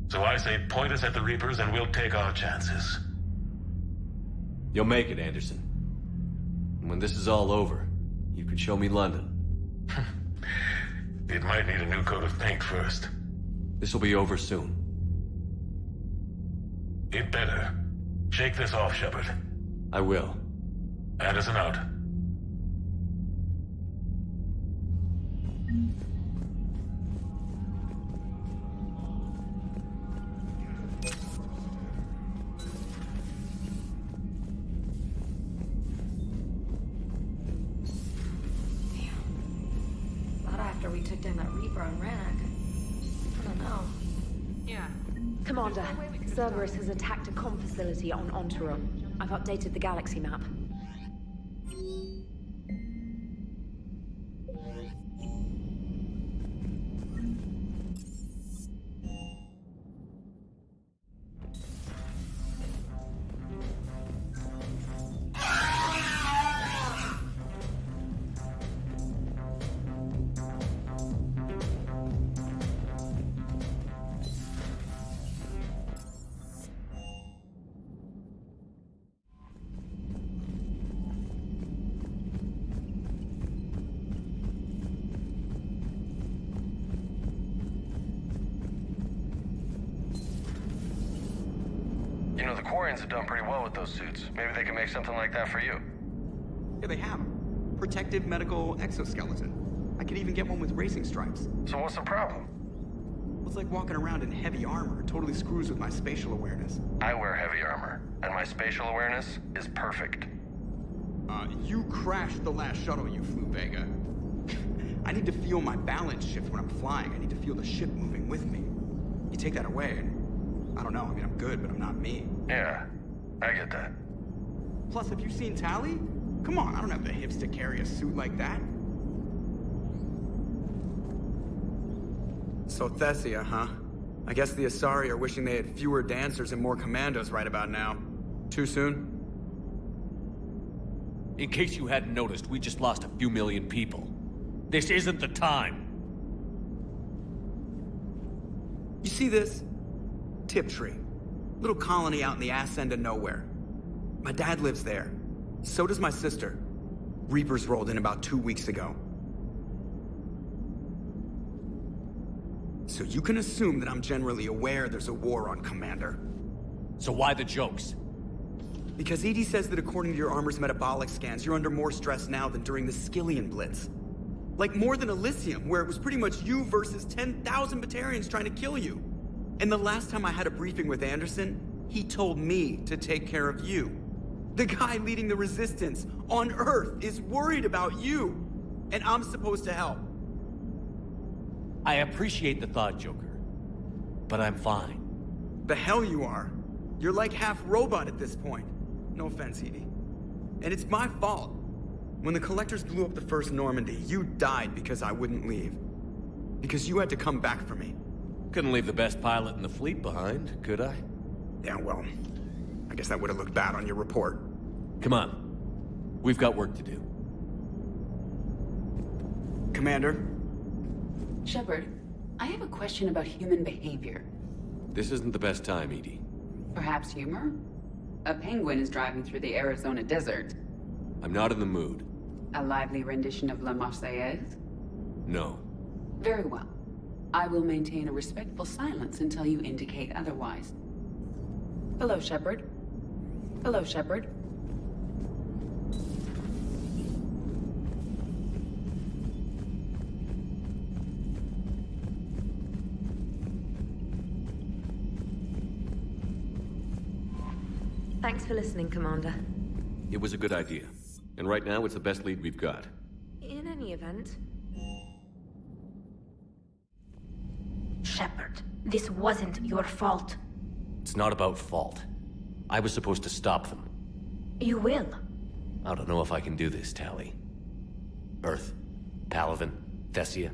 So I say point us at the Reapers and we'll take our chances. You'll make it, Anderson. And when this is all over, you can show me London. It might need a new coat of paint first. This will be over soon. It better. Shake this off, Shepard. I will. Anderson out. we took down that Reaper on Rannoch. I don't know. Yeah. Commander, Cerberus has attacked a comm facility on Ontaron. I've updated the galaxy map. You know, the Quarians have done pretty well with those suits. Maybe they can make something like that for you. Yeah, they have. Protective medical exoskeleton. I could even get one with racing stripes. So what's the problem? Well, it's like walking around in heavy armor. It totally screws with my spatial awareness. I wear heavy armor, and my spatial awareness is perfect. You crashed the last shuttle you flew, Vega. I need to feel my balance shift when I'm flying. I need to feel the ship moving with me. You take that away, and I don't know. I mean, I'm good, but I'm not me. Yeah, I get that. Plus, have you seen Tali? Come on, I don't have the hips to carry a suit like that. So Thessia, huh? I guess the Asari are wishing they had fewer dancers and more commandos right about now. Too soon? In case you hadn't noticed, we just lost a few million people. This isn't the time. You see this? Tiptree. Little colony out in the ass end of nowhere. My dad lives there. So does my sister. Reapers rolled in about 2 weeks ago. So you can assume that I'm generally aware there's a war on, Commander. So why the jokes? Because EDI says that according to your armor's metabolic scans, you're under more stress now than during the Skillian Blitz. Like more than Elysium, where it was pretty much you versus 10,000 Batarians trying to kill you. And the last time I had a briefing with Anderson, he told me to take care of you. The guy leading the resistance on Earth is worried about you, and I'm supposed to help. I appreciate the thought, Joker, but I'm fine. The hell you are. You're like half robot at this point. No offense, Edie. And it's my fault. When the Collectors blew up the first Normandy, you died because I wouldn't leave. Because you had to come back for me. Couldn't leave the best pilot in the fleet behind, could I? Yeah, well, I guess that would have looked bad on your report. Come on. We've got work to do. Commander? Shepard, I have a question about human behavior. This isn't the best time, Edie. Perhaps humor? A penguin is driving through the Arizona desert. I'm not in the mood. A lively rendition of La Marseillaise? No. Very well. I will maintain a respectful silence until you indicate otherwise. Hello, Shepard. Hello, Shepard. Thanks for listening, Commander. It was a good idea. And right now, it's the best lead we've got. In any event... Shepard, this wasn't your fault. It's not about fault. I was supposed to stop them. You will. I don't know if I can do this, Tali. Earth, Palaven, Thessia.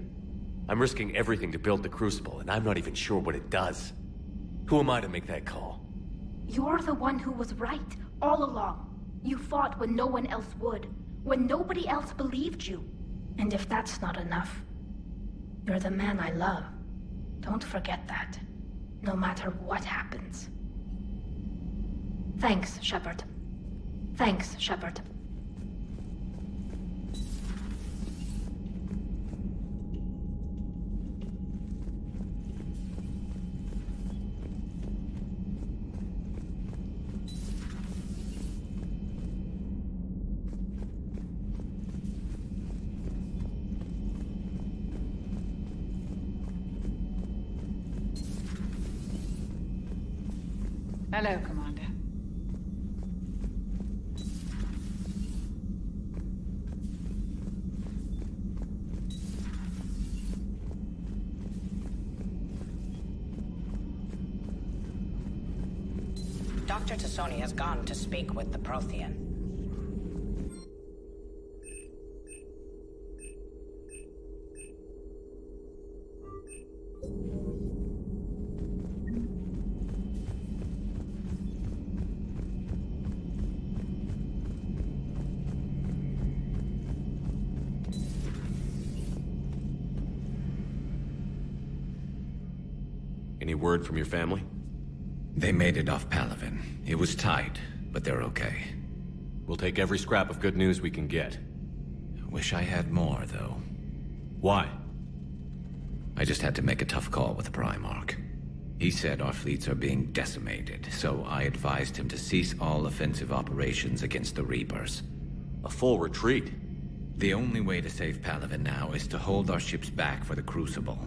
I'm risking everything to build the Crucible, and I'm not even sure what it does. Who am I to make that call? You're the one who was right, all along. You fought when no one else would, when nobody else believed you. And if that's not enough, you're the man I love. Don't forget that, no matter what happens. Thanks, Shepard. Thanks, Shepard. Hello, Commander. Dr. T'Soni has gone to speak with the Prothean. Any word from your family? They made it off Palaven. It was tight, but they're okay. We'll take every scrap of good news we can get. Wish I had more, though. Why? I just had to make a tough call with the Primarch. He said our fleets are being decimated, so I advised him to cease all offensive operations against the Reapers. A full retreat? The only way to save Palaven now is to hold our ships back for the Crucible.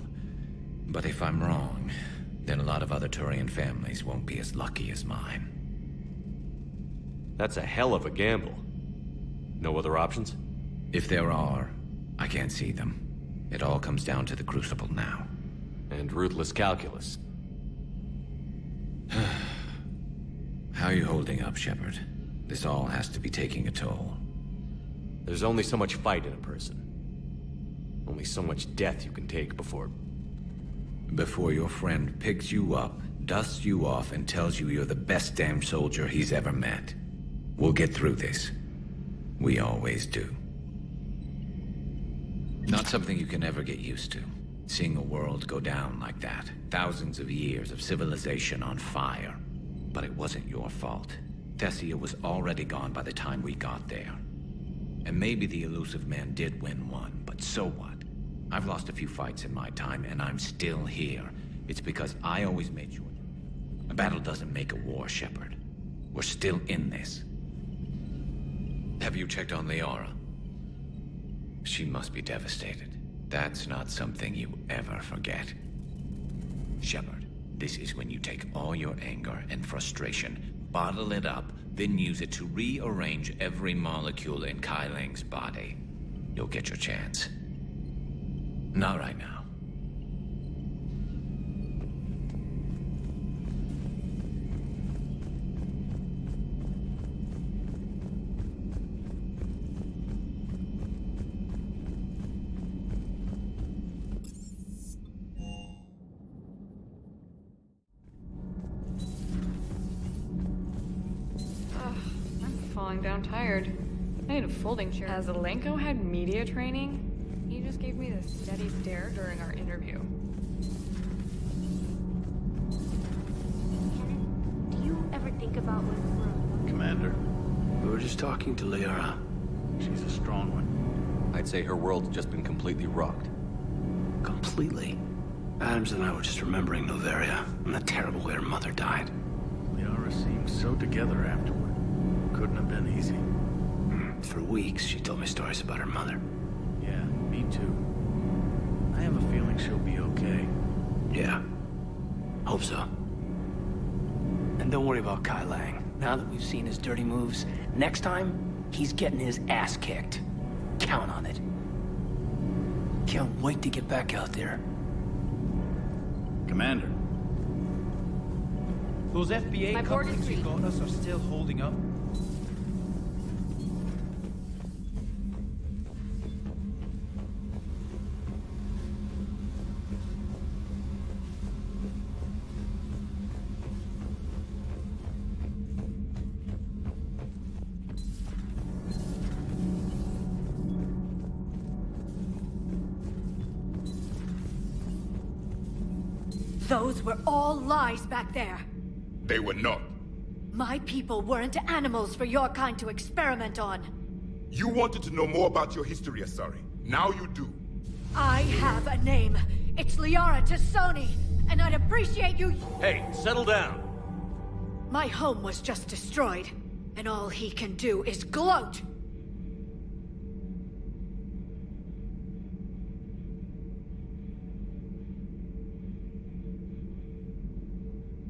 But if I'm wrong, then a lot of other Turian families won't be as lucky as mine. That's a hell of a gamble. No other options? If there are, I can't see them. It all comes down to the Crucible now. And ruthless calculus. How are you holding up, Shepard? This all has to be taking a toll. There's only so much fight in a person. Only so much death you can take before your friend picks you up, dusts you off, and tells you you're the best damn soldier he's ever met. We'll get through this. We always do. Not something you can ever get used to. Seeing a world go down like that. Thousands of years of civilization on fire. But it wasn't your fault. Thessia was already gone by the time we got there. And maybe the Illusive Man did win one, but so what? I've lost a few fights in my time, and I'm still here. It's because I always made sure. A battle doesn't make a war, Shepard. We're still in this. Have you checked on Liara? She must be devastated. That's not something you ever forget. Shepard, this is when you take all your anger and frustration, bottle it up, then use it to rearrange every molecule in Kai Ling's body. You'll get your chance. Not right now. I'm falling down tired. I need a folding chair. As Alenko had media training, he just gave me this steady stare during our interview. Do you ever think about what Commander, we were just talking to Liara. She's a strong one. I'd say her world's just been completely rocked. Completely? Adams and I were just remembering Noveria and the terrible way her mother died. Liara seemed so together afterward. Couldn't have been easy. For weeks, she told me stories about her mother. Yeah, me too. I have a feeling she'll be okay. Yeah. Hope so. And don't worry about Kai Lang. Now that we've seen his dirty moves, next time, he's getting his ass kicked. Count on it. Can't wait to get back out there. Commander. Those FBA My board is couplings you weak. got us are still holding up. Those were all lies back there. They were not. My people weren't animals for your kind to experiment on. You wanted to know more about your history, Asari. Now you do. I have a name. It's Liara T'Soni, and I'd appreciate you... Hey, settle down. My home was just destroyed, and all he can do is gloat.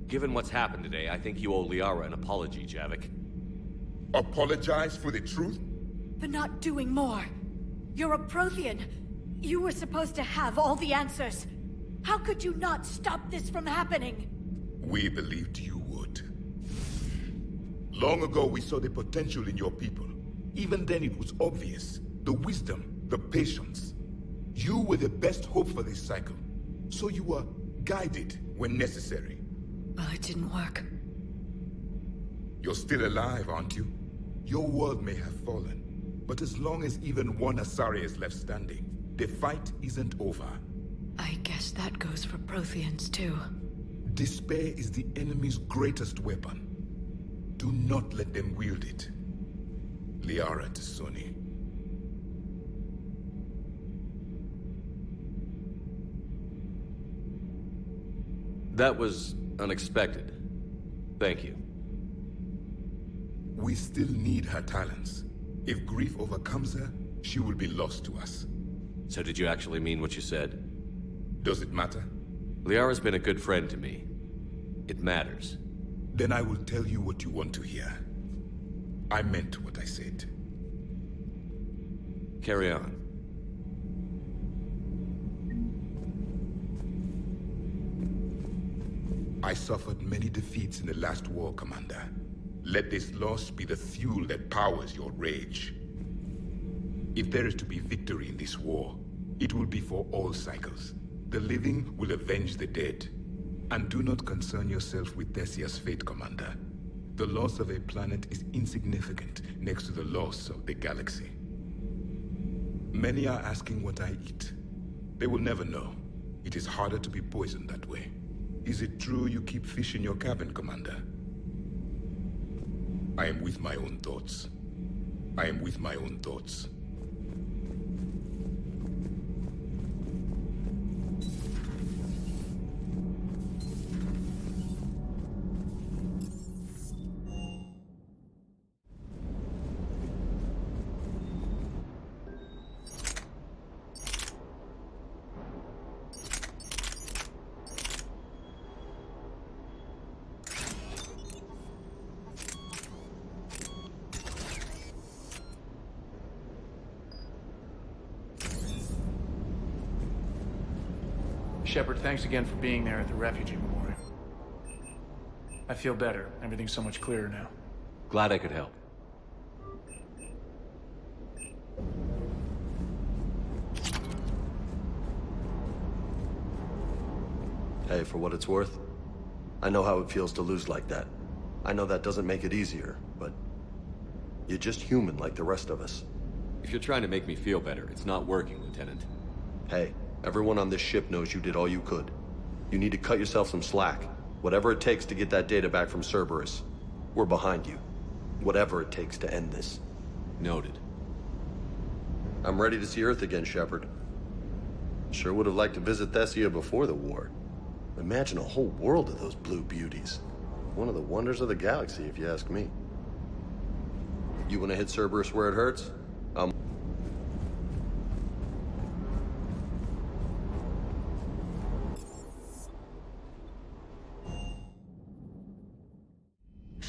Given what's happened today, I think you owe Liara an apology, Javik. Apologize for the truth? For not doing more. You're a Prothean. You were supposed to have all the answers. How could you not stop this from happening? We believed you would. Long ago, we saw the potential in your people. Even then, it was obvious. The wisdom, the patience. You were the best hope for this cycle. So you were guided when necessary. Well, it didn't work. You're still alive, aren't you? Your world may have fallen, but as long as even one Asari is left standing, the fight isn't over. I guess that goes for Protheans, too. Despair is the enemy's greatest weapon. Do not let them wield it. Liara T'Soni. That was unexpected. Thank you. We still need her talents. If grief overcomes her, she will be lost to us. So did you actually mean what you said? Does it matter? Liara's been a good friend to me. It matters. Then I will tell you what you want to hear. I meant what I said. Carry on. I suffered many defeats in the last war, Commander. Let this loss be the fuel that powers your rage. If there is to be victory in this war, it will be for all cycles. The living will avenge the dead. And do not concern yourself with Thessia's fate, Commander. The loss of a planet is insignificant next to the loss of the galaxy. Many are asking what I eat. They will never know. It is harder to be poisoned that way. Is it true you keep fish in your cabin, Commander? I am with my own thoughts. I am with my own thoughts. Shepard, thanks again for being there at the Refugee Memorial. I feel better. Everything's so much clearer now. Glad I could help. Hey, for what it's worth, I know how it feels to lose like that. I know that doesn't make it easier, but you're just human like the rest of us. If you're trying to make me feel better, it's not working, Lieutenant. Hey, everyone on this ship knows you did all you could. You need to cut yourself some slack. Whatever it takes to get that data back from Cerberus. We're behind you. Whatever it takes to end this. Noted. I'm ready to see Earth again, Shepard. Sure would have liked to visit Thessia before the war. Imagine a whole world of those blue beauties. One of the wonders of the galaxy, if you ask me. You want to hit Cerberus where it hurts?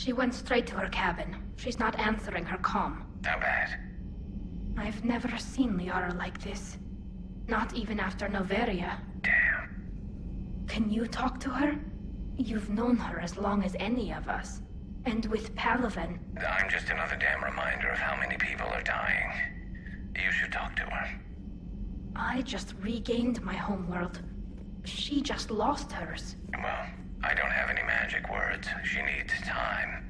She went straight to her cabin. She's not answering her comm. How bad? I've never seen Liara like this. Not even after Noveria. Damn. Can you talk to her? You've known her as long as any of us. And with Palaven... I'm just another damn reminder of how many people are dying. You should talk to her. I just regained my homeworld. She just lost hers. Well, I don't have any magic words. She needs time.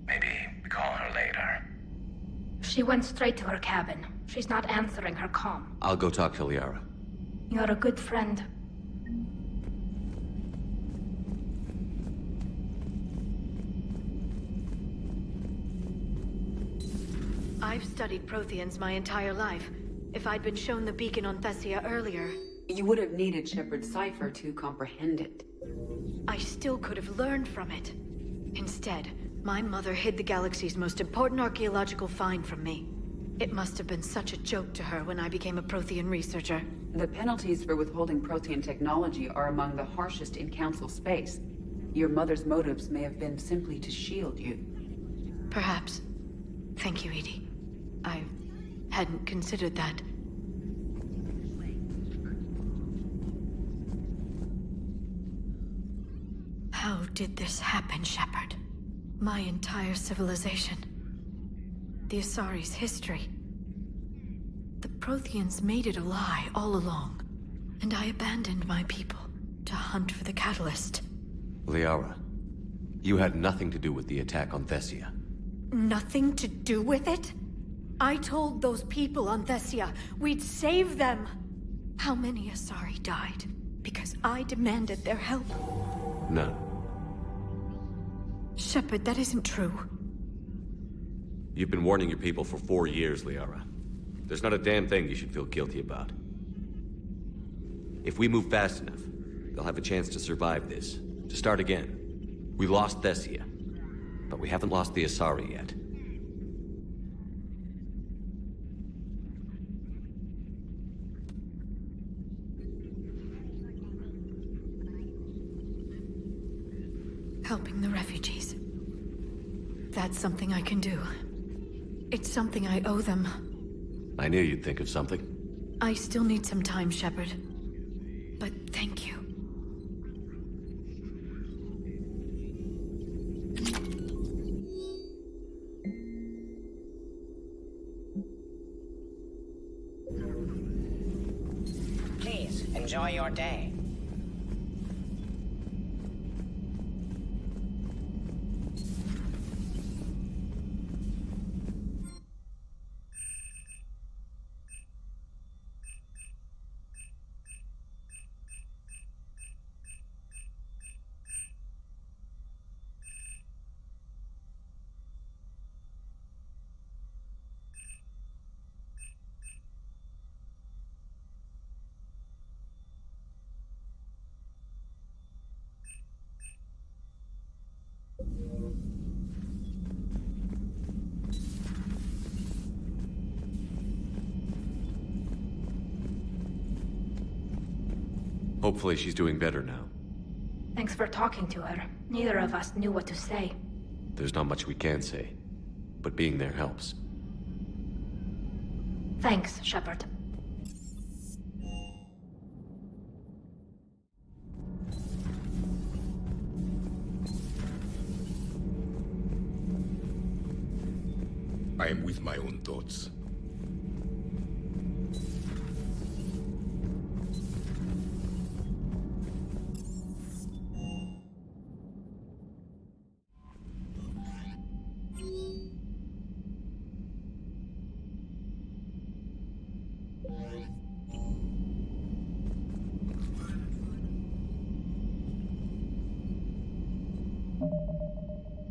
Maybe call her later. She went straight to her cabin. She's not answering her comm. I'll go talk to Liara. You're a good friend. I've studied Protheans my entire life. If I'd been shown the beacon on Thessia earlier... You would have needed Shepard's cipher to comprehend it. I still could have learned from it. Instead, my mother hid the galaxy's most important archaeological find from me. It must have been such a joke to her when I became a Prothean researcher. The penalties for withholding Prothean technology are among the harshest in Council space. Your mother's motives may have been simply to shield you. Perhaps. Thank you, EDI. I hadn't considered that. How did this happen, Shepard? My entire civilization. The Asari's history. The Protheans made it a lie all along. And I abandoned my people to hunt for the catalyst. Liara, you had nothing to do with the attack on Thessia. Nothing to do with it? I told those people on Thessia we'd save them. How many Asari died because I demanded their help? None. Shepard, that isn't true. You've been warning your people for 4 years, Liara. There's not a damn thing you should feel guilty about. If we move fast enough, they'll have a chance to survive this, to start again. We lost Thessia, but we haven't lost the Asari yet. Helping the refugees. That's something I can do. It's something I owe them. I knew you'd think of something. I still need some time, Shepard. But thank you. Please, enjoy your day. Hopefully she's doing better now. Thanks for talking to her. Neither of us knew what to say. There's not much we can say, but being there helps. Thanks, Shepard. I am with my own thoughts.